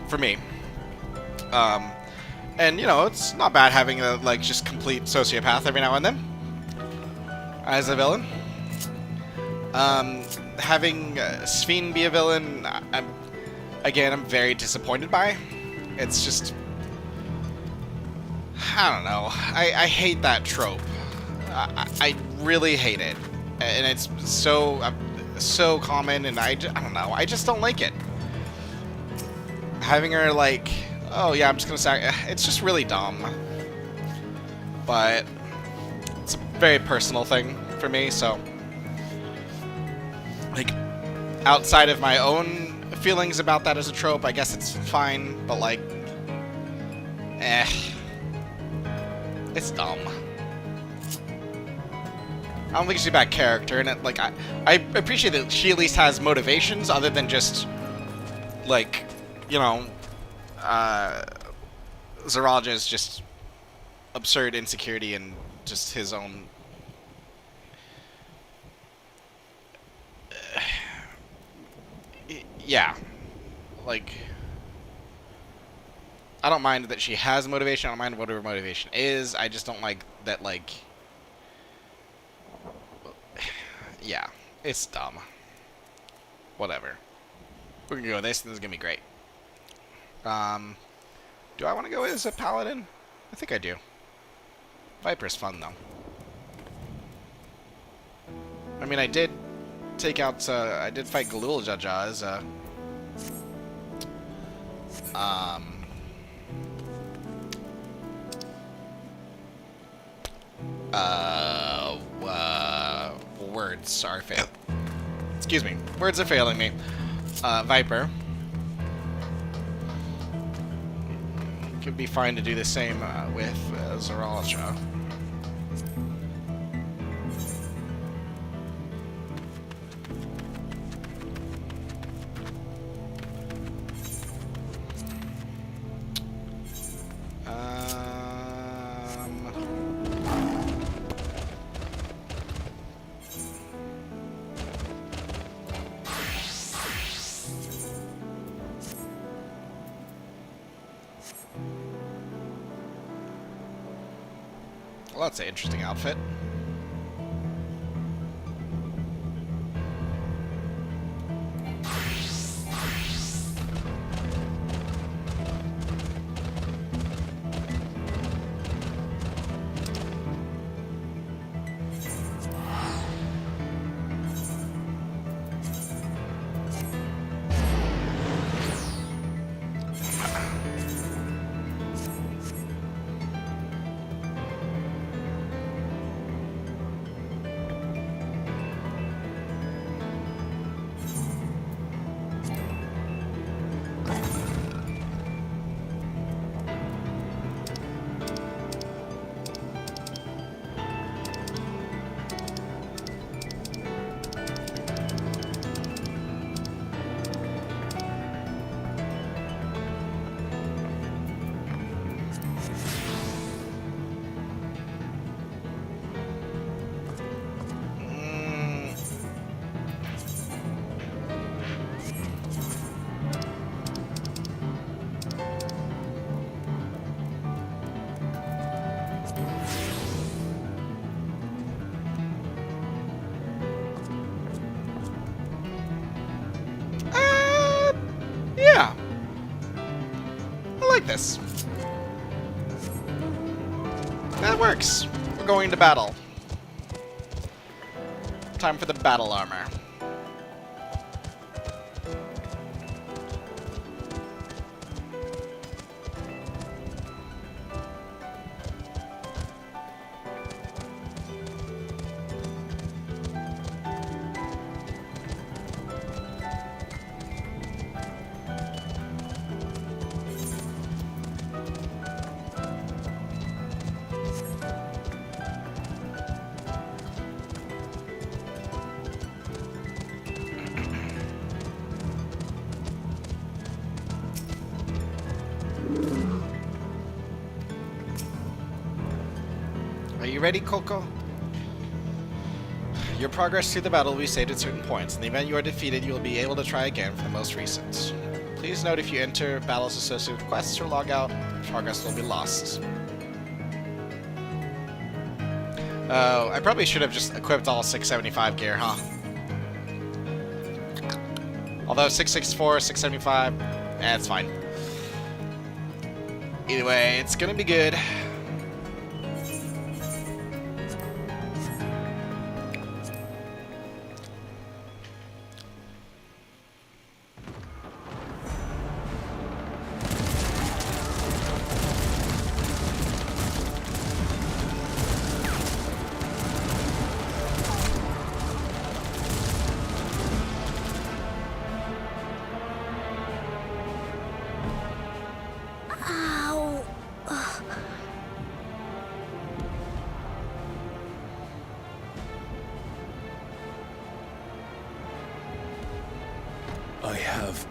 For me. And, you know, it's not bad having a, like, just complete sociopath every now and then. As a villain. Having Sphene be a villain, I'm very disappointed by. It's just... I don't know. I hate that trope. I really hate it, and it's so common, and I don't know, I just don't like it. Having her like, oh yeah, I'm just gonna say, it's just really dumb. but it's a very personal thing for me, so like outside of my own feelings about that as a trope, I guess it's fine, but like it's dumb. I don't think she's a bad character, and it, like I appreciate that she at least has motivations other than just like, you know, Zoraja's just absurd insecurity and just his own yeah, like I don't mind that she has motivation. I don't mind what her motivation is. I just don't like that, like, yeah, it's dumb. Whatever. We're gonna go with this, and this is gonna be great. Do I want to go as a paladin? I think I do. Viper's fun, though. I mean, I did take out, I did fight Galul Jaja as a, words are failing. Excuse me. Words are failing me. Viper. Could be fine to do the same with Zoraja. Well, that's an interesting outfit. Yeah. I like this. That works. We're going to battle. Time for the battle armor. Are you ready, Coco? Your progress through the battle will be saved at certain points. In the event you are defeated, you will be able to try again for the most recent. Please note if you enter battles associated with quests or log out, progress will be lost. Oh, I probably should have just equipped all 675 gear, huh? Although 664, 675, it's fine. Either way, it's gonna be good.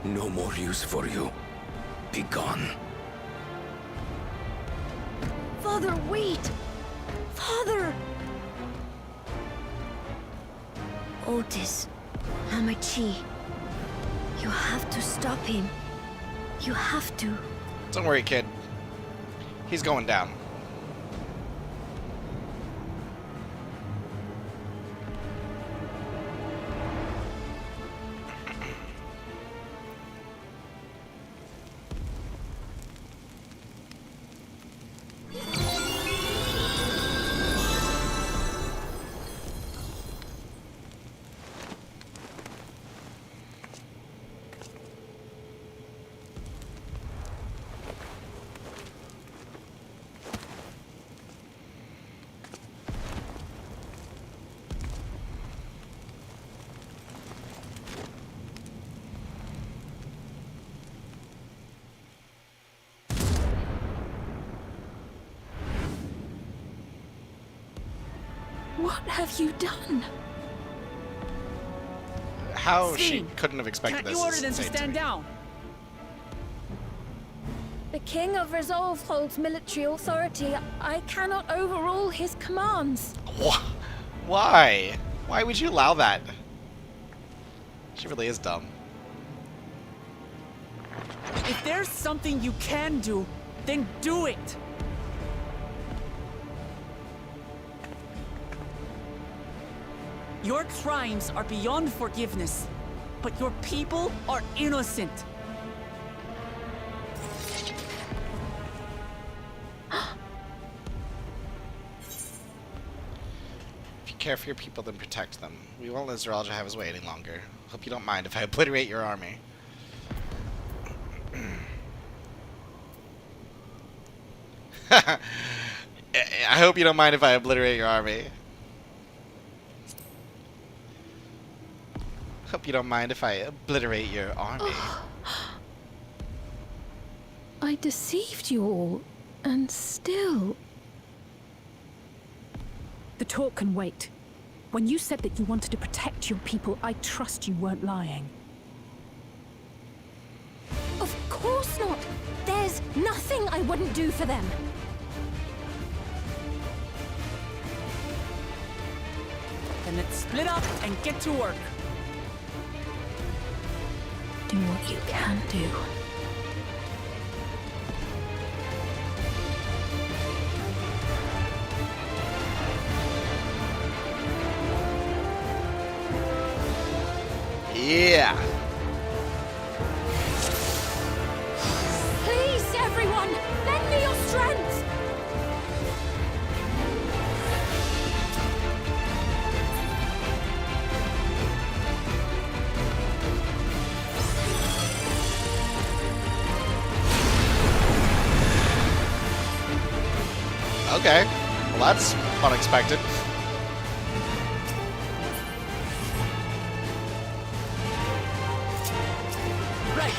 no more use for you. Be gone. Father, wait! Father! Otis, Hamachi, you have to stop him. You have to. Don't worry, kid. He's going down. What have you done? How she Steen, couldn't have expected can't this. you order is them to insane stand me. down? The King of Resolve holds military authority. I cannot overrule his commands. Why? Why would you allow that? She really is dumb. If there's something you can do, then do it. Your crimes are beyond forgiveness, but your people are innocent. If you care for your people, then protect them. We won't let Zeralja have his way any longer. Hope you don't mind if I obliterate your army. I hope you don't mind if I obliterate your army. Hope you don't mind if I obliterate your army. I deceived you all, and still... The talk can wait. When you said that you wanted to protect your people, I trust you weren't lying. Of course not. There's nothing I wouldn't do for them. Then let's split up and get to work. Do what you can do. Yeah. Please, everyone, lend me your strength. Okay. Well, that's unexpected. Right.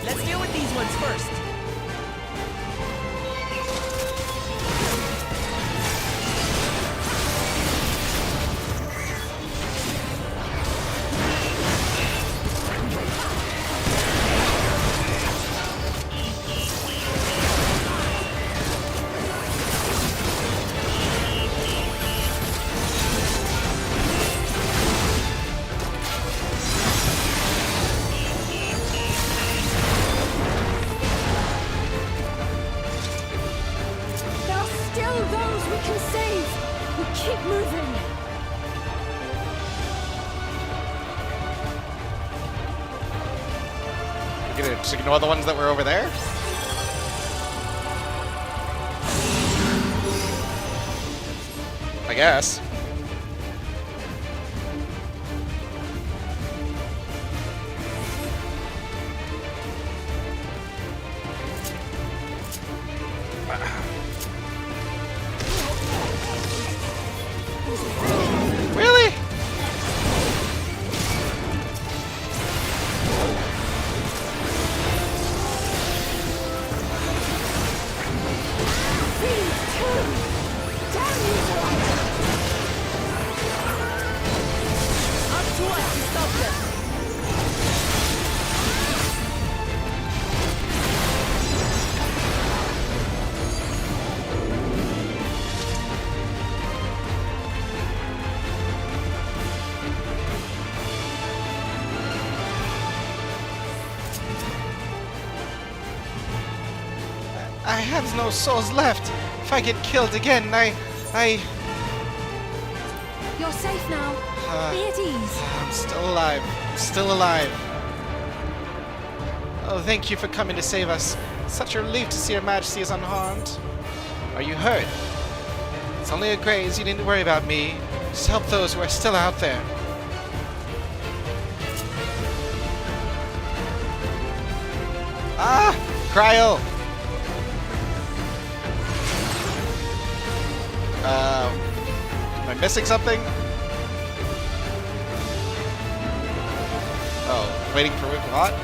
Let's deal with these ones first. There are still those we can save. We keep moving. You gonna just ignore the ones that were over there? I guess. Really? Up to us to stop them. I have no souls left. If I get killed again, You're safe now. Be at ease. I'm still alive. Still alive. Oh, thank you for coming to save us. Such a relief to see Your Majesty is unharmed. Are you hurt? It's only a graze. You needn't worry about me. Just help those who are still out there. Ah! Cryo! Am I missing something? Oh, waiting for what?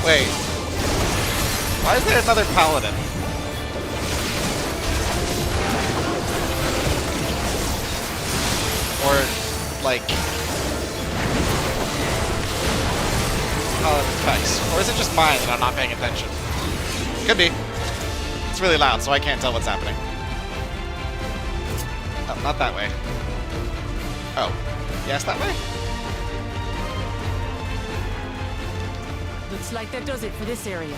Wait. Why is there another paladin? Or, like... paladin effects. Or is it just mine and I'm not paying attention? Could be. It's really loud, so I can't tell what's happening. Oh, not that way. Oh. Yes, that way? Looks like that does it for this area.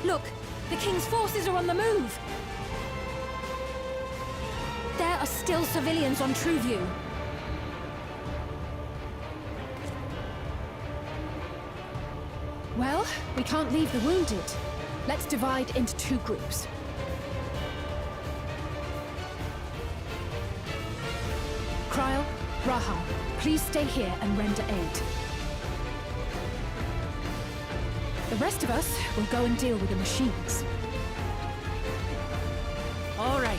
Look, the King's forces are on the move. There are still civilians on True View. Well, we can't leave the wounded. Let's divide into 2 groups. Kryl, Rahal, please stay here and render aid. The rest of us will go and deal with the machines. All right.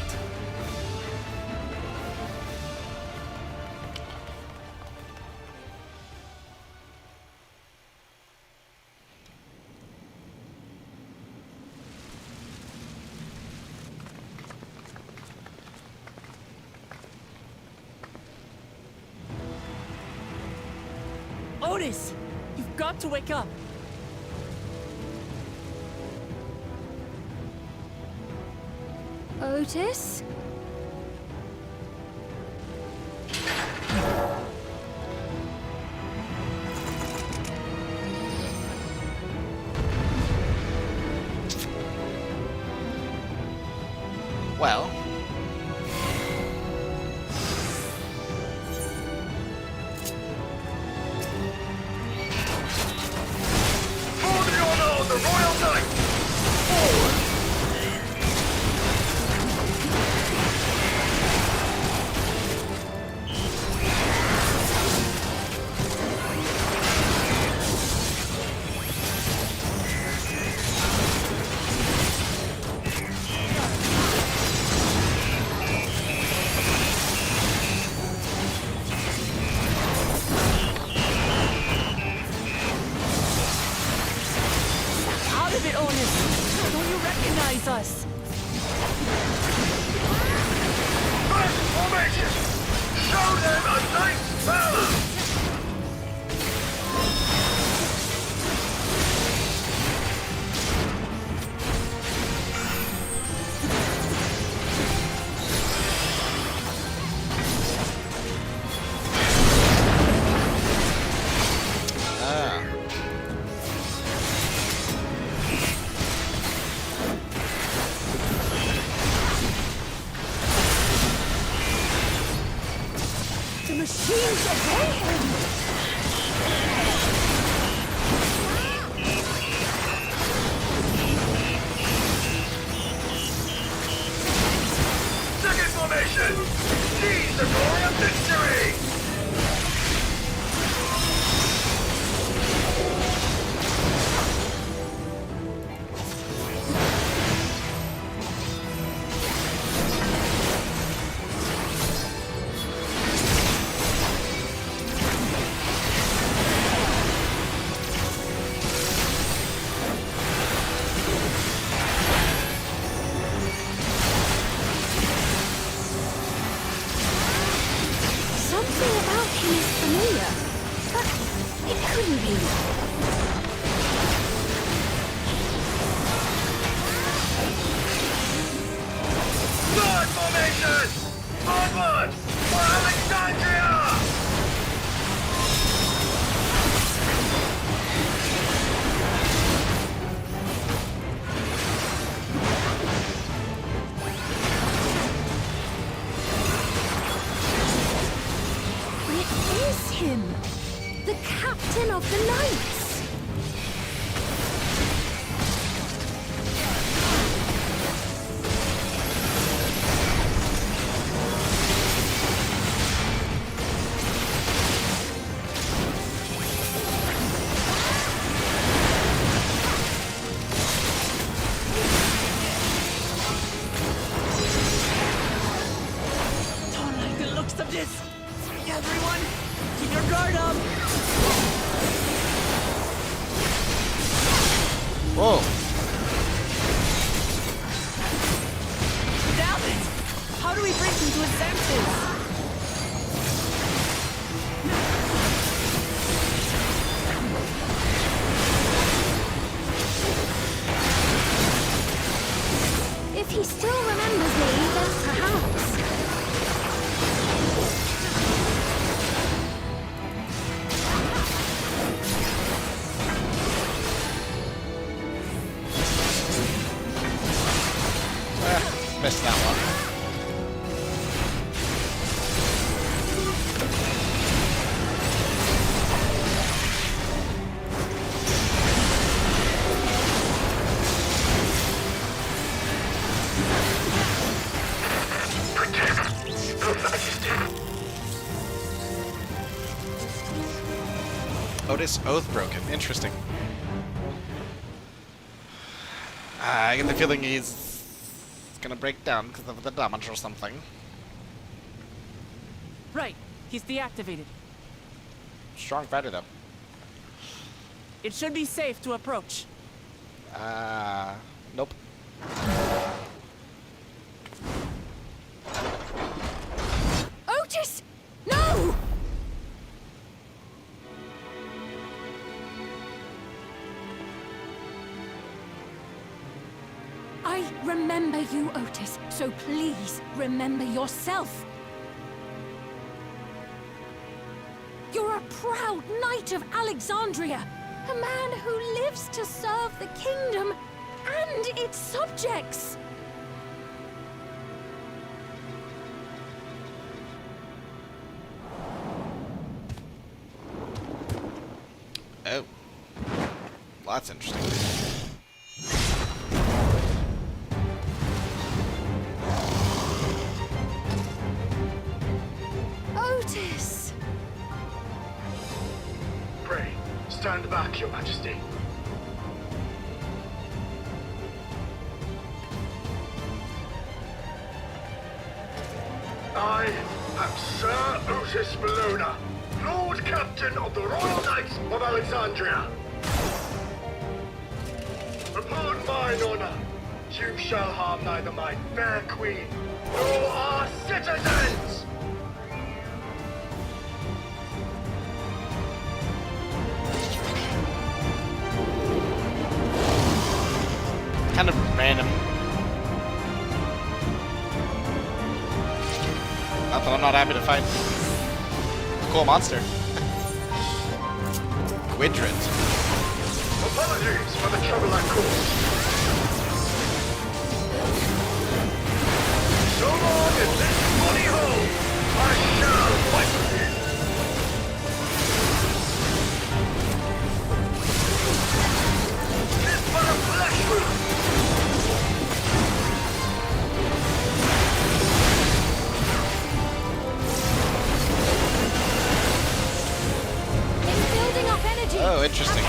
Otis, you've got to wake up. Otis? Well... the Royal Knight! Forward! Us. First formation! Show them a knight's valor! Machines obey him! Second formation! Seize the glory of victory! Something about him is familiar, but it couldn't be. Guard formation! Onward! For Alexandria! It is him! The captain of the knights! Don't like the looks of this! Everyone, keep your guard up! Whoa. Damn it! How do we bring him to his senses? If he still remembers me, then perhaps. Missed that one. Otis oath broken. Interesting. I get the feeling he's gonna break down because of the damage or something. Right, he's deactivated. Strong fighter though. It should be safe to approach. Nope. Otis! No! I remember you, Otis, so please remember yourself. You're a proud knight of Alexandria, a man who lives to serve the kingdom and its subjects. Oh. Well, that's interesting. Otis! Pray, stand back, Your Majesty. I am Sir Otis Bologna, Lord Captain of the Royal Knights of Alexandria. Upon mine honor, you shall harm neither my fair queen nor our citizens! Kind of random. Not that I'm not happy to fight. Cool monster. Quadrant. Apologies for the trouble I caused. So long as this body holds, I shall fight with you. This but a flesh wound. It's building up energy. Oh, interesting.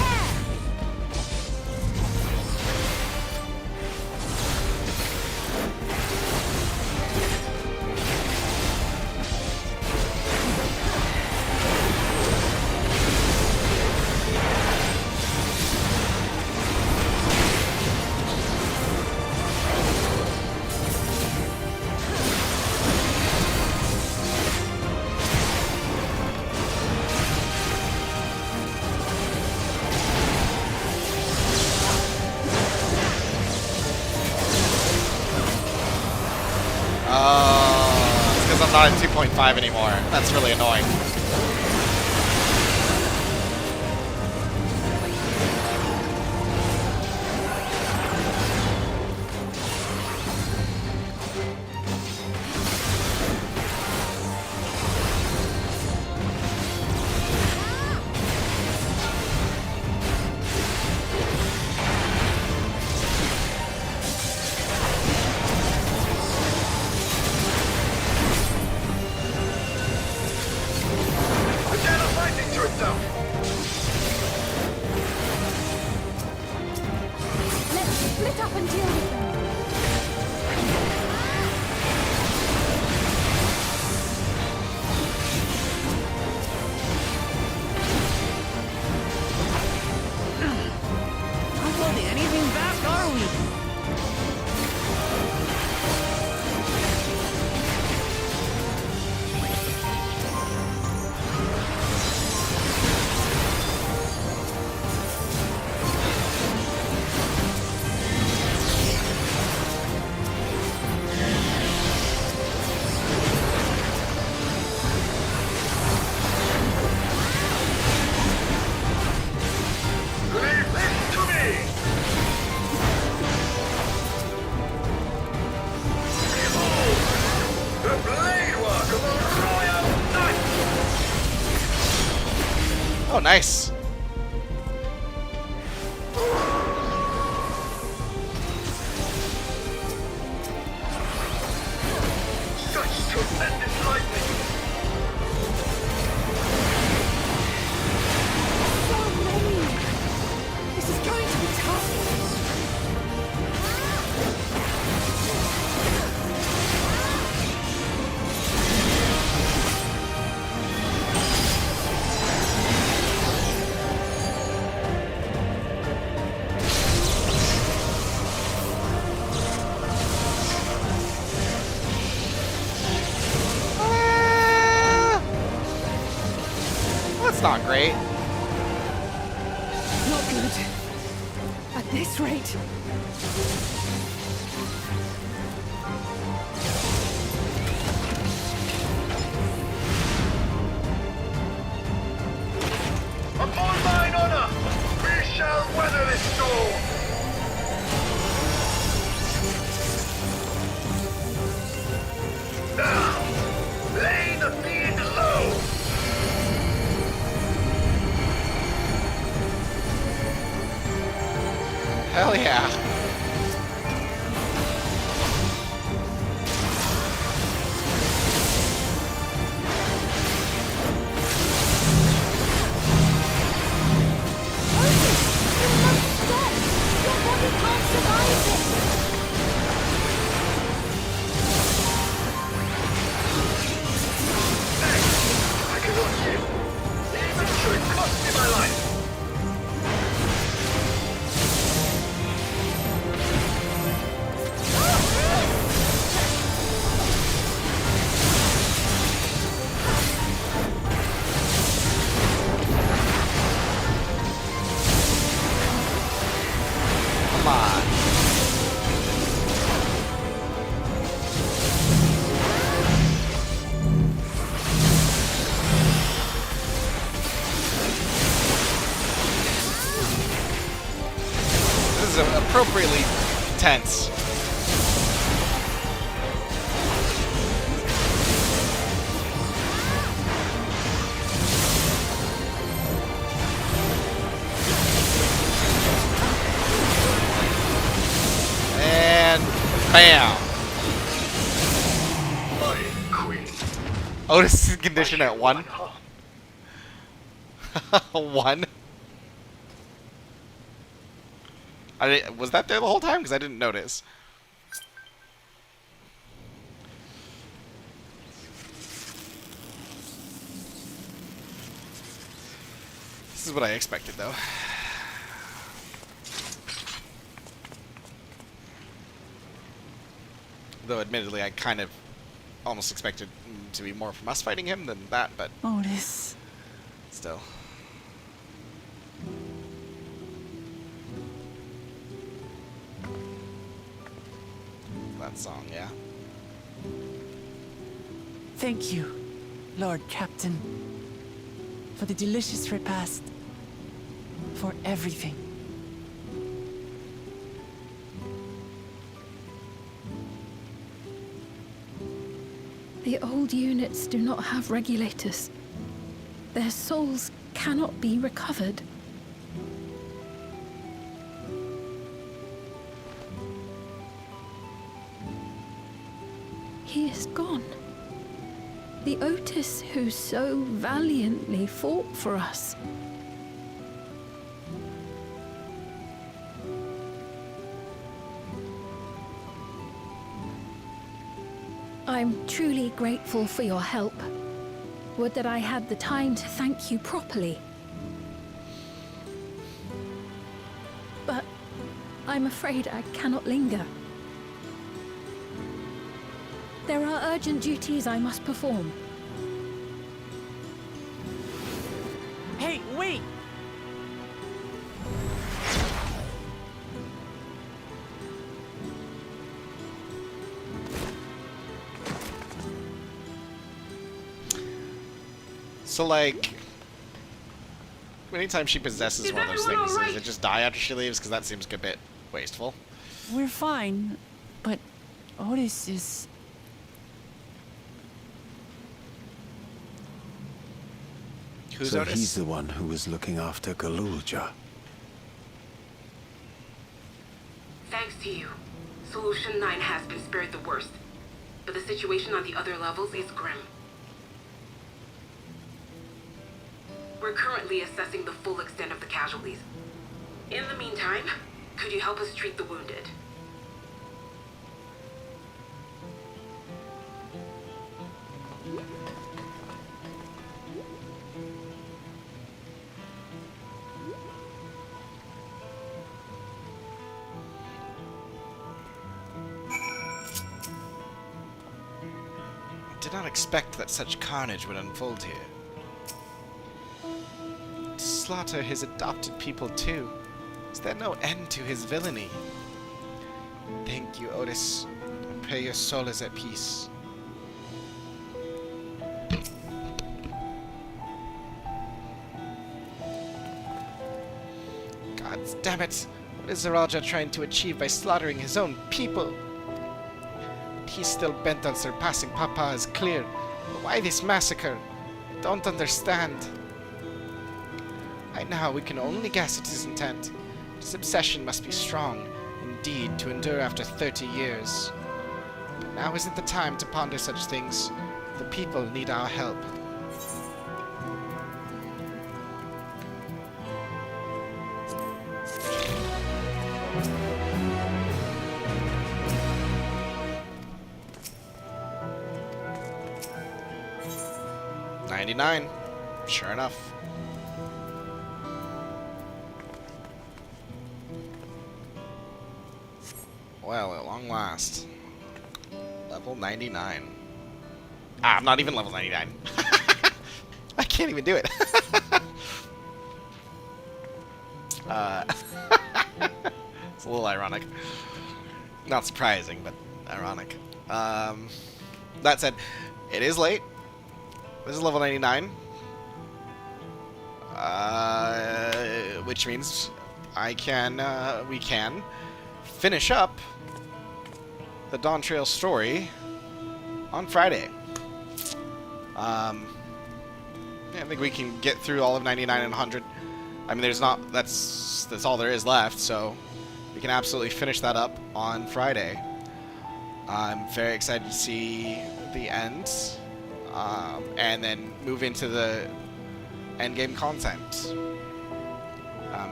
not at 2.5 anymore. That's really annoying. Let's split up and deal with them. Not holding anything back, are we? Oh, nice. Such tremendous lightning! So many. This is going to be tough. That's not great. Not good. At this rate. Upon mine honor, we shall weather this storm! Now, lay the fiend low! Hell yeah. I cannot yield, even should it cost me my life! Come on. This is appropriately tense. And bam! Otis' condition at 1. 1? Was that there the whole time? Because I didn't notice. This is what I expected, though. Though, admittedly, I kind of almost expected to be more from us fighting him than that, but Otis. still. That song, yeah. Thank you, Lord Captain, for the delicious repast, for everything. The old units do not have regulators. Their souls cannot be recovered. He is gone. The Otis who so valiantly fought for us. I'm truly grateful for your help. Would that I had the time to thank you properly. But I'm afraid I cannot linger. There are urgent duties I must perform. Hey, wait! So, like, anytime she possesses one of those things, does it just die after she leaves? Because that seems a bit wasteful. We're fine, but Otis is... Who's so Otis? He's the one who was looking after Galulja. Thanks to you, Solution 9 has been spared the worst, but the situation on the other levels is grim. We're currently assessing the full extent of the casualties. In the meantime, could you help us treat the wounded? I did not expect that such carnage would unfold here. To slaughter his adopted people too. Is there no end to his villainy? Thank you, Otis. I pray your soul is at peace. God damn it! What is Zaraja trying to achieve by slaughtering his own people? He's still bent on surpassing Papa is clear. But why this massacre? I don't understand. Right now, we can only guess at his intent. His obsession must be strong, indeed, to endure after 30 years. But now isn't the time to ponder such things. The people need our help. $99. Sure enough. Well, at long last. Level 99. Ah, I'm not even level 99. I can't even do it. It's a little ironic. Not surprising, but ironic. That said, it is late. This is level 99. Which means we can finish up the Dawntrail story on Friday. Yeah, I think we can get through all of 99 and 100. I mean, that's all there is left, so we can absolutely finish that up on Friday. I'm very excited to see the end, and then move into the endgame content.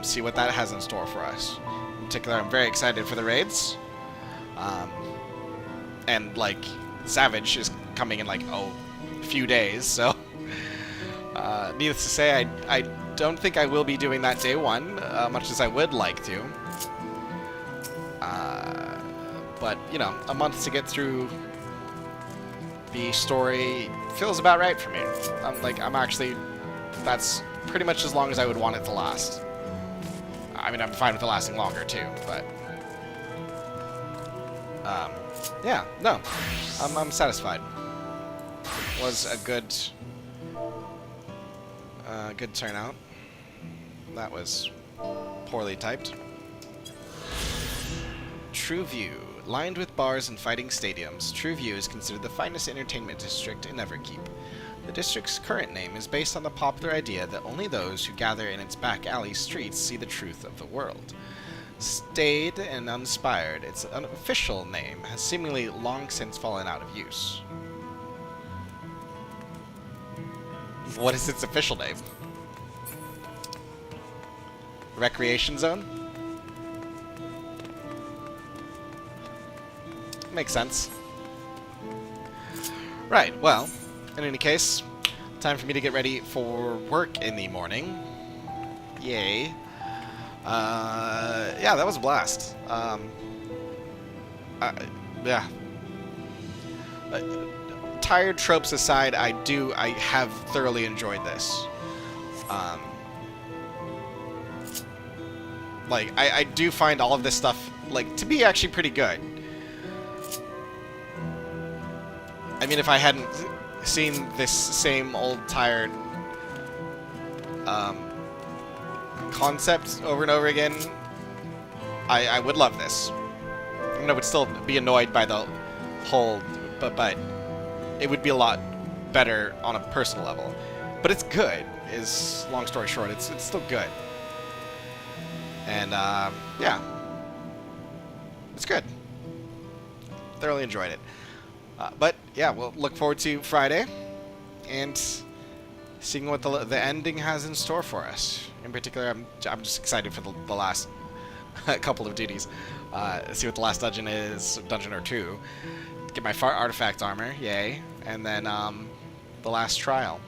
See what that has in store for us. In particular, I'm very excited for the raids. And, like, Savage is coming in, like, a few days, so... needless to say, I don't think I will be doing that day one, much as I would like to. But, you know, a month to get through the story feels about right for me. That's pretty much as long as I would want it to last. I mean, I'm fine with it lasting longer, too, but... yeah, no. I'm satisfied. was a good good turnout. That was poorly typed. True View. Lined with bars and fighting stadiums, True View is considered the finest entertainment district in Everkeep. The district's current name is based on the popular idea that only those who gather in its back alley streets see the truth of the world. Staid and uninspired, its unofficial name has seemingly long since fallen out of use. What is its official name? Recreation Zone? Makes sense. Right, well, in any case, time for me to get ready for work in the morning. Yay. Yeah, that was a blast. Yeah. Tired tropes aside, I have thoroughly enjoyed this. Like, I do find all of this stuff, like, to be actually pretty good. I mean, if I hadn't seen this same old tired concept over and over again, I would love this. I mean, I would still be annoyed by the whole, but it would be a lot better on a personal level. But it's good. Is long story short, it's still good. And yeah, it's good. Thoroughly enjoyed it. But yeah, we'll look forward to Friday and seeing what the ending has in store for us. In particular, I'm just excited for the last couple of duties. See what the last dungeon is, dungeon or two. Get my artifact armor, yay, and then the last trial.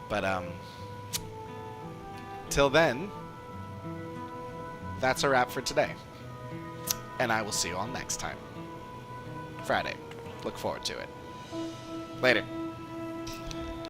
But till then, that's a wrap for today, and I will see you all next time. Friday. Look forward to it. Later.